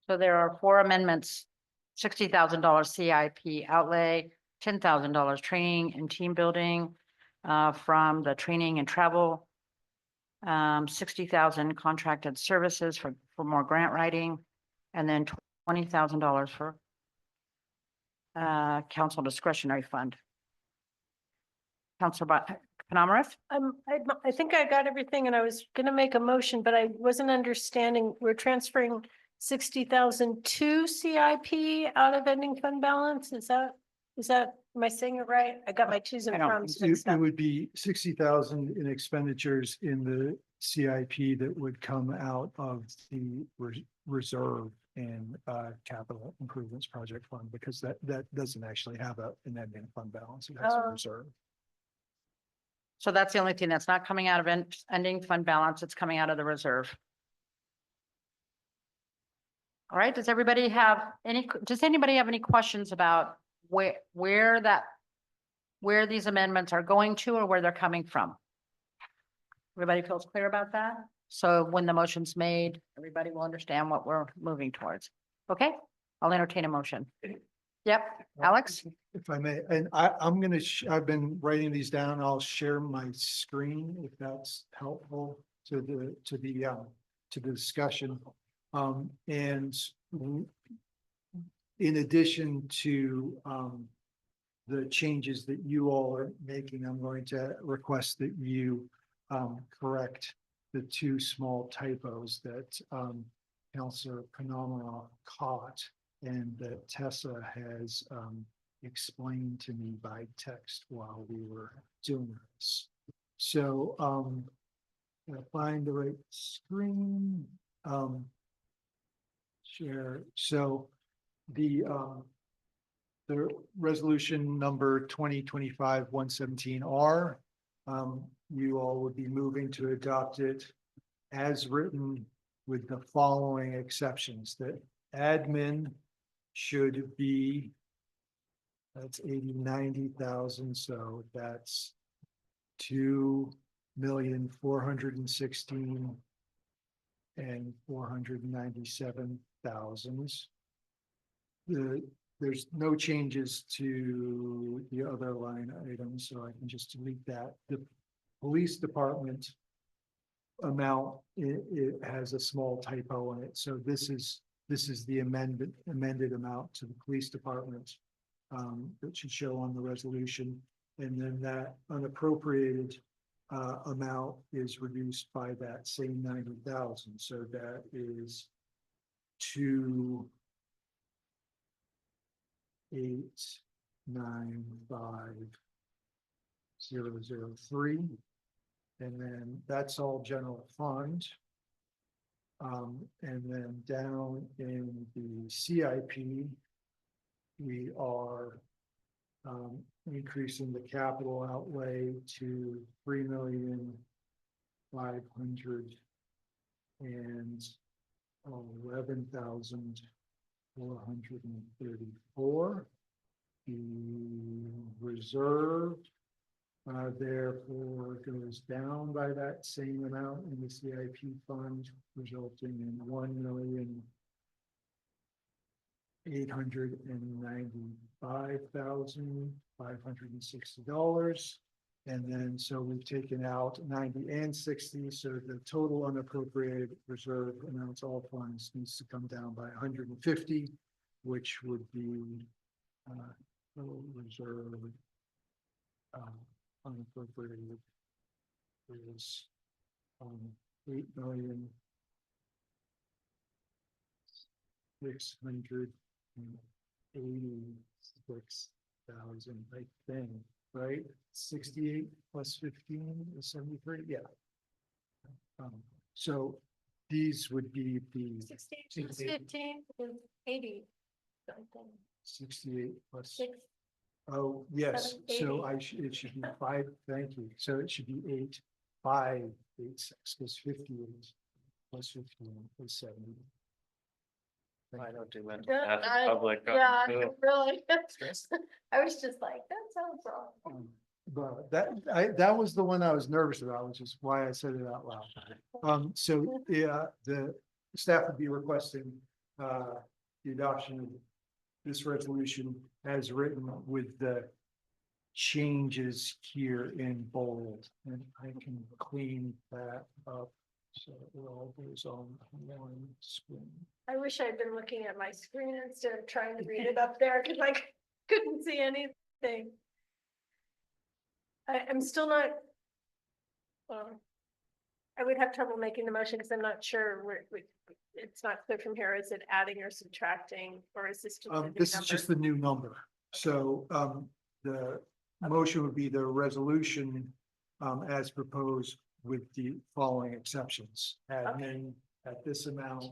So there are 4 amendments, $60,000 CIP outlay, $10,000 training and team building from the training and travel, 60,000 contracted services for more grant writing, and then $20,000 for council discretionary fund. Panamarev? I think I got everything and I was gonna make a motion, but I wasn't understanding, we're transferring 60,000 to CIP out of ending fund balance, is that, am I saying it right? I got my twos I and don't- froms It mixed it up. would be 60,000 in expenditures in the CIP that would come out of the reserve and capital improvements project fund, because that doesn't actually have an ending fund balance. It has a Oh. reserve. So that's the only thing that's not coming out of ending fund balance. It's coming out of the reserve. All right, does anybody have any questions about where these amendments are going to or where they're coming from? Everybody feels clear about that? So when the motion's made, everybody will understand what we're moving towards. Okay, I'll entertain a motion. Yep, Alex? If I may, and I'm gonna, I've been writing these down. I'll share my screen if that's helpful to the discussion. And in addition to, the changes that you all are making, I'm going to request that you, correct the two small typos that, Counselor Panama caught and that Tessa has, explained to me by text while we were doing this. So, I'll find the right screen, share. So the resolution number 2025-117R, you all would be moving to adopt it as written with the following exceptions: that admin should be, that's 90,000, so that's 2,416,497 thousands. There's no changes to the other line items, so I can just delete that. The police department amount, it has a small typo in it, so this is the amended amount to the police department that should show on the resolution, and then that unappropriated amount is reduced by that same 90,000, so that is 2,895,003, and then that's all general fund. And then down in the CIP, we are increasing the capital outlay to 3,511,434. The reserve therefore goes down by that same amount in the CIP fund, resulting in $1,895,560. And then, so we've taken out 90 and 60, so the total unappropriated reserve amounts, all funds, needs to come down by 150, which would be total reserve unappropriated is 8,686,000, I think, right? 68 plus 15 is 73, yeah. So these would be the 60 plus 15 is 80. Something. 68 plus. 6. Oh, yes, so 780. it should be 5, thank you, so it should be 8,586, because 58 plus 15 is 70. Thank I you. don't do mental Yeah, math in public. Yeah, Ugh. really. I was just like, that sounds wrong. But that was the one I was nervous about, which is why I said it out loud. So yeah, the staff would be requesting the adoption of this resolution as written with the changes here in bold, and I can clean that up so it all goes on one screen. I wish I'd been looking at my screen instead of trying to read it up there because I couldn't see anything. I'm still not I would have trouble making the motion because I'm not sure it's not clear from here. Is it adding or subtracting, or is this just a new This is just the number? new number. So, the motion would be the resolution, as proposed with the following exceptions. Admin at this amount,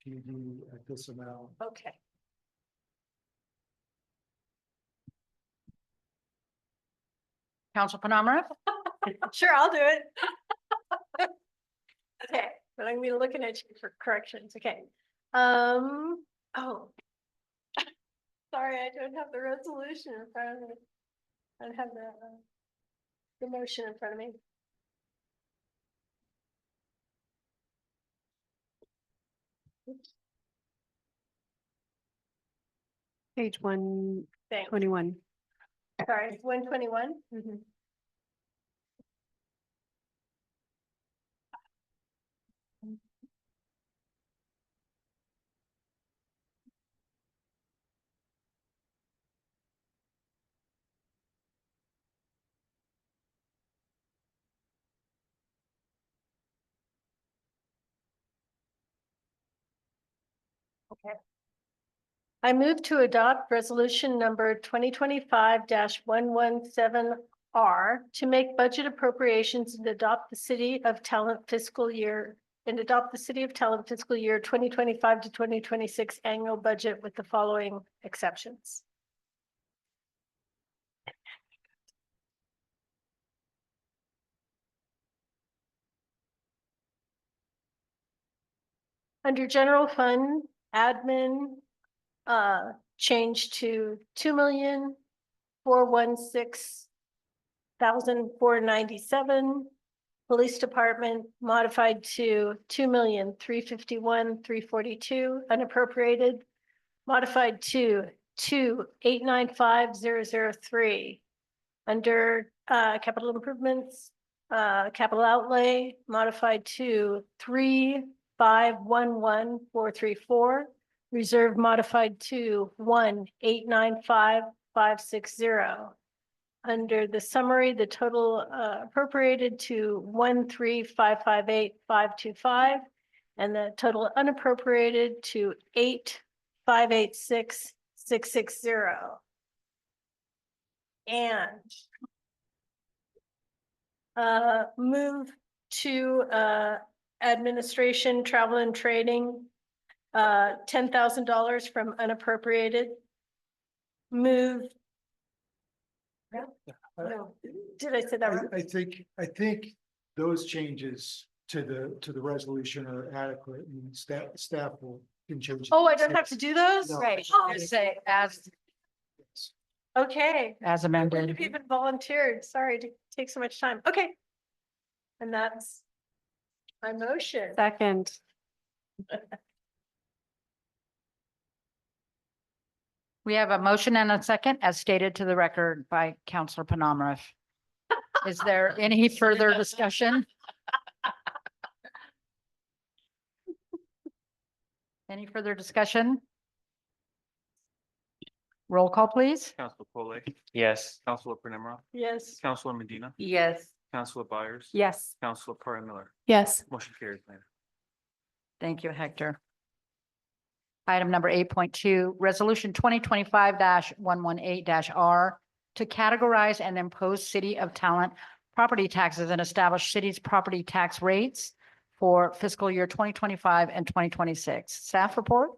PD at this amount. Okay. Council Penamara? Sure, I'll do it. Okay, but I'm gonna be looking at you for corrections, okay. Oh. Sorry, I don't have the resolution in front of me. I don't have the motion in front of me. Page 121. Thanks. Sorry, 121. Okay. I move to adopt resolution number 2025-117R to make budget appropriations and adopt the City of Talent fiscal year 2025 to 2026 annual budget with the following exceptions. Under general fund, admin, change to 2,416,497. Police department modified to 2,351,342 unappropriated, modified to 2,895,003. Under capital improvements, capital outlay modified to 3,511,434. Reserve modified to 1,895,560. Under the summary, the total appropriated to 1,355,8,525, and the total unappropriated to 8,586,660. And move to administration, travel and trading, $10,000 from unappropriated. Move. No, did I say that wrong? I think those changes to the resolution are adequate and staff can change. Oh, I don't have to do those? No. Right. Just say as Okay. as I wouldn't amended. have even volunteered. Sorry to take so much time. Okay. And that's my motion. Second. We have a motion and a second as stated to the record by Councilor Penamara. Is there any further discussion? Any further discussion? Roll call, please. Councilor Polly, Yes. Councilor Penemra, Yes. Councilor Medina, Yes. Councilor Byers. Yes. Councilor Perry Miller. Yes. Motion carries, Mayor. Thank you, Hector. Item number 8.2, Resolution 2025-118-R to categorize and impose City of Talent property taxes and establish city's property tax rates for fiscal year 2025 and 2026. Staff report?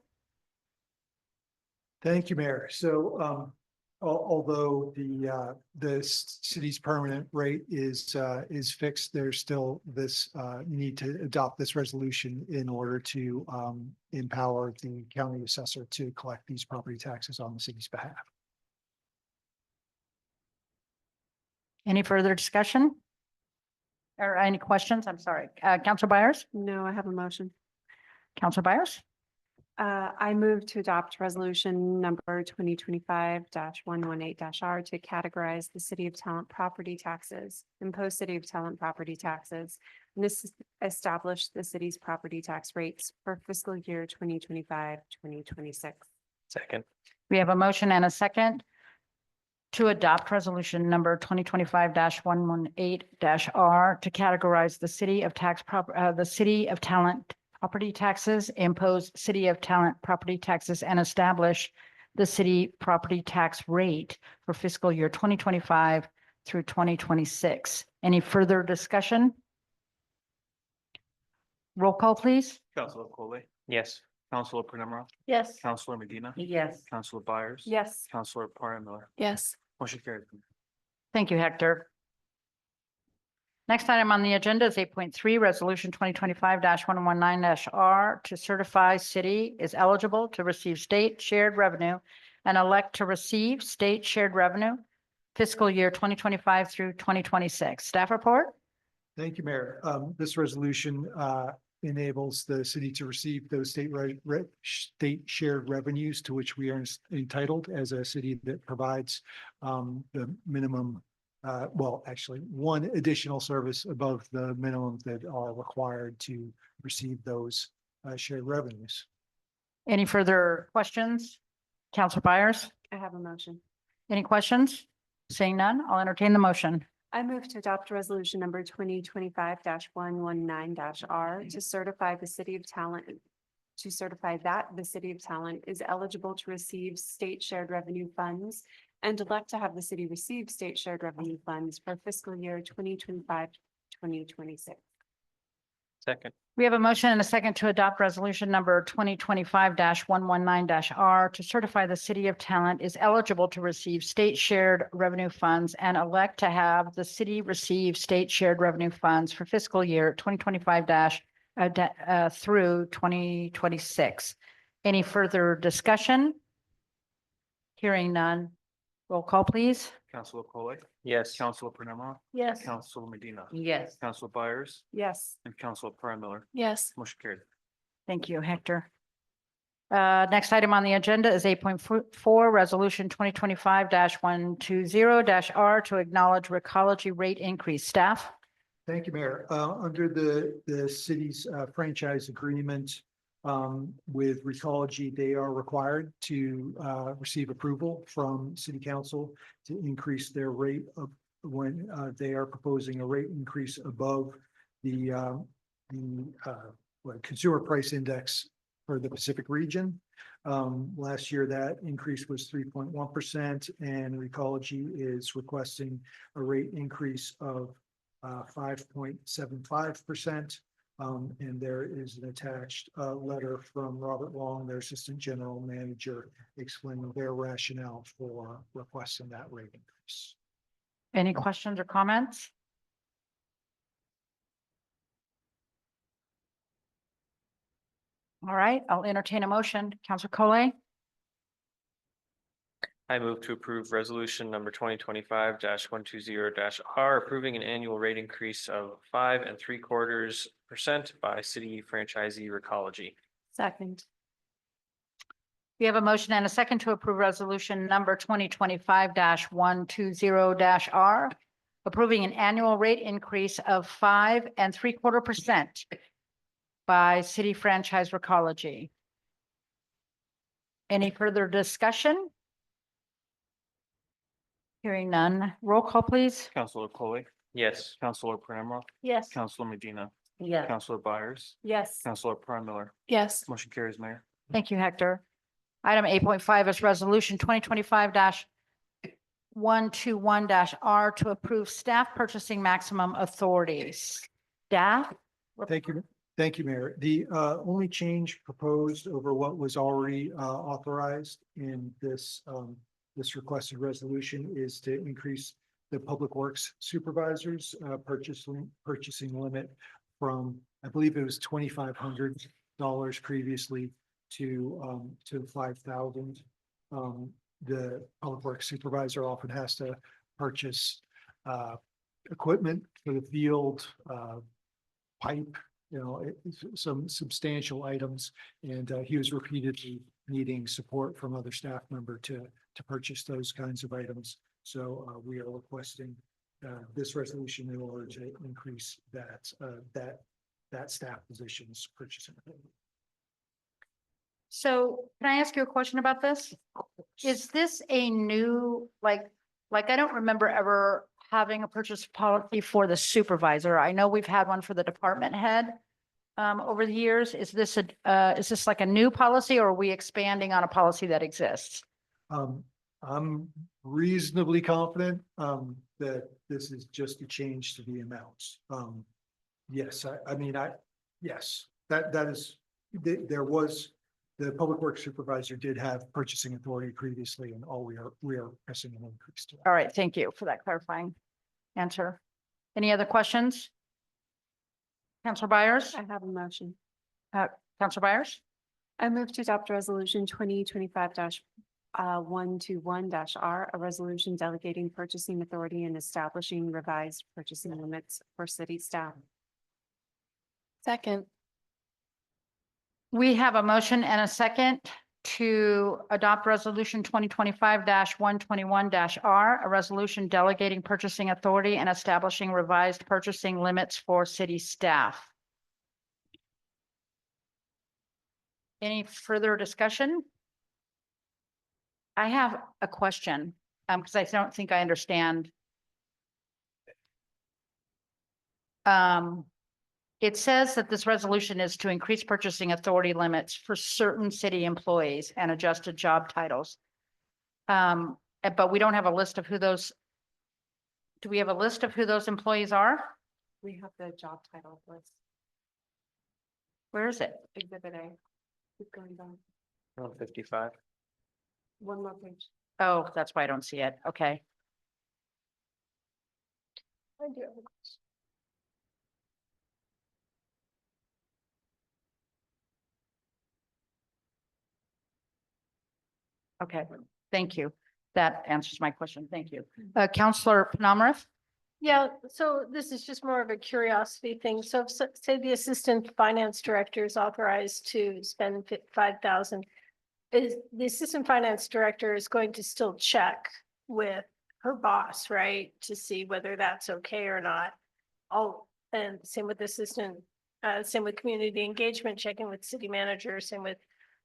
Thank you, Mayor. So, although the city's permanent rate is fixed, there's still this need to adopt this resolution in order to empower the county assessor to collect these property taxes on the city's behalf. Any further discussion? Or any questions? I'm sorry. Councilor Byers? No, I have a motion. Councilor Byers? I move to adopt resolution number 2025-118-R to categorize the City of Talent property taxes, impose City of Talent property taxes, and this establish the city's property tax rates for fiscal year 2025, 2026. Second. We have a motion and a second. to adopt resolution number 2025-118-R to categorize the city of the city of Talent property taxes, impose city of Talent property taxes, and establish the city property tax rate for fiscal year 2025 through 2026. Any further discussion? Roll call, please. Counselor Coley, Yes. Counselor Penemroff, Yes. Counselor Medina, Yes. Counselor Byers. Yes. Counselor Parra Miller, Yes. motion carried. Thank you, Hector. Next item on the agenda is 8.3, Resolution 2025-119-R to certify city is eligible to receive state shared revenue and elect to receive state shared revenue fiscal year 2025 through 2026. Staff report? Thank you, Mayor. This resolution enables the city to receive those state shared revenues to which we are entitled as a city that provides the minimum, well, actually, one additional service above the minimum that are required to receive those shared revenues. Any further questions? Counselor Byers? I have a motion. Any questions? Seeing none, I'll entertain the motion. I move to adopt resolution number 2025-119-R to certify the city of Talent, that the city of Talent is eligible to receive state shared revenue funds and elect to have the city receive state shared revenue funds for fiscal year 2025-2026. Second. We have a motion and a second to adopt resolution number 2025-119-R to certify the city of Talent is eligible to receive state shared revenue funds and elect to have the city receive state shared revenue funds for fiscal year 2025 through 2026. Any further discussion? Hearing none. Roll call, please. Counselor Coley, Yes. Counselor Penemroff, Yes. Counselor Medina, Yes. Counselor Byers, Yes. and Counselor Parra Miller, Yes. motion carried. Thank you, Hector. Next item on the agenda is 8.4, Resolution 2025-120-R to acknowledge Recology rate increase. Staff? Thank you, Mayor. Under the city's franchise agreement with Recology, they are required to receive approval from city council to increase their rate of when they are proposing a rate increase above the consumer price index for the Pacific region. Last year, that increase was 3.1%, and Recology is requesting a rate increase of 5.75%. And there is an attached letter from Robert Long, their Assistant General Manager, explaining their rationale for requesting that rate increase. Any questions or comments? All right, I'll entertain a motion. Counselor Coley? I move to approve resolution number 2025-120-R, approving an annual rate increase of 5 3/4% by city franchisee Recology. Second. We have a motion and a second to approve resolution number 2025-120-R, approving an annual rate increase of 5 3/4% by city franchise Recology. Any further discussion? Hearing none. Roll call, please. Counselor Coley, Yes. Counselor Penemroff, Yes. Counselor Medina, Yes. Counselor Byers, Yes. Counselor Parra Miller, Yes. motion carries, Mayor. Thank you, Hector. Item 8.5 is resolution 2025-121-R to approve staff purchasing maximum authorities. Staff? Thank you. Thank you, Mayor. The only change proposed over what was already authorized in this requested resolution is to increase the Public Works Supervisors purchasing limit from, I believe it was $2,500 previously to $5,000. The Public Works Supervisor often has to purchase equipment for the field, pipe, some substantial items. And he was repeatedly needing support from other staff member to purchase those kinds of items. So we are requesting this resolution in order to increase that staff position's purchasing. So can I ask you a question about this? Is this a new, like, Like, I don't remember ever having a purchase policy for the supervisor. I know we've had one for the department head over the years. Is this like a new policy or are we expanding on a policy that exists? I'm reasonably confident, that this is just a change to the amounts. Yes, yes, that is, there was, the Public Works Supervisor did have purchasing authority previously, and all we are pressing an increase to. All right, thank you for that clarifying answer. Any other questions? Counselor Byers? I have a motion. Counselor Byers? I move to adopt resolution 2025-121-R, a resolution delegating purchasing authority and establishing revised purchasing limits for city staff. Second. We have a motion and a second to adopt resolution 2025-121-R, a resolution delegating purchasing authority and establishing revised purchasing limits for city staff. Any further discussion? I have a question, because I don't think I understand. It says that this resolution is to increase purchasing authority limits for certain city employees and adjusted job titles. But we don't have a list of who those. Do we have a list of who those employees are? We have the job title list, Where is it? exhibit A. Keep going down. 55. One more page. Oh, that's why I don't see it. Okay. I do have a question. Okay, thank you. That answers my question. Thank you. Counselor Penamarath? Yeah, so this is just more of a curiosity thing. So if, say the assistant finance director is authorized to spend 5,000, is the assistant finance director is going to still check with her boss, right? To see whether that's okay or not. And same with assistant, same with community engagement, checking with city manager, same with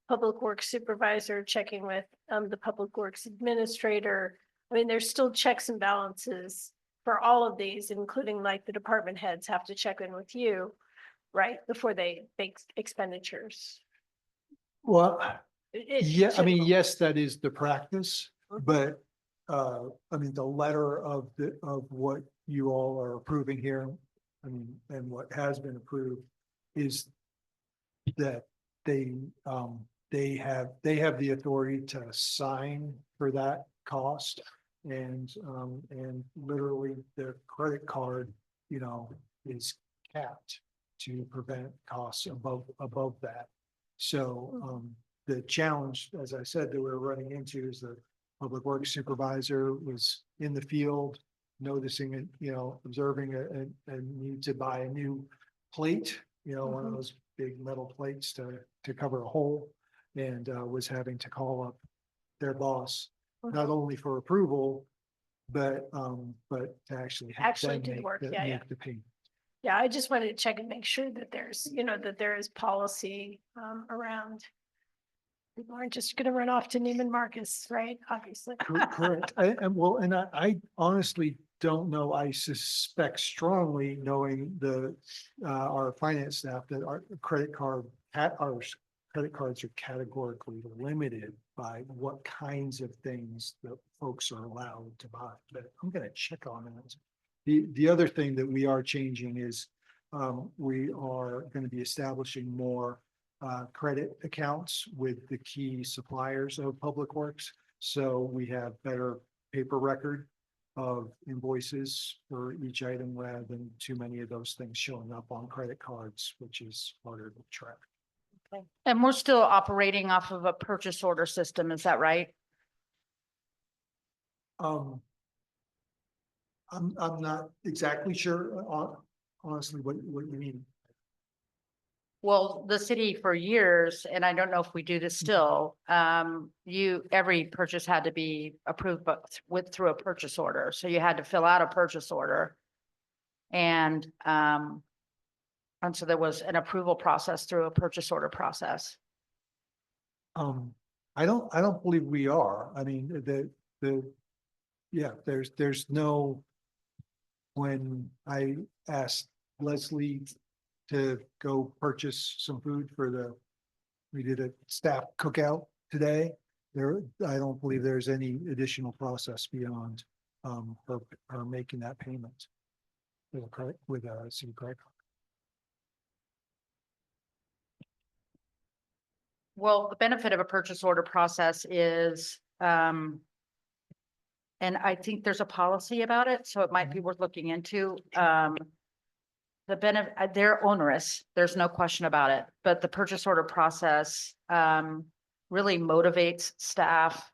public works supervisor, checking with the public works administrator. I mean, there's still checks and balances for all of these, including like the department heads have to check in with you, right? Before they make expenditures. Well, yeah, I mean, typical. yes, that is the practice, but, I mean, the letter of what you all are approving here, I mean, and what has been approved is that they have the authority to sign for that cost. And literally their credit card, is capped to prevent costs above that. So, the challenge, as I said, that we're running into is the public works supervisor was in the field, noticing it, observing a need to buy a new plate, one of those big metal plates to cover a hole, and was having to call up their boss, not only for approval, but to actually have Actually them do work. Yeah, yeah. make the payment. Yeah, I just wanted to check and make sure that there's, that there is policy around. People aren't just gonna run off to Neiman Marcus, right? Obviously. Correct. I honestly don't know. I suspect strongly, knowing our finance staff, that our credit cards are categorically limited by what kinds of things that folks are allowed to buy. But I'm gonna check on that. The other thing that we are changing is we are going to be establishing more credit accounts with the key suppliers of Public Works. So we have better paper record of invoices for each item rather than too many of those things showing up on credit cards, which is harder to track. And we're still operating off of a purchase order system, is that right? I'm not exactly sure, honestly, what you mean. Well, the city for years, and I don't know if we do this still, every purchase had to be approved, but through a purchase order. So you had to fill out a purchase order. And so there was an approval process through a purchase order process. I don't believe we are. I mean, yeah, there's no, when I asked Leslie to go purchase some food we did a staff cookout today. I don't believe there's any additional process beyond her making that payment with a city credit card. Well, the benefit of a purchase order process is, and I think there's a policy about it, so it might be worth looking into. The benefit, they're onerous, there's no question about it, but the purchase order process, really motivates staff.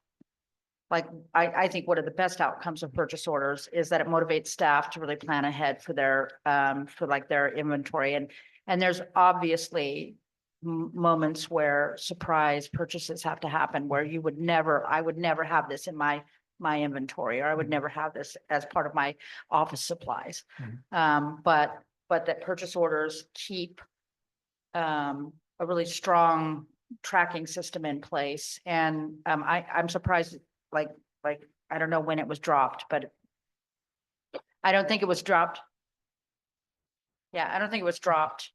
Like, I think one of the best outcomes of purchase orders is that it motivates staff to really plan ahead for their, for like their inventory. And there's obviously moments where surprise purchases have to happen, where I would never have this in my inventory, or I would never have this as part of my office supplies. But that purchase orders keep a really strong tracking system in place. And I'm surprised, like, I don't know when it was dropped, but I don't think it was dropped. Yeah, I don't think it was dropped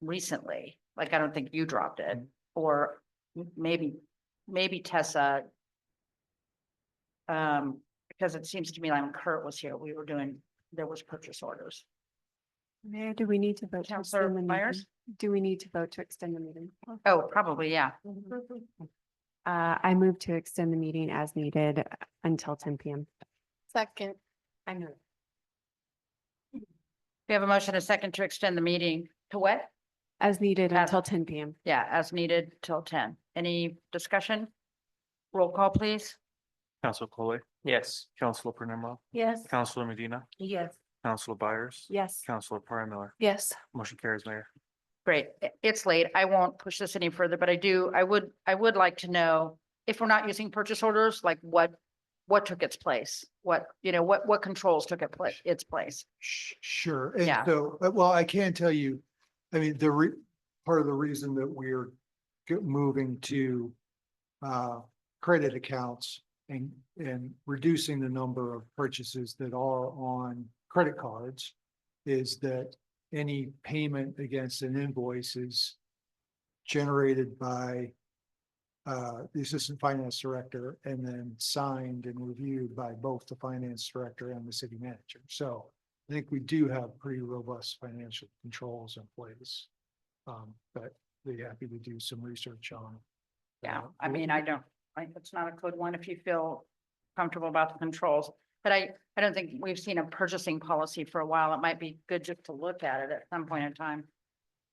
recently. Like, I don't think you dropped it, or maybe Tessa. Because it seems to me like when Kurt was here, there was purchase orders. Mayor, do we need to vote to Counselor extend the meeting? Myers? Do we need to vote to extend the meeting? Oh, probably, yeah. I move to extend the meeting as needed until 10 PM. Second. I know. We have a motion, a second to extend the meeting to what? As needed As- until 10 PM. Yeah, as needed till 10. Any discussion? Roll call, please. Counselor Collet, Yes. Counselor Penemra, Yes. Counselor Medina, Yes. Counselor Byers. Yes. Counselor Parra Miller, Yes. motion carries, Mayor. Great. It's late. I won't push this any further, but I would like to know if we're not using purchase orders, like what took its place? What controls took its place? Sure. Yeah. And so, well, I can tell you, I mean, part of the reason that we're moving to credit accounts and reducing the number of purchases that are on credit cards is that any payment against an invoice is generated by the assistant finance director and then signed and reviewed by both the finance director and the city manager. So I think we do have pretty robust financial controls in place. But we're happy to do some research on. Yeah, I mean, it's not a code one if you feel comfortable about the controls. But I don't think we've seen a purchasing policy for a while. It might be good just to look at it at some point in time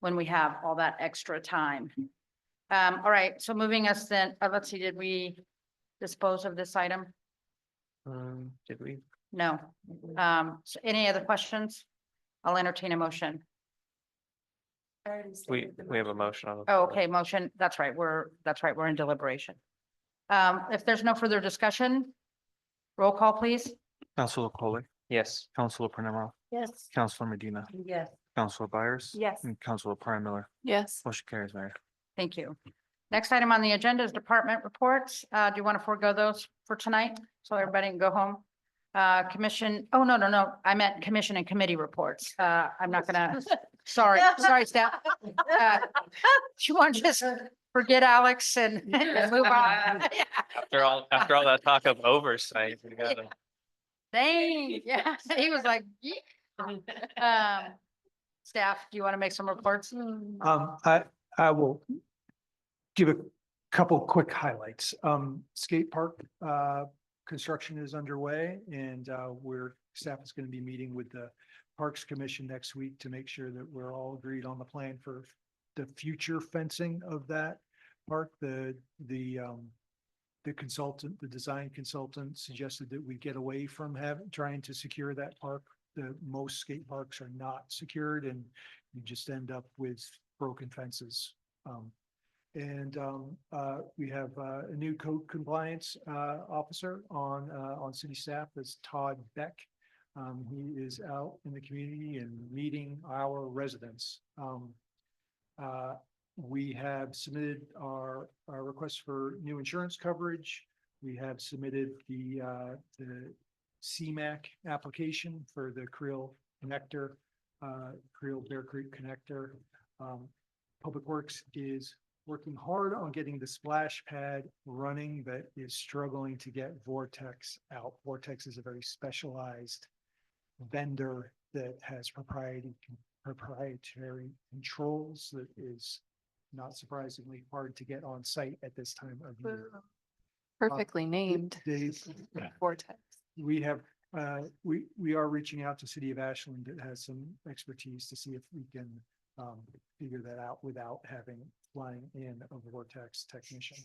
when we have all that extra time. All right, so moving us then, let's see, did we dispose of this item? Did we? No. So any other questions? I'll entertain a motion. We have a motion on. the Oh, floor. okay, motion. That's right. We're in deliberation. If there's no further discussion, roll call, please. Counselor Collet, Yes. Counselor Penemra, Yes. Counselor Medina, Yes. Counselor Byers. Yes. And Counselor Parra Miller, Yes. motion carries, Mayor. Thank you. Next item on the agenda is department reports. Do you want to forego those for tonight? So everybody can go home? Commission, oh, no. I meant commission and committee reports. I'm not gonna, sorry, staff. You want to just forget Alex and move on? After all that talk of oversight, we gotta. Dang, yeah, he was like, yeah. Staff, do you want to make some reports? I will give a couple quick highlights. Skate park, construction is underway and, staff is going to be meeting with the Parks Commission next week to make sure that we're all agreed on the plan for the future fencing of that park. The consultant, the design consultant suggested that we get away from trying to secure that park. Most skate parks are not secured and you just end up with broken fences. We have a new code compliance officer on city staff. That's Todd Beck. He is out in the community and meeting our residents. We have submitted our request for new insurance coverage. We have submitted the CMAC application for the Creel connector, Creel Bear Creek connector. Public Works is working hard on getting the splash pad running, but is struggling to get Vortex out. Vortex is a very specialized vendor that has proprietary controls that is not surprisingly hard to get on site at this time of year. Perfectly named They, vortex. we have, we are reaching out to City of Ashland that has some expertise to see if we can figure that out without having flying in a Vortex technician.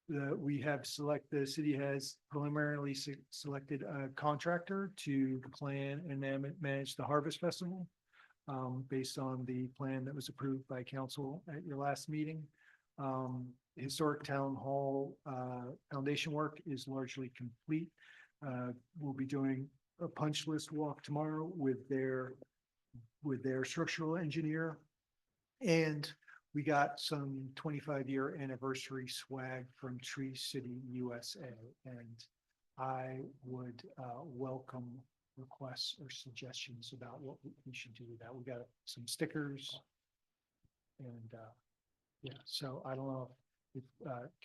We have the city has preliminarily selected a contractor to plan and manage the Harvest Festival based on the plan that was approved by council at your last meeting. Historic Town Hall foundation work is largely complete. We'll be doing a punch list walk tomorrow with their structural engineer. And we got some 25-year anniversary swag from Tree City USA. And I would welcome requests or suggestions about what we should do with that. We got some stickers. And yeah, so I don't know if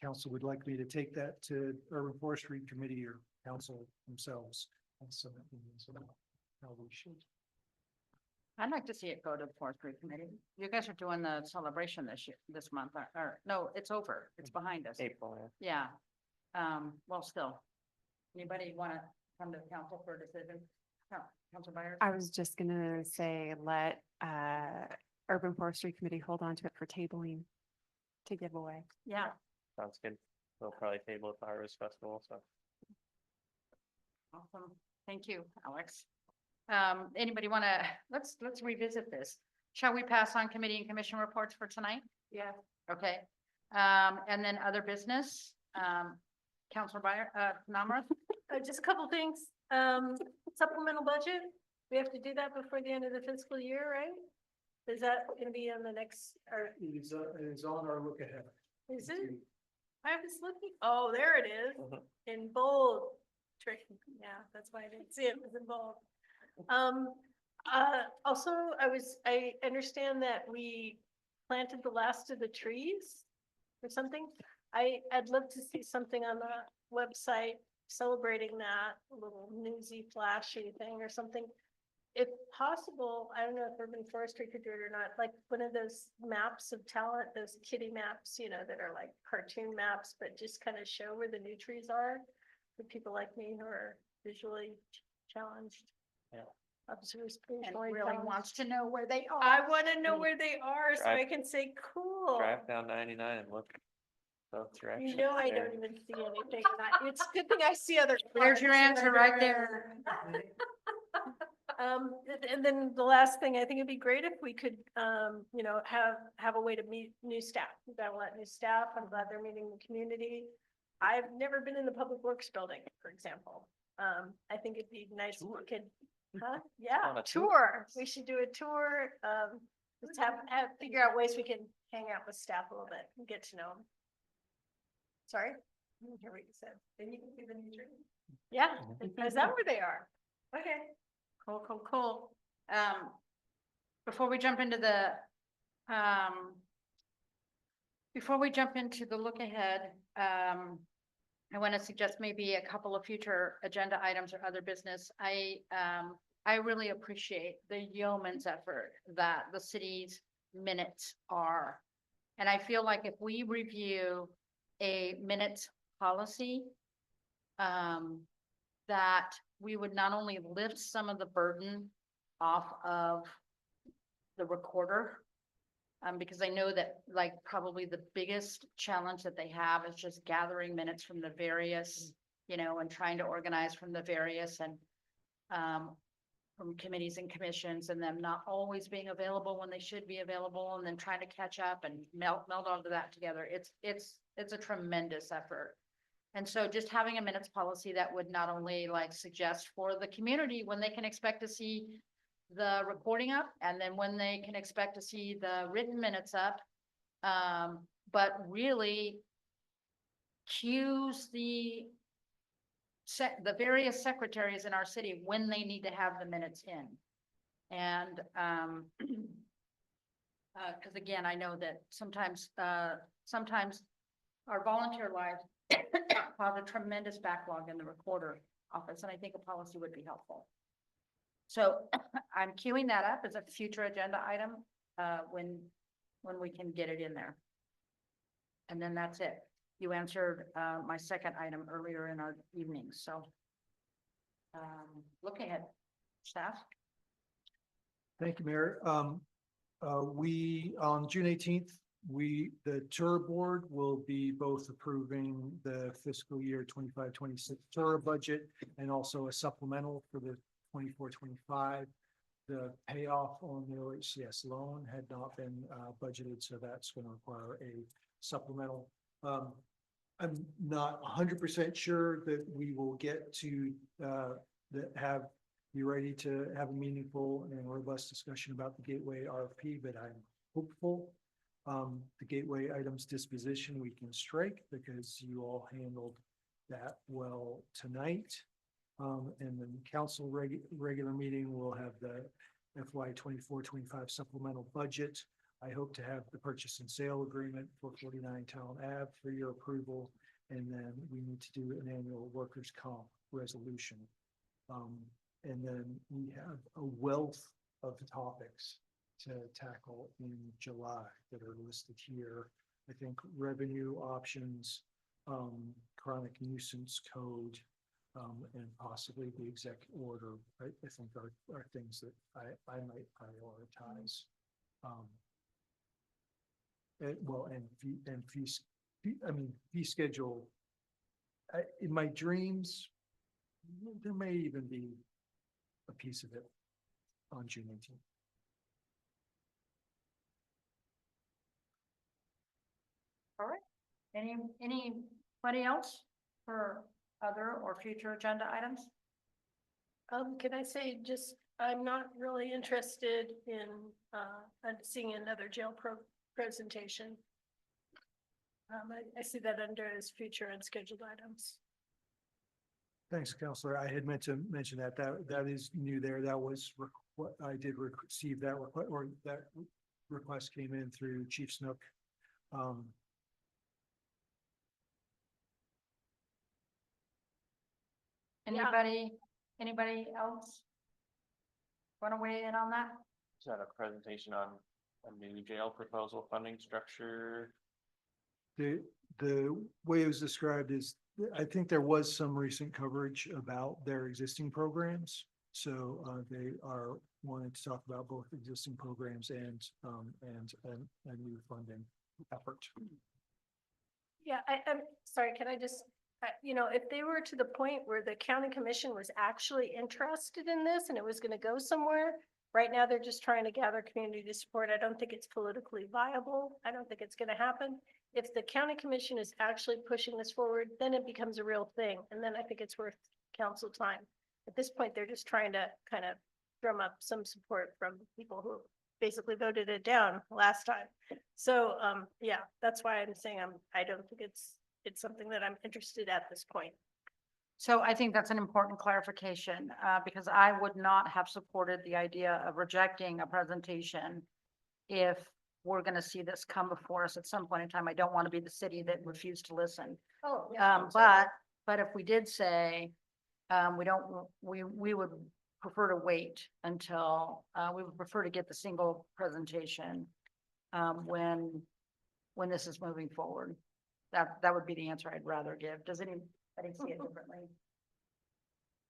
council would like me to take that to Urban Forestry Committee or council themselves. And so that means about how we should. I'd like to see it go to the forestry committee. You guys are doing the celebration this month, or no, it's over. It's behind us. April. Yeah. Well, still. Anybody want to come to council for a decision? No, Council Byers? I was just gonna say, let Urban Forestry Committee hold on to it for tabling to give away. Yeah. Sounds good. We'll probably table at the Harvest Festival, so. Awesome. Thank you, Alex. Anybody want to, let's revisit this. Shall we pass on committee and commission reports for tonight? Yeah. Okay. And then other business, Councilor Namrath? Just a couple things. Supplemental budget, we have to do that before the end of the fiscal year, right? Is that gonna be on the next, or It is on our look ahead. is it? I was looking, oh, there it is, in bold. Trick, yeah, that's why I didn't see it, it was in bold. Also, I understand that we planted the last of the trees or something. I'd love to see something on the website celebrating that, a little newsy, flashy thing or something. If possible, I don't know if Urban Forestry could do it or not, like one of those maps of talent, those kitty maps, you know, that are like cartoon maps, but just kind of show where the new trees are for people like me who are visually challenged. Yeah. And really wants to know where they are. I want to know where they are so I Drive- can say, cool. Drive down 99 and look both directions. You know, I there. don't even see anything. It's a good thing I see other. There's your cars and answer I right don't- there. And then the last thing, I think it'd be great if we could, you know, have a way to meet new staff. We've got a lot of new staff. I'm glad they're meeting the community. I've never been in the Public Works building, for example. I think it'd be nice if we could, yeah, On a tour. tour. We should do a tour. Let's figure out ways we can hang out with staff a little bit and get to know them. Sorry, I didn't hear what you said. Then you can see the new tree. Yeah, is that where they are? Okay. Cool. Before we jump into the, look ahead, I want to suggest maybe a couple of future agenda items or other business. I really appreciate the yeoman's effort that the city's minutes are. And I feel like if we review a minutes policy, that we would not only lift some of the burden off of the recorder, because I know that like probably the biggest challenge that they have is just gathering minutes from the various, you know, and trying to organize from the various and from committees and commissions and them not always being available when they should be available and then trying to catch up and meld all of that together. It's a tremendous effort. And so just having a minutes policy that would not only like suggest for the community when they can expect to see the recording up and then when they can expect to see the written minutes up. But really cues the various secretaries in our city when they need to have the minutes in. And, because again, I know that sometimes our volunteer lives cause a tremendous backlog in the recorder office, and I think a policy would be helpful. So I'm queuing that up as a future agenda item, when we can get it in there. And then that's it. You answered, my second item earlier in our evening, so. Look ahead, staff. Thank you, Mayor. We, on June 18th, the tour board will be both approving the fiscal year 25-26 tour budget and also a supplemental for the 24-25. The payoff on the OHCS loan had not been budgeted, so that's going to require a supplemental. I'm not 100% sure that we will get to be ready to have a meaningful and robust discussion about the Gateway RFP, but I'm hopeful. The Gateway items disposition we can strike because you all handled that well tonight. And then council regular meeting will have the FY 24-25 supplemental budget. I hope to have the purchase and sale agreement for 49 Town Ave for your approval. And then we need to do an annual workers' comp resolution. And then we have a wealth of topics to tackle in July that are listed here. I think revenue options, chronic nuisance code, and possibly the exec order, I think are things that I might prioritize. Fee schedule. In my dreams, there may even be a piece of it on June 18th. All right. Anybody else for other or future agenda items? Can I say just, I'm not really interested in, seeing another jail presentation. I see that under as future unscheduled items. Thanks, Counselor. I had meant to mention that is new there. That was what I did receive that request, or that request came in through Chief Snook. Anybody else want to weigh in on that? Is that a presentation on a new jail proposal funding structure? The way it was described is, I think there was some recent coverage about their existing programs. So they are wanting to talk about both existing programs and a new funding effort. Yeah, I'm sorry, can I just, if they were to the point where the county commission was actually interested in this and it was going to go somewhere, right now they're just trying to gather community support. I don't think it's politically viable. I don't think it's going to happen. If the county commission is actually pushing this forward, then it becomes a real thing. And then I think it's worth council time. At this point, they're just trying to kind of drum up some support from people who basically voted it down last time. So, yeah, that's why I'm saying I don't think it's something that I'm interested at this point. So I think that's an important clarification, because I would not have supported the idea of rejecting a presentation if we're going to see this come before us at some point in time. I don't want to be the city that refused to listen. Oh, But if we did say, we would prefer to wait until, we would prefer to get the single presentation when this is moving forward. That would be the answer I'd rather give. Does anybody see it differently?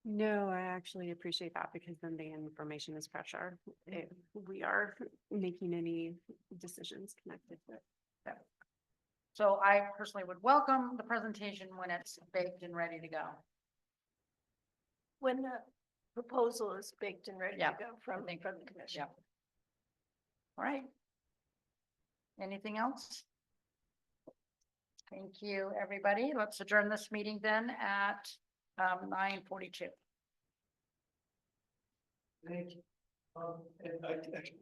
No, I actually appreciate that because then the information is fresher. If we are making any decisions connected to it. Yeah. So I personally would welcome the presentation when it's baked and ready to go. When the proposal is baked and ready to Yeah, go from I think- the commission. Yeah. All right. Anything else? Thank you, everybody. Let's adjourn this meeting then at 9:42. Thank you. And I actually